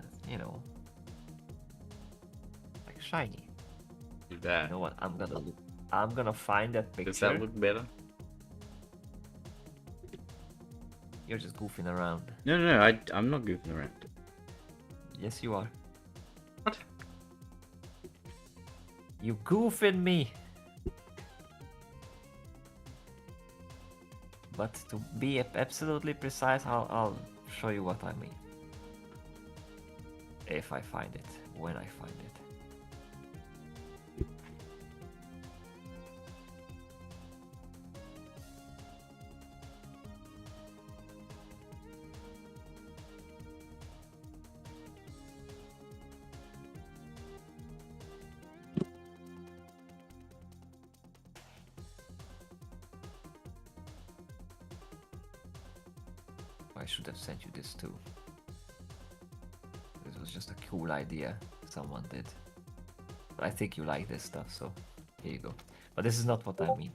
like shiny. Do that. You know what? I'm gonna find that picture. Does that look better? You're just goofing around. No, I'm not goofing around. Yes, you are. What? You goofing me. But to be absolutely precise, I'll show you what I mean. If I find it, when I find it. should have sent you this too. This was just a cool idea someone did. But I think you like this stuff, so here you go. But this is not what I mean.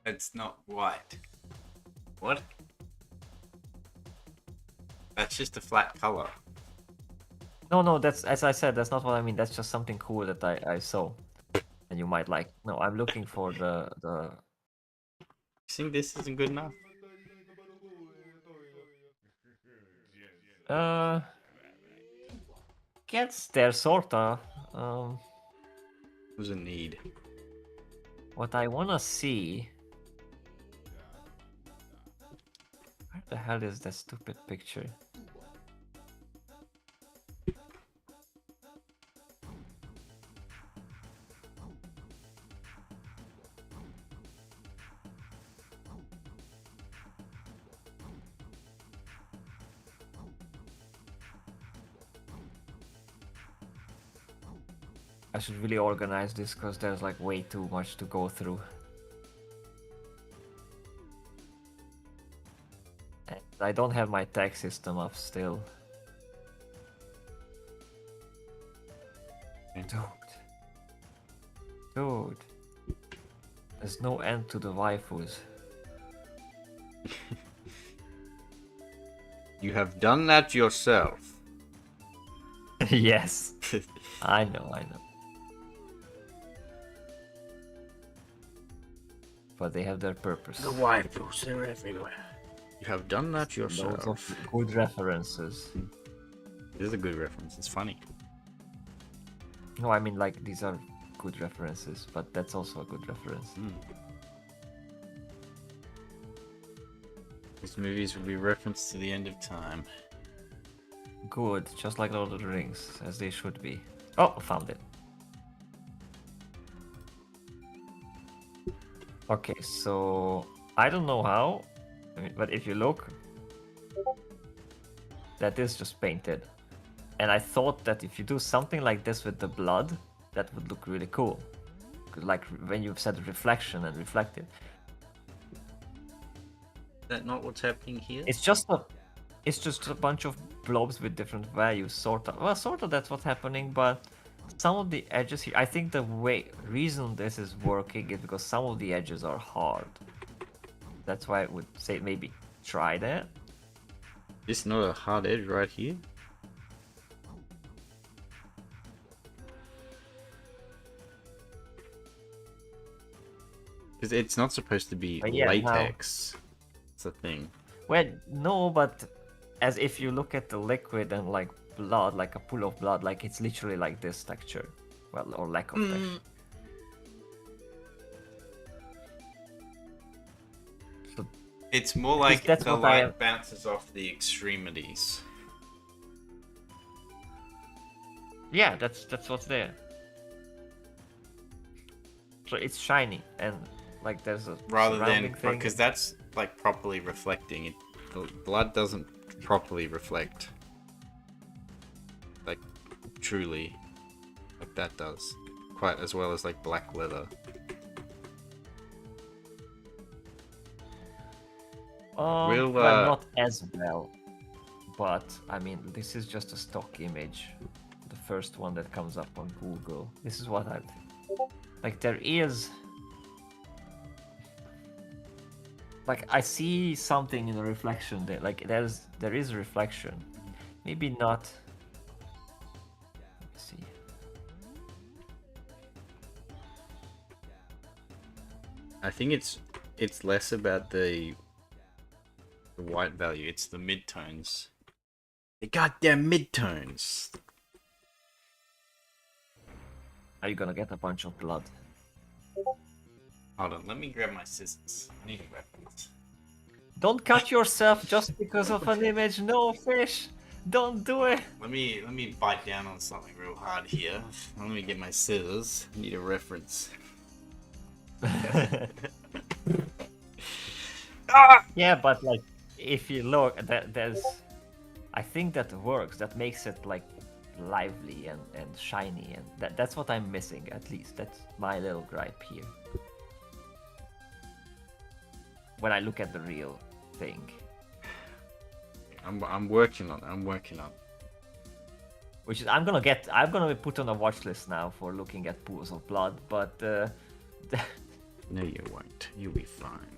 It's not white. What? That's just a flat color. No, that's, as I said, that's not what I mean. That's just something cool that I saw, and you might like. No, I'm looking for the. You think this isn't good enough? Gets there sorta. There's a need. What I wanna see. Where the hell is that stupid picture? I should really organize this because there's like way too much to go through. And I don't have my tag system up still. Dude. There's no end to the waifus. You have done that yourself. Yes. I know. But they have their purpose. The waifus, they're everywhere. You have done that yourself. Loads of good references. This is a good reference. It's funny. No, I mean like these are good references, but that's also a good reference. These movies will be referenced to the end of time. Good, just like Lord of the Rings, as they should be. Oh, found it. Okay, so I don't know how, but if you look, that is just painted. And I thought that if you do something like this with the blood, that would look really cool. Like when you've said reflection and reflected. Is that not what's happening here? It's just a bunch of blobs with different values, sorta. Well, sorta that's what's happening, but some of the edges here, I think the reason this is working is because some of the edges are hard. That's why I would say maybe try that. This not a hard edge right here? Because it's not supposed to be yeah, latex. It's a thing. Well, no, but as if you look at the liquid and like blood, like a pool of blood, like it's literally like this texture. Well, or lack of texture. So it's more like that's the what light bounces off the extremities. Yeah, that's what's there. So it's shiny and like there's a rather than thing. because that's like properly reflecting. It, the blood doesn't properly reflect. Like truly, like that does, quite as well as like black leather. Well, not as well, but I mean, this is just a stock image, the first one that comes up on Google. This is what I've like. There is like I see something in the reflection there. Like there is a reflection, maybe not. Let me see. I think it's less about the white value. It's the midtones. The goddamn midtones. Are you gonna get a bunch of blood? Hold on, let me grab my scissors. I need a reference. Don't cut yourself just because of an image. No, fish. Don't do it. Let me bite down on something real hard here. Let me get my scissors. I need a reference. Ah! Yeah, but like, if you look, there's, I think that works. That makes it like lively and shiny, and that's what I'm missing. At least that's my little gripe here. When I look at the real thing, I'm working on it. I'm working on it. which is I'm gonna be put on a watch list now for looking at pools of blood, but No, you won't. You'll be fine.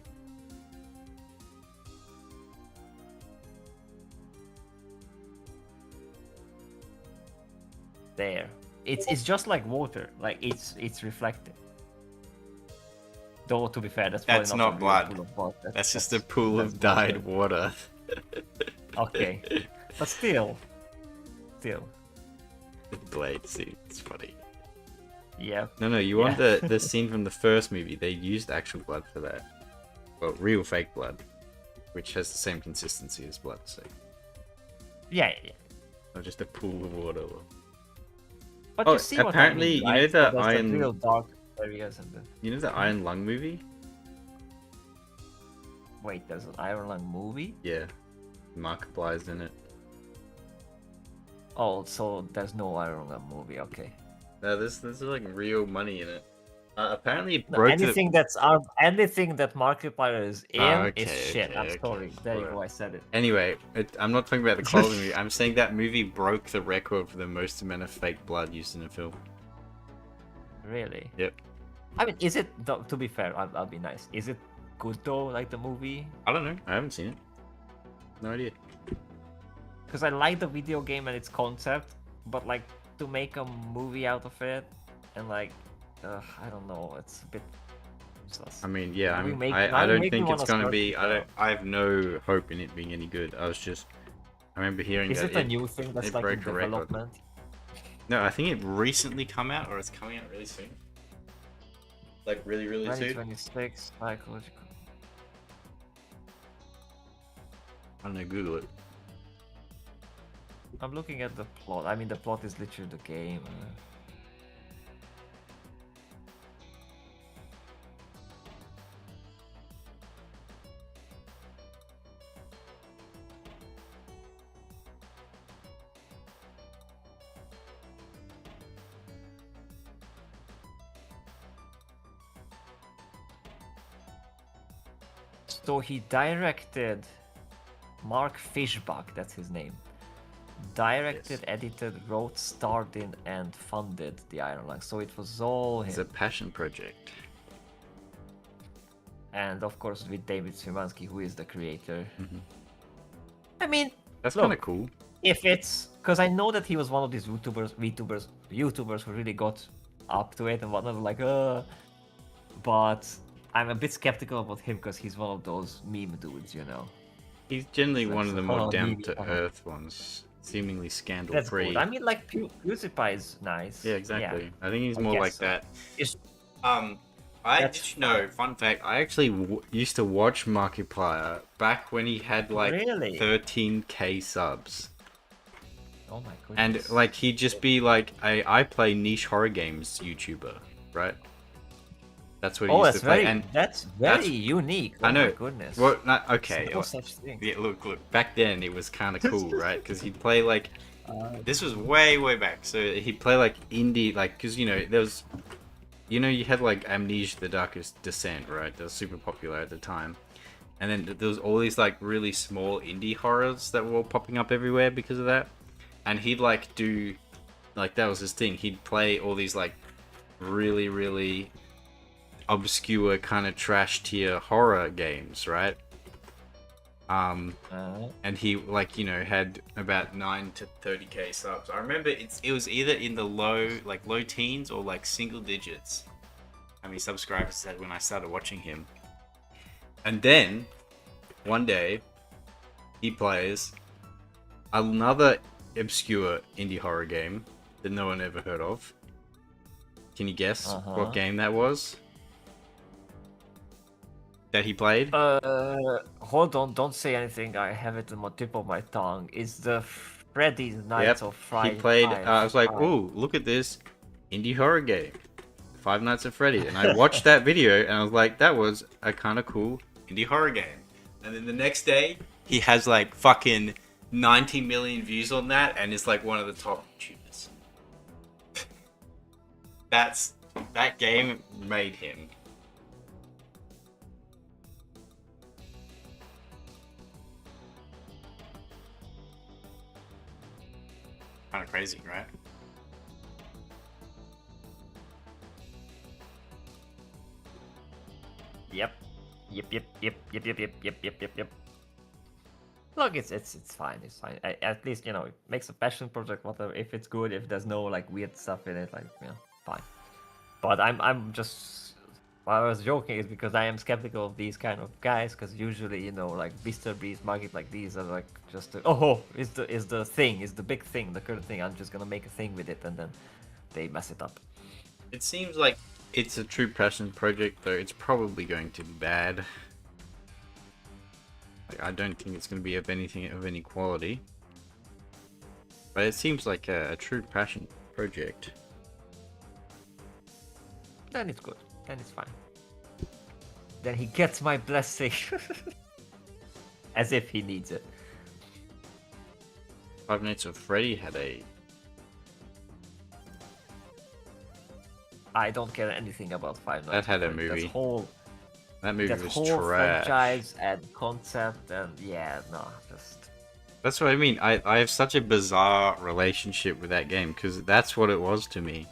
there, it's just like water, like it's reflecting. Though to be fair, that's probably That's not not a real blood. pool of blood. That's just a pool that's of dyed water. Okay, but still. Blade, see, it's funny. Yeah. No, you want the scene from the first movie. They used actual blood for that. Well, real fake blood, which has the same consistency as blood, so Yeah. not just a pool of water. But Oh, you see what apparently, I mean, right? you know the There's Iron- real dark areas and the... You know the Iron Lung movie? Wait, there's an Iron Lung movie? Yeah, Markiplier's in it. Oh, so there's no Iron Lung movie. Okay. No, there's like real money in it. Apparently, it No, broke anything anything that Markiplier is in is okay, shit. okay, I'm okay. sorry. There you Alright. go. I said it. Anyway, I'm not talking about the quality movie. I'm saying that movie broke the record for the most amount of fake blood used in a film. Really? Yep. I mean, is it? To be fair, I'll be nice. Is it good though? Like the movie? I don't know. I haven't seen it. No idea. Because I like the video game and its concept, but like to make a movie out of it, and like, I don't know. It's a bit. Sus. I mean, yeah, Now you make- I now you don't make me think it's wanna gonna start be. it I have no hope in it being any good. I remember hearing Is that it a new thing that's it like in broke a record. development? No, I think it recently come out, or it's coming out really soon. Like really soon. 2026 psychological. I don't know. Google it. I'm looking at the plot. I mean, the plot is literally the game. So he directed Mark Fishbach, that's his name. Directed, Yes. edited, wrote, starred in, and funded the Iron Lung. So it was all It's a him. passion project. And of course with David Szymanski, who is the creator. Mhm. I mean, That's Look. kind of cool. if it's because I know that he was one of these YouTubers who really got up to it and whatnot, like, but I'm a bit skeptical about him because he's one of those meme dudes, you know. He's generally It's one of the more oh, down maybe, to earth ones, seemingly scandal That's free. good. I mean, like PewDiePie is nice. Yeah, exactly. I think he's I more guess like so. that. It's- Did you know? Fun fact: I actually used to watch Markiplier back when he had like Really? 13k subs, Oh my goodness. and like he'd just be like, I play niche horror games YouTuber, right? That's what he Oh, used that's to play. very And that's very that's- unique. I Oh know. my goodness. well, not, okay. No such thing. Yeah, look. Back then, it was kind of cool, right? Because he'd play like. This was way back. So he'd play like indie, like, because you know there was, you know, you had like Amnesia: The Darkest Descent, right? That was super popular at the time, and then there was all these like really small indie horrors that were all popping up everywhere because of that. And he'd like do, like that was his thing. He'd play all these like really obscure kind of trash tier horror games, right? And he like, you know, had about 9 to 30k subs. I remember it was either in the low teens or like single digits how many subscribers he had when I started watching him. And then one day he plays another obscure indie horror game that no one ever heard of. Can you guess what game that was? That he played? Hold on, don't say anything. I have it on the tip of my tongue. Is the Freddy's Nights of He Friday. played. I was like, Five. "Ooh, look at this indie horror game, Five Nights at Freddy." And I watched that video, and I was like, "That was a kind of cool indie horror game." And then the next day, he has like fucking 90 million views on that, and is like one of the top YouTubers. That game made him. Kind of crazy, right? Yep. Yep. Look, it's fine. It's fine. At least it makes a passion project. Whatever. If it's good, if there's no like weird stuff in it, like fine. But I'm just. Why I was joking is because I am skeptical of these kind of guys, because usually like Beaster Breeze market like these are like just is the thing, is the big thing, the current thing. I'm just gonna make a thing with it, and then they mess it up. It seems like it's a true passion project, though it's probably going to be bad. Like, I don't think it's going to be of anything of any quality. But it seems like a true passion project. Then it's good. Then it's fine. Then he gets my blessing. As if he needs it. Five Nights at Freddy had a... I don't care anything about Five Nights. That had a movie. That movie was whole trash. Franchise and concept, and just... That's what I mean. I have such a bizarre relationship with that game, because that's what it was to me.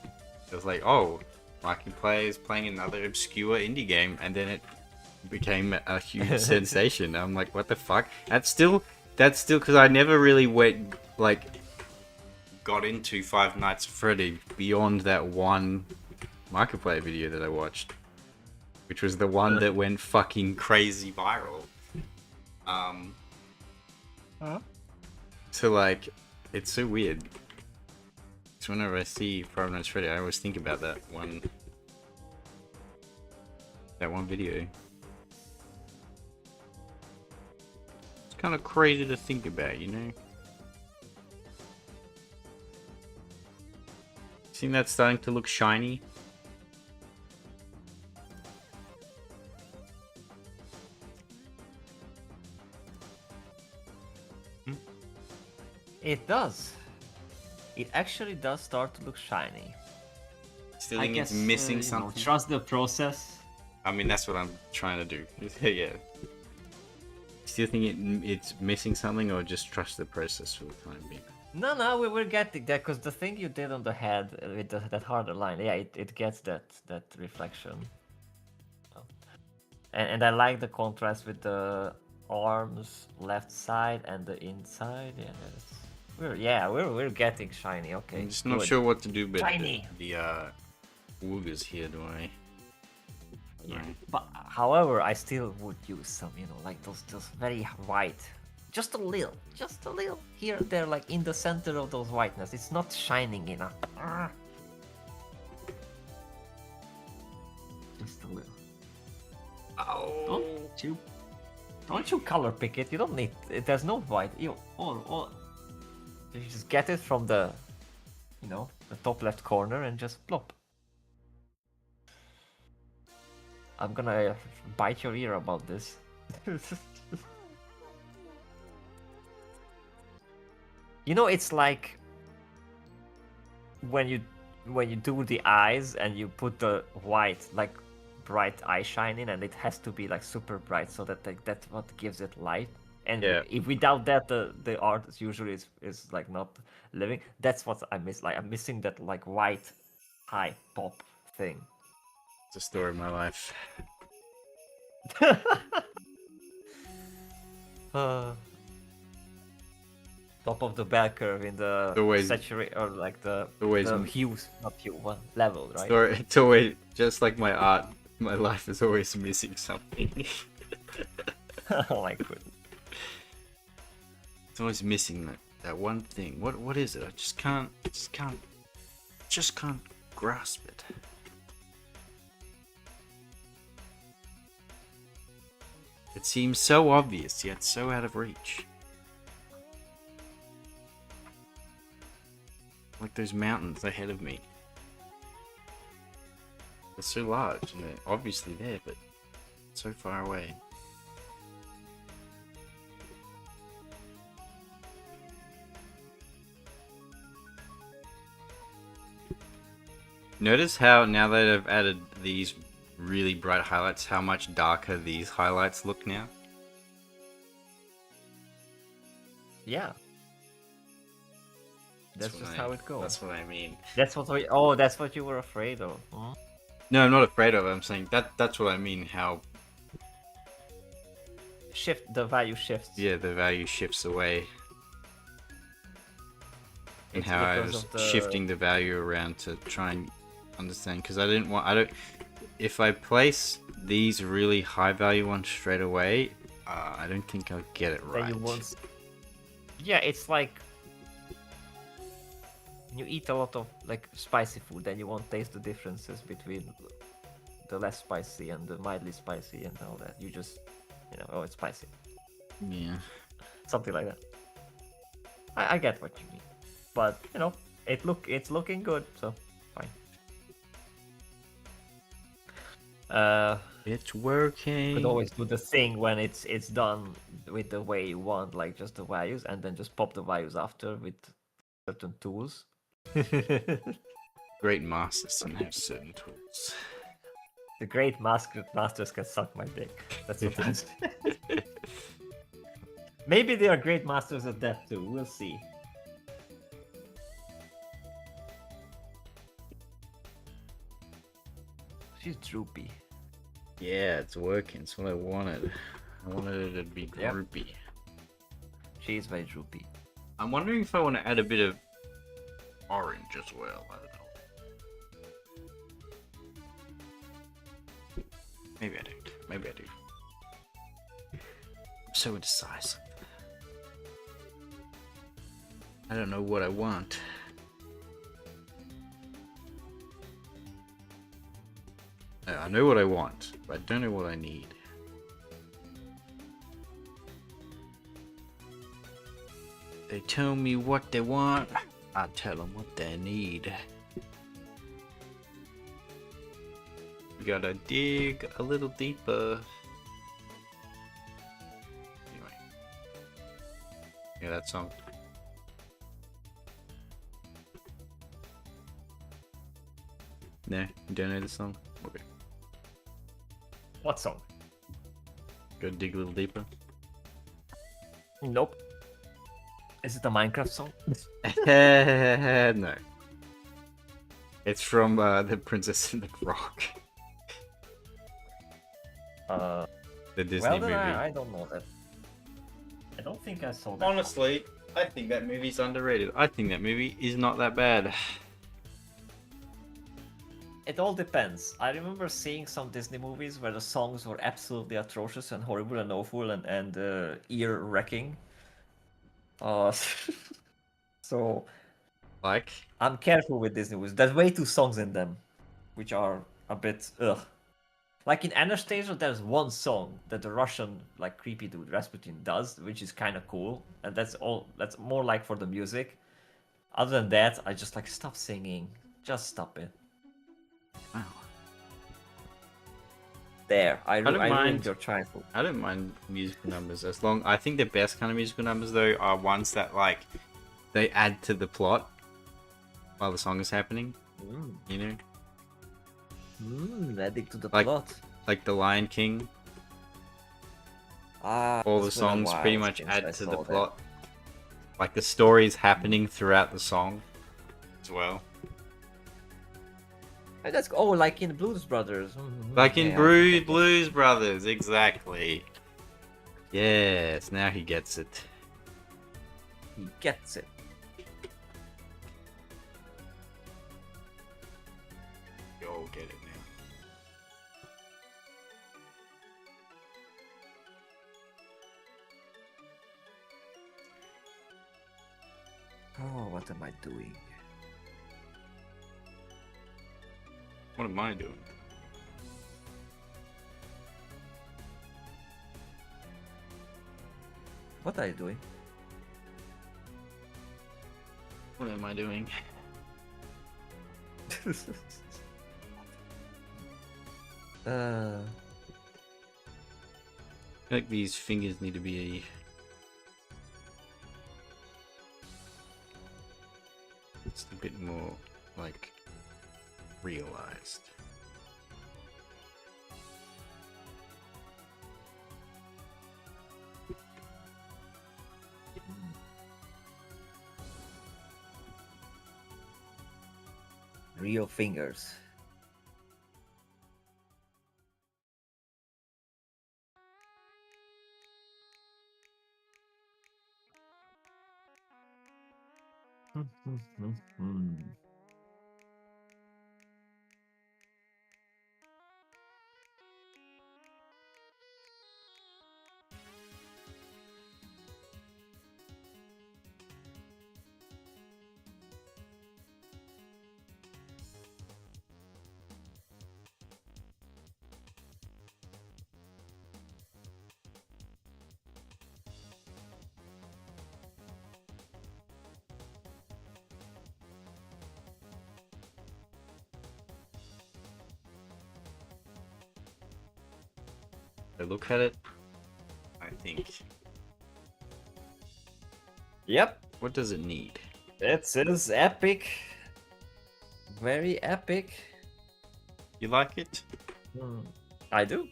It was like, oh, Markiplier is playing another obscure indie game, and then it became a huge sensation. I'm like, what the fuck? That's still because I never really got into Five Nights at Freddy beyond that one Markiplier video that I watched, which was the one that went fucking crazy viral. So like, it's so weird. So whenever I see Five Nights at Freddy, I always think about that one video. It's kind of crazy to think about, See that starting to look shiny? It does. It actually does start to look shiny. Still think it's missing something? Trust the process. I mean, that's what I'm trying to do. Yeah. Still think it's missing something, or just trust the process for the time being? No, we're getting that, because the thing you did on the head with that harder line, yeah, it gets that reflection. And I like the contrast with the arms left side and the inside. Yeah, we're getting shiny. Okay, I'm just not sure what to do with shiny. the woogers here, do I? Yeah. But however, I still would use some, like those very white, just a little here, there, like in the center of those whiteness. It's not shining enough. Just a little. Oh. Don't you color pick it. You don't need it. There's no white. You just get it from the top left corner and just plop. I'm gonna bite your ear about this. It's like when you do the eyes and you put the white, like bright eye shine in, and it has to be like super bright, so that that's what gives it light. And if without that, the art usually is like not living. That's what I miss. Like I'm missing that like white high pop thing. It's a story of my life. Top of the bell curve in the saturate, or like the hues, not hue, one level, right? It's always just like my art. My life is always missing something. Oh my goodness. It's always missing that one thing. What is it? I just can't grasp it. It seems so obvious, yet so out of reach. like those mountains ahead of me. They're so large, and they're obviously there, but so far away. Notice how now that I've added these really bright highlights, how much darker these highlights look now? Yeah. That's just how it goes. That's what I mean. That's what we. Oh, that's what you were afraid of. Huh? No, I'm not afraid of it. I'm saying that's what I mean. How the value shifts. yeah, the value shifts away, and It's how I because was of the- shifting the value around to try and understand. Because I don't. If I place these really high value ones straight away, I don't think I'll get it Then right. you won't. Yeah, it's like you eat a lot of like spicy food, then you won't taste the differences between the less spicy and the mildly spicy and all that. You just, oh, it's spicy, Yeah. something like that. I get what you mean, but it's looking good, so fine. It's working. Could always do the thing when it's done with the way you want, like just the values, and then just pop the values after with certain tools. Great masters don't have certain tools. The great masters can suck my dick. That's what I'm saying. Maybe they are great masters at that too. We'll see. She's droopy. Yeah, it's working. It's what I wanted. I wanted it to be Yep. droopy. She is very droopy. I'm wondering if I want to add a bit of orange as well. I don't know. Maybe I don't. Maybe I do. I'm so indecisive. I don't know what I want. I know what I want, but I don't know what I need. They tell me what they want, I tell them what they need. We gotta dig a little deeper. Anyway. Yeah, that song. No, you don't know the song? Okay. What song? Go dig a little deeper. Nope. Is it a Minecraft song? No. It's from The Princess and the Frog. The Disney Well, movie. then I don't know that. I don't think I saw that. Honestly, I think that movie's underrated. I think that movie is not that bad. It all depends. I remember seeing some Disney movies where the songs were absolutely atrocious and horrible and awful and ear-wrecking. So Like, I'm careful with Disney movies. There's way too songs in them, which are a bit ugh. Like in Anastasia, there's one song that the Russian like creepy dude Rasputin does, which is kind of cool, and that's all. That's more like for the music. Other than that, I just like stop singing. Just stop it. wow. There, I don't ruined mind. your childhood. I don't mind musical numbers as long. I think the best kind of musical numbers though are ones that like they add to the plot while the song is happening. You know, Adding to the Like- plot. like The Lion King. Ah, All the it's been a songs pretty while much since add I to the saw that. plot. Like the story's happening throughout the song as well. That's like in Blues Brothers. Like in Yeah, Blues Brothers, exactly. Yes, now he gets it. he gets it. You all get it now. Oh, what am I doing? What am I doing? What are you doing? What am I doing? uh, I feel like these fingers need to be just a bit more like realized. real fingers. I look at it, I think, Yep, what does it need? it is epic. Very epic. You like it? I do.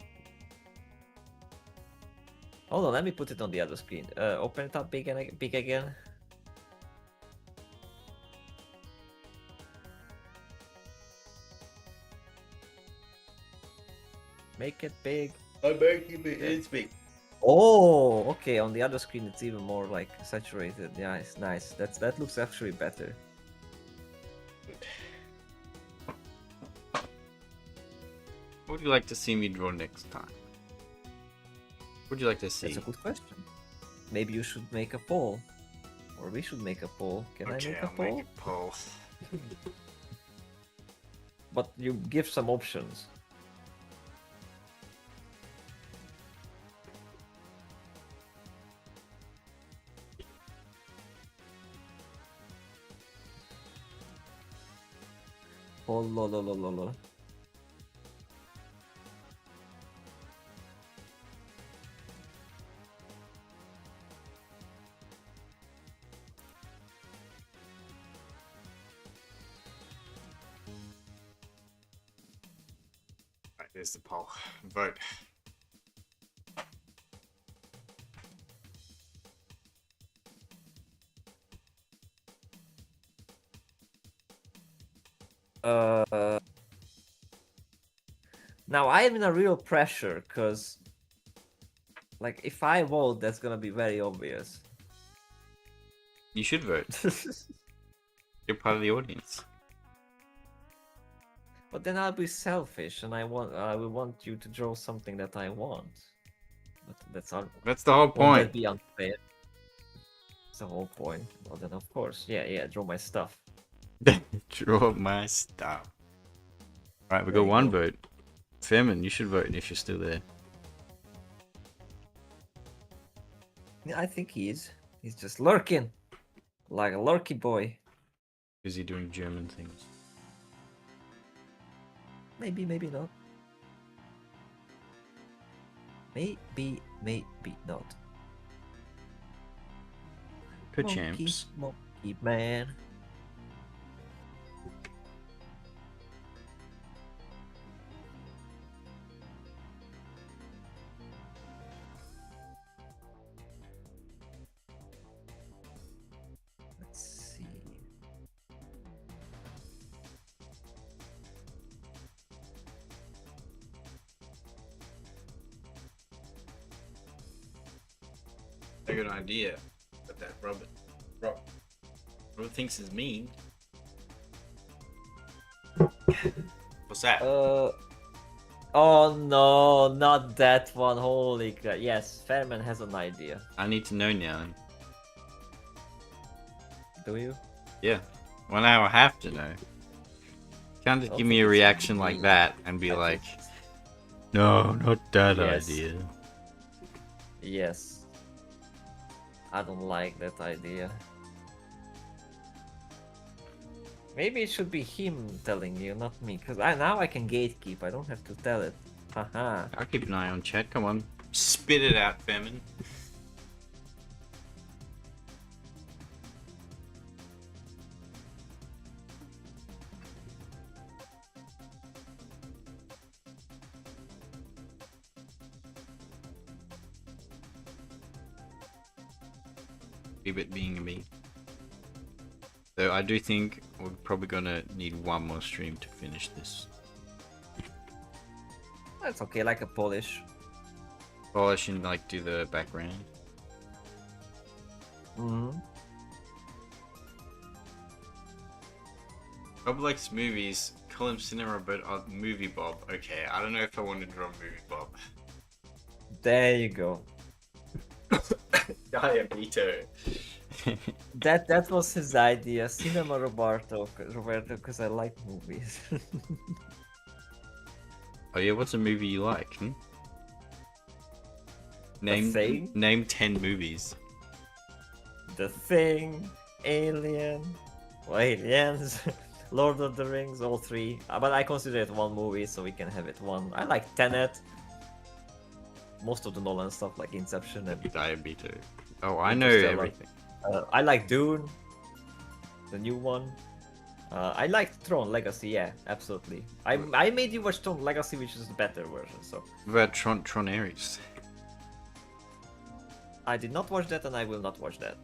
Hold on, let me put it on the other screen. Open it up big and big again. Make it big. I'm making it big. Oh, okay. On the other screen, it's even more like saturated. Yeah, it's nice. That looks actually better. What would you like to see me draw next time? What would you like to see? That's a good question. Maybe you should make a poll, or we should make a poll. Can I make a I'll poll? make a poll. But you give some options. Oh, lol. Right, there's the poll. Vote. Now I am in a real pressure because, like, if I vote, that's gonna be very obvious. You should vote. You're part of the audience. But then I'll be selfish, and I will want you to draw something that I want. But that's the whole won't point. that be unfair? That's the whole point. Well then, of course, yeah, draw my stuff. Draw my stuff. Right, we There got you one go. vote. Fairman, you should vote if you're still there. Yeah, I think he is. He's just lurking, like a lurky boy. Is he doing German things? Maybe not. Maybe not. Perchamps. Monkey man. Let's see. I got an idea. But that Robert thinks is mean. What's that? Oh no, not that one. Holy crap. Yes, Fairman has an idea. I need to know now. Do you? Yeah. Well, now I have to know. Can't just Don't give me think a it's reaction like mean. that and be I like, think- no, not that Yes. idea. Yes. I don't like that idea. Maybe it should be him telling you, not me, because now I can gatekeep. I don't have to tell it. Haha. I'll keep an eye on chat. Come on, spit it out, Femin. Bit being a me. So I do think we're probably gonna need one more stream to finish this. That's okay, like a polish. Polish and like do the background. Mm-hmm. Bob likes movies. Call him Cinema but Movie Bob. Okay, I don't know if I want to draw Movie Bob. There you go. Diabito. That was his idea. Cinema Roberto, because I like movies. Oh yeah, what's a movie you like? Name 10 movies. The Thing, Alien, Aliens, Lord of the Rings, all three. But I consider it one movie, so we can have it one. I like Tenet. Most of the Nolan stuff, like Inception and Diabito. Oh, I know everything. I like Dune, the new one. I like Tron Legacy, yeah, absolutely. I made you watch Tron Legacy, which is the better version. So. What about Tron Ares? I did not watch that, and I will not watch that.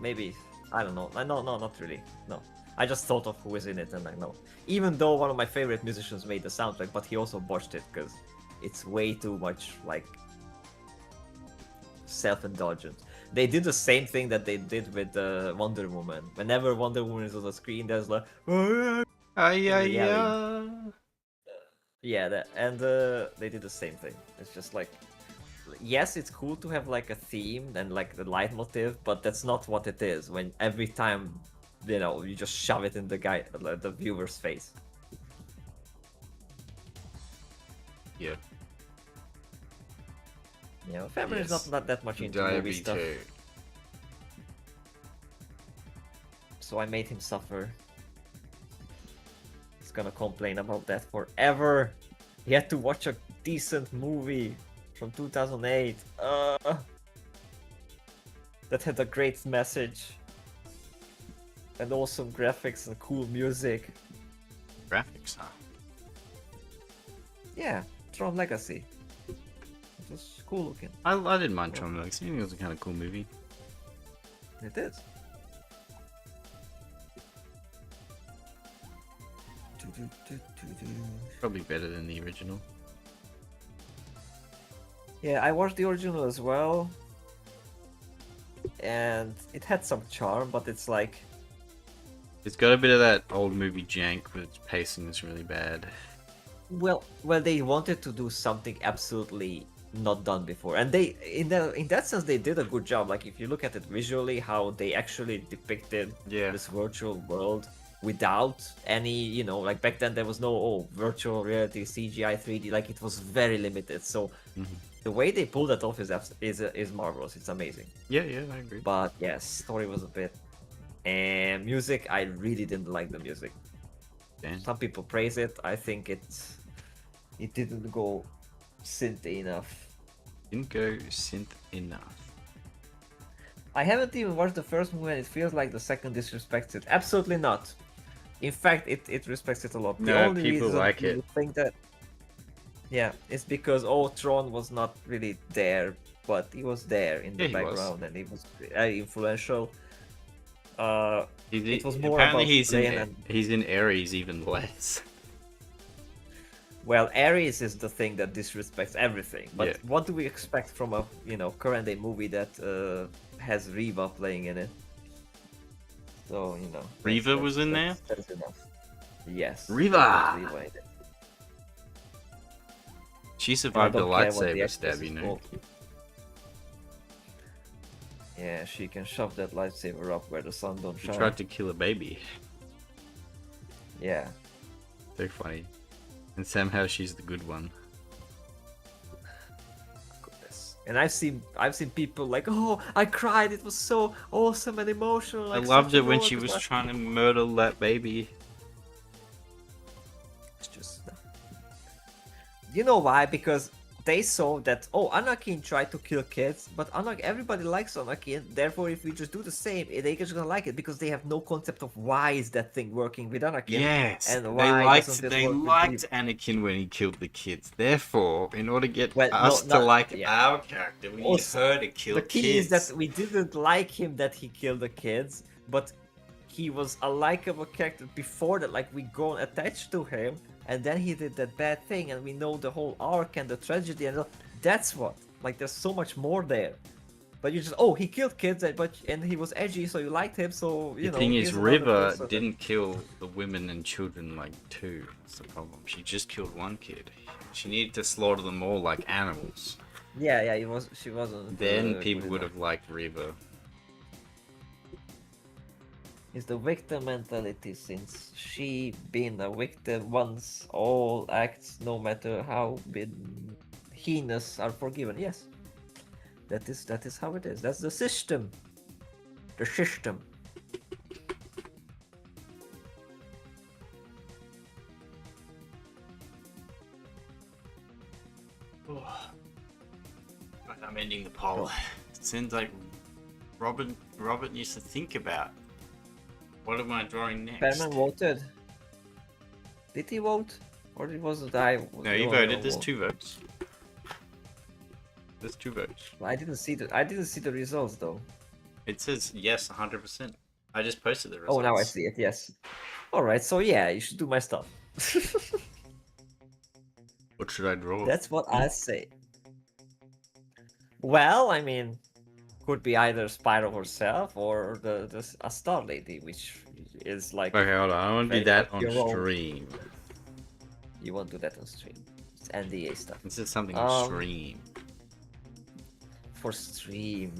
Maybe I don't know. No, not really. No, I just thought of who is in it, and I know. Even though one of my favorite musicians made the soundtrack, but he also botched it because it's way too much like self-indulgent. They did the same thing that they did with Wonder Woman. Whenever Wonder Woman is on the screen, there's like, yeah, they did the same thing. It's just like, yes, it's cool to have like a theme and like the leitmotiv, but that's not what it is. When every time, you just shove it in the viewer's face. Yeah. Yeah, family is not that much into movie stuff. So I made him suffer. He's gonna complain about that forever. He had to watch a decent movie from 2008 that had a great message and awesome graphics and cool music. Graphics, huh? Yeah, Tron Legacy. It was cool looking. I didn't mind Tron Legacy. I think it was a kind of cool movie. It is. Probably better than the original. Yeah, I watched the original as well, and it had some charm, but it's like... It's got a bit of that old movie jank, but its pacing is really bad. Well, they wanted to do something absolutely not done before, and in that sense they did a good job. Like if you look at it visually, how they actually depicted this virtual world without any, like back then there was no virtual reality, CGI, 3D, like it was very limited. So the way they pulled that off is marvelous. It's amazing. Yeah, I agree. But yes, story was a bit, and music, I really didn't like the music. Damn. Some people praise it. I think it didn't go synth enough. Didn't go synth enough. I haven't even watched the first movie, and it feels like the second disrespects it. Absolutely not. In fact, it respects it a lot. No, the only people reason like it. Think that, yeah, it's because Tron was not really there, but he was there in the background, and he was very influential. It was more apparently about he's in Ares even less. Well, Ares is the thing that disrespects everything. But what do we expect from a current day movie that has Reva playing in it? So Reva was in there. That's enough. Yes. Reva. She survived a lightsaber stab, Yeah, she can shove that lightsaber up where the sun don't shine. She tried to kill a baby. Yeah. So funny. And somehow she's the good one. Goodness. And I've seen people like, oh, I cried. It was so awesome and emotional. I Like loved such a it when roller she was coaster." trying to murder that baby. It's just, you know why? Because they saw that, oh, Anakin tried to kill kids, but everybody likes Anakin. Therefore, if we just do the same, they're just gonna like it because they have no concept of why is that thing working with Anakin Yes, and why doesn't it they work with liked Grievous. Anakin when he killed the kids. Therefore, in order to get Well, no, us to not like yeah. our character, we need Also, her to kill the key is kids. that we didn't like him that he killed the kids, but he was a likable character before that. Like we grown attached to him, and then he did that bad thing, and we know the whole arc and the tragedy, and that's what. Like there's so much more there. But you just, oh, he killed kids, and he was edgy, so you liked him. So The you know thing is, here's another River person. didn't kill the women and children like two. That's the problem. She just killed one kid. She needed to slaughter them all like animals. Yeah, she wasn't. Then Good people would enough. have liked River. It's the victim mentality, since she been a victim once, all acts, no matter how heinous, are forgiven. Yes, that is how it is. That's the system. The system. Right, I'm ending the poll. It seems like Robert needs to think about what am I drawing next. Berman voted. Did he vote, or wasn't I? No, he voted. There's 2 votes. There's 2 votes. I didn't see the results though. It says yes, 100%. I just posted the results. Oh, now I see it. Yes. All right. So yeah, you should do my stuff. What should I draw? That's what I say. Well, I mean, could be either Spyro herself or a Star Lady, which is like. Okay, hold on. I want to do very that much on your own. stream. You won't do that on stream. It's NDA stuff. This is something on stream. For stream.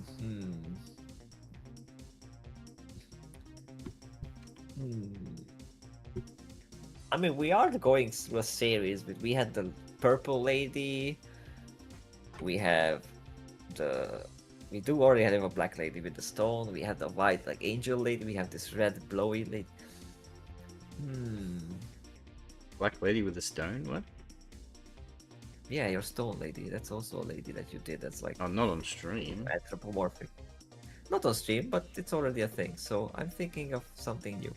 I mean, we are going through a series, but we had the Purple Lady. We have the. We do already have a Black Lady with the stone. We have the white, like Angel Lady. We have this red, blowy lady. Black Lady with a stone? What? Yeah, your Stone Lady. That's also a lady that you did. That's like Oh, not on stream. anthropomorphic. Not on stream, but it's already a thing. So I'm thinking of something new.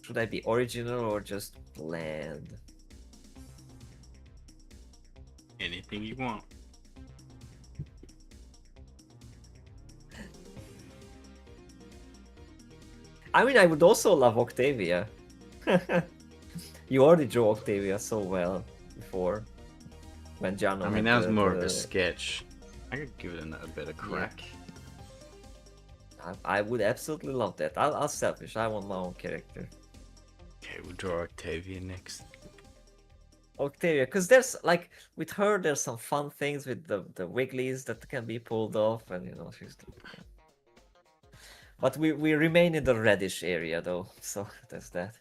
Should I be original or just bland? Anything you want. I mean, I would also love Octavia. You already drew Octavia so well before. When Gianno I mean, had that was more of the- a sketch. I could give it a better crack. I would absolutely love that. I'll selfish. I want my own character. Okay, we'll draw Octavia next. Octavia, because there's like with her, there's some fun things with the wigglies that can be pulled off, and you know she's. But we remain in the reddish area though, so that's that.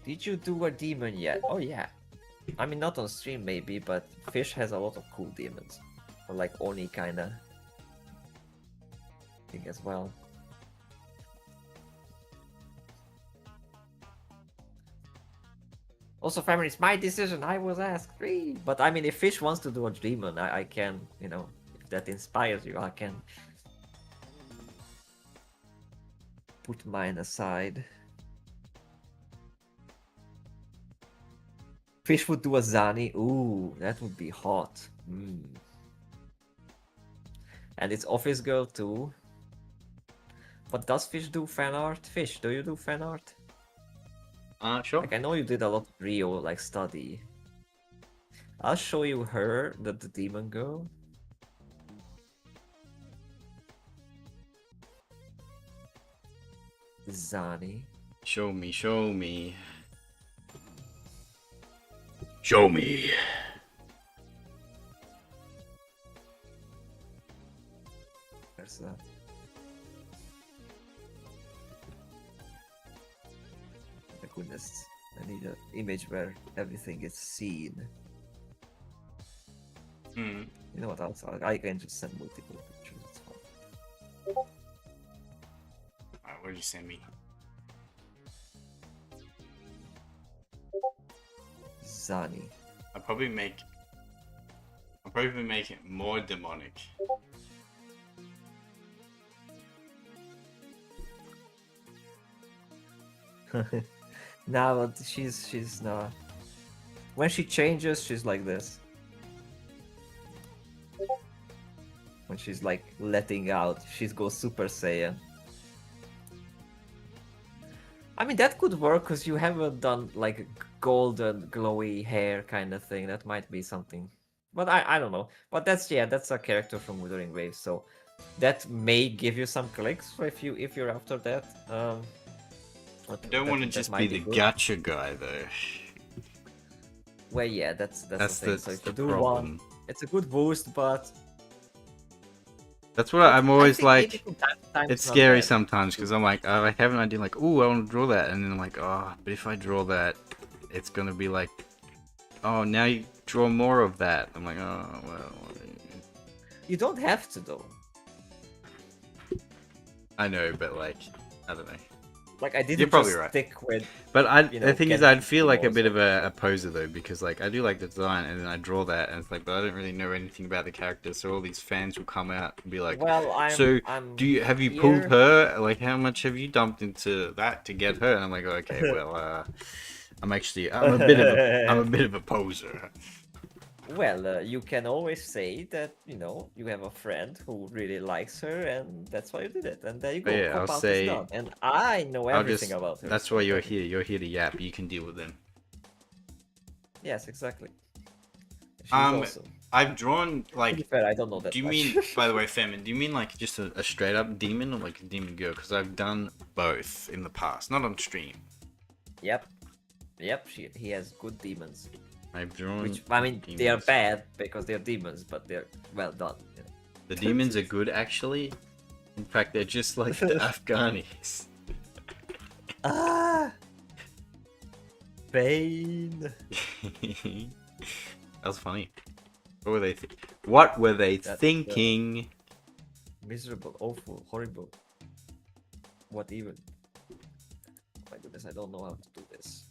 Did you do a demon yet? Oh yeah. I mean, not on stream maybe, but Fish has a lot of cool demons, or like Oni kinda thing as well. Also, family, it's my decision. I was asked free. But I mean, if Fish wants to do a demon, I can, you know, if that inspires you, I can put mine aside. Fish would do a Zani. Ooh, that would be hot. And it's Office Girl too. But does Fish do fan art? Fish, do you do fan art? Sure. Like I know you did a lot of Rio, like study. I'll show you her, the demon girl. Zani. Show me, show me. Show me. There's that. My goodness, I need an image where everything is seen. Hmm. You know what else? I can just send multiple pictures. It's fine. Alright, what did you send me? Zani. I'll probably make it more demonic. Nah, but she's not. When she changes, she's like this. When she's like letting out, she goes Super Saiyan. I mean, that could work because you haven't done like a golden glowy hair kind of thing. That might be something, but I don't know. But that's a character from Wuthering Waves, so that may give you some clicks if you're after that. I don't want to just be the good. gacha guy though. Well, yeah, that's the thing. So if you do problem. one, it's a good boost, but That's what I'm always think like. maybe from time to time It's not scary bad. sometimes because I'm like, I have an idea, like, ooh, I want to draw that, and then I'm like, oh, but if I draw that, it's gonna be like, oh, now you draw more of that. I'm like, oh, well. You don't have to though. I know, but like, I don't know. Like I You're didn't probably just right. stick with. But You the know, thing is, get I'd feel like a Emos bit or- of a poser though, because like I do like the design, and then I draw that, and it's like, but I don't really know anything about the character, so all these fans will come out and be like, Well, so I'm have you here. pulled her? Like, how much have you dumped into that to get her? And I'm like, okay, well, I'm a bit of a poser. Well, you can always say that you have a friend who really likes her, and that's why you did it. And there you go. Yeah, I'll Cop out say- is done. And I know I'll everything just. about her. That's so why you're that- here. You're here to yap. You can deal with them. Yes, exactly. She's Um, awesome. I've drawn To be like. fair, I don't know that Do you much. mean, by the way, Femin, do you mean like just a straight up demon or like a demon girl? Because I've done both in the past, not on stream. Yep. He has good demons. I've drawn. Which I mean, they are demons. bad because they're demons, but they're well done. The demons are good, actually. In fact, they're just like the Afghanis. Ah, Bane. That was funny. What were they? What were they That's, thinking? Miserable, awful, horrible. What even? My goodness, I don't know how to do this.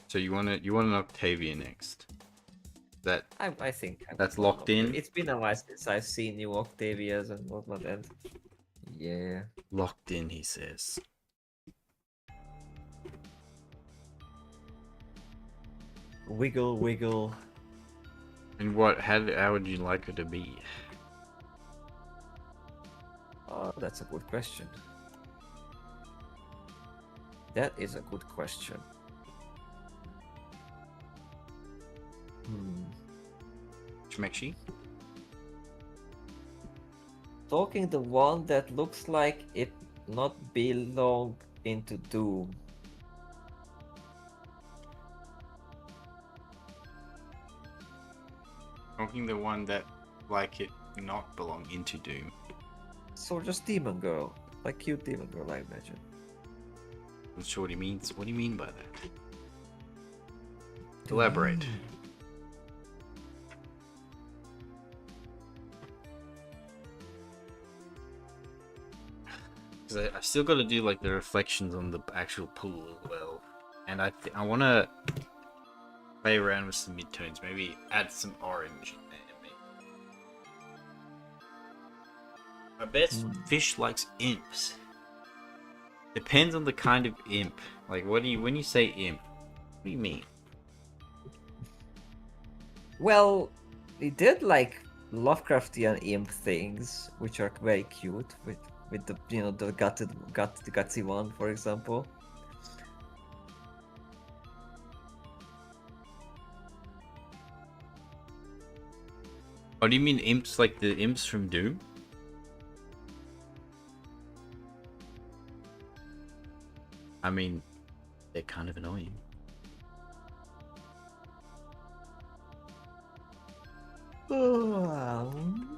So you want an Octavia next? That I think That's want locked in? It's been a while since I've seen new Octavias and whatnot. And yeah, locked in, he says. wiggle, wiggle. And how would you like her to be? Oh, that's a good question. That is a good question. Shmekshi? Talking the one that looks like it not belong into Doom. Talking the one that like it not belong into Doom. So just Demon Girl. Like cute Demon Girl, I imagine. I'm not sure what he means. What do you mean by that? Elaborate. 'Cause I've still got to do like the reflections on the actual pool as well, and I want to play around with some midtones. Maybe add some orange in there. Maybe. I bet fish likes imps. Depends on the kind of imp. Like, when you say imp, what do you mean? Well, he did like Lovecraftian imp things, which are very cute with the the gutsy one, for example. Oh, do you mean imps like the imps from Doom? I mean, they're kind of annoying. Mhm.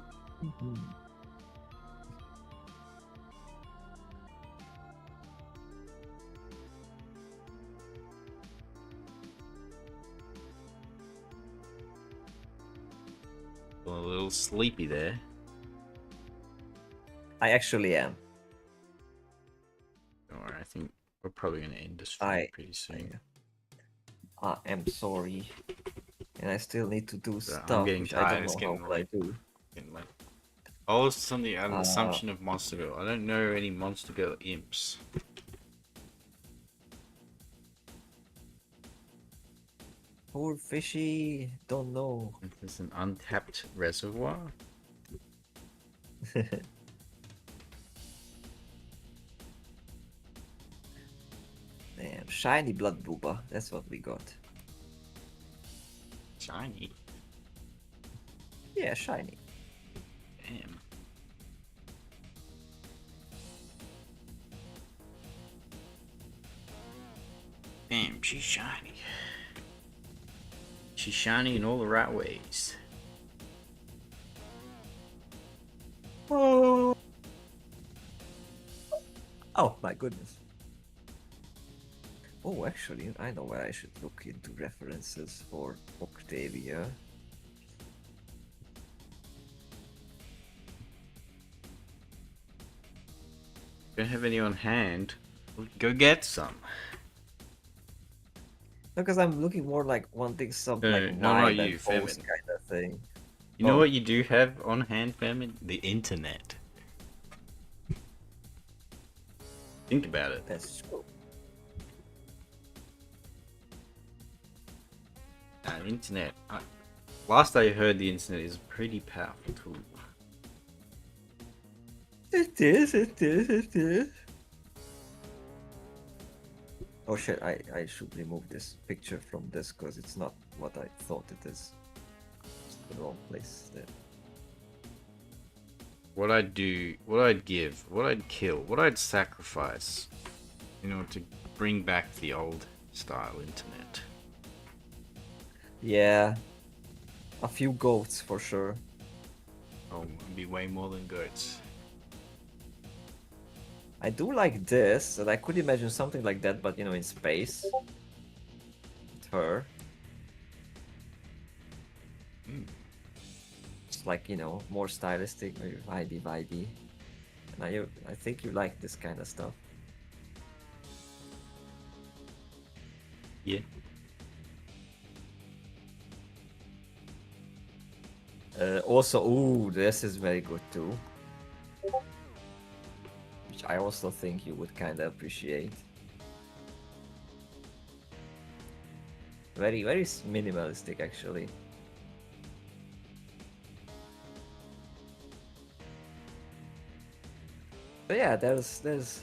A little sleepy there. I actually am. Alright, I think we're probably gonna end the stream I pretty soon. I am sorry. And I still need to do So I'm stuff getting which I tired. don't It's know how getting will I late. do. Getting late. Oh, it's on the Uh, assumption of Monsterville. I don't know any Monster Girl imps. Poor fishy, don't know. There's an untapped reservoir. Damn, shiny blood booba. That's what we got. Shiny. Yeah, shiny. Damn. Damn, she's shiny. She's shiny in all the right ways. Oh. Oh my goodness. Oh, actually, I know where I should look into references for Octavia. Don't have any on hand. Go get some. Because I'm looking more like wanting some like No, not vibe and you, pose Famine. kind of thing. You know Oh. what you do have on hand, Famine? The internet. Think about it. That's true. Internet. Last I heard, the internet is a pretty powerful tool. It is, it is, it is. Oh shit, I should remove this picture from this because it's not what I thought it is. It's the wrong place there. What I'd do, what I'd give, what I'd kill, what I'd sacrifice in order to bring back the old style internet. Yeah. A few goats for sure. Oh, it'd be way more than goats. I do like this, and I could imagine something like that, but you know, in space. With her. It's like, you know, more stylistic, very vibey. And I think you like this kind of stuff. Yeah. Also, ooh, this is very good too. Which I also think you would kind of appreciate. Very, very minimalistic actually. But yeah, there's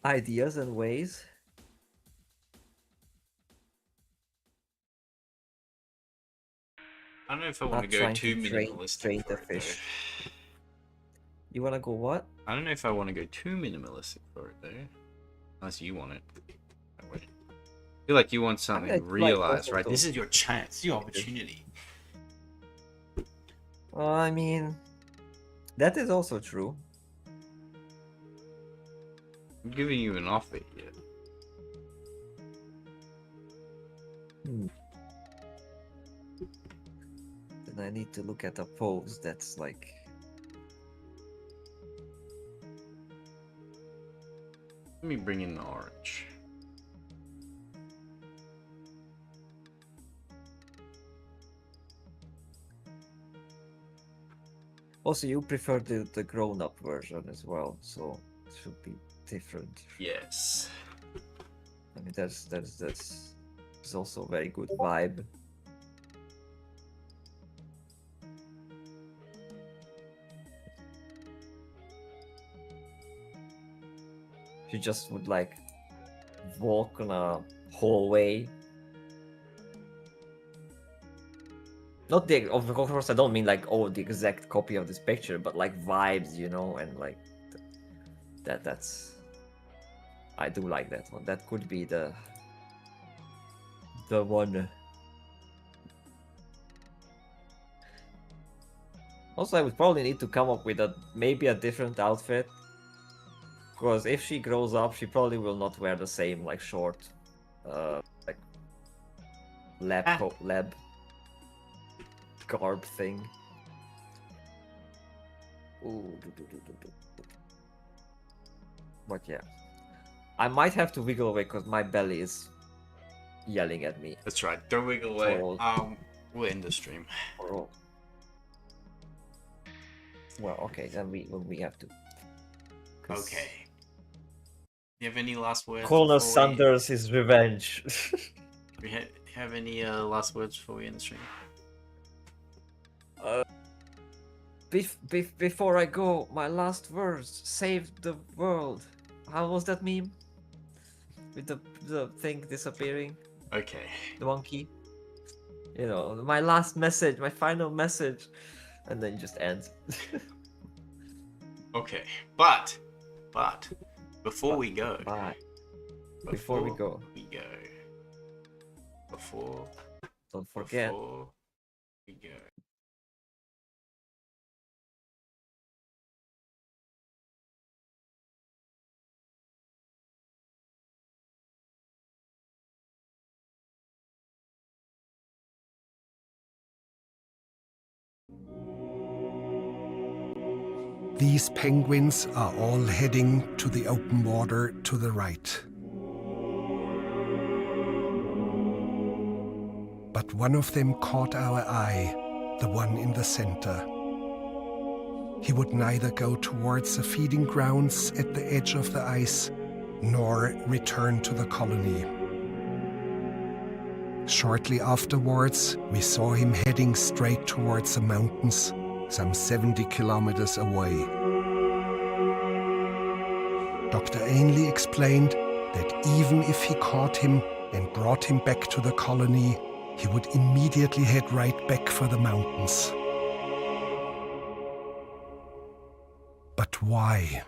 ideas and ways. I don't know if I want to Not go trying too to minimalistic train for the it fish. though. You wanna go what? I don't know if I want to go too minimalistic for it though. Unless you want it. That way. I feel like you want something I'd like realized, also right? to- This is your chance, your opportunity. Well, I mean, that is also true. I'm giving you an offer here. Then I need to look at a pose that's like. Let me bring in the orange. Also, you prefer the grown-up version as well, so it should be different. Yes. I mean, that's also a very good vibe. You just would like walk on a hallway. Not the, of course, I don't mean like, oh, the exact copy of this picture, but like vibes, you know, and like that's. I do like that one. That could be the the one. Also, I would probably need to come up with maybe a different outfit. Because if she grows up, she probably will not wear the same like short, like lab garb thing. Ooh. But yeah, I might have to wiggle away because my belly is yelling at me. That's right. Don't wiggle away. Oh. We'll end the stream. Oh. Well, okay, then we have to. Okay. Do you have any last words? Colonel Sanders is revenge. We have any last words before we end the stream? Before I go, my last words: save the world. How was that meme? With the thing disappearing. Okay. The monkey. You know, my last message, my final message, and then it just ends. Okay, but before we go. Before we go. Don't forget. Before we go. These penguins are all heading to the open water to the right. But one of them caught our eye, the one in the center. He would neither go towards the feeding grounds at the edge of the ice, nor return to the colony. Shortly afterwards, we saw him heading straight towards the mountains, some 70 kilometers away. Dr. Ainley explained that even if he caught him and brought him back to the colony, he would immediately head right back for the mountains. But why?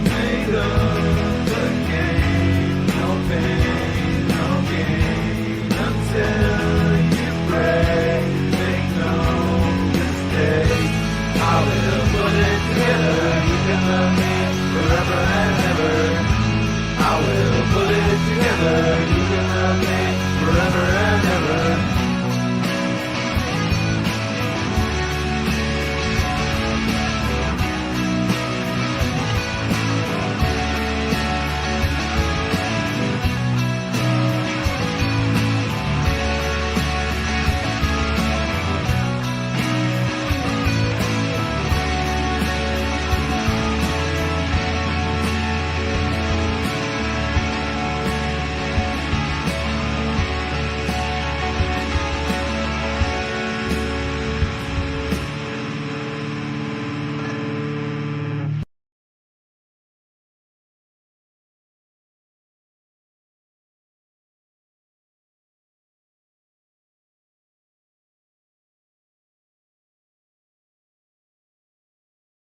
May the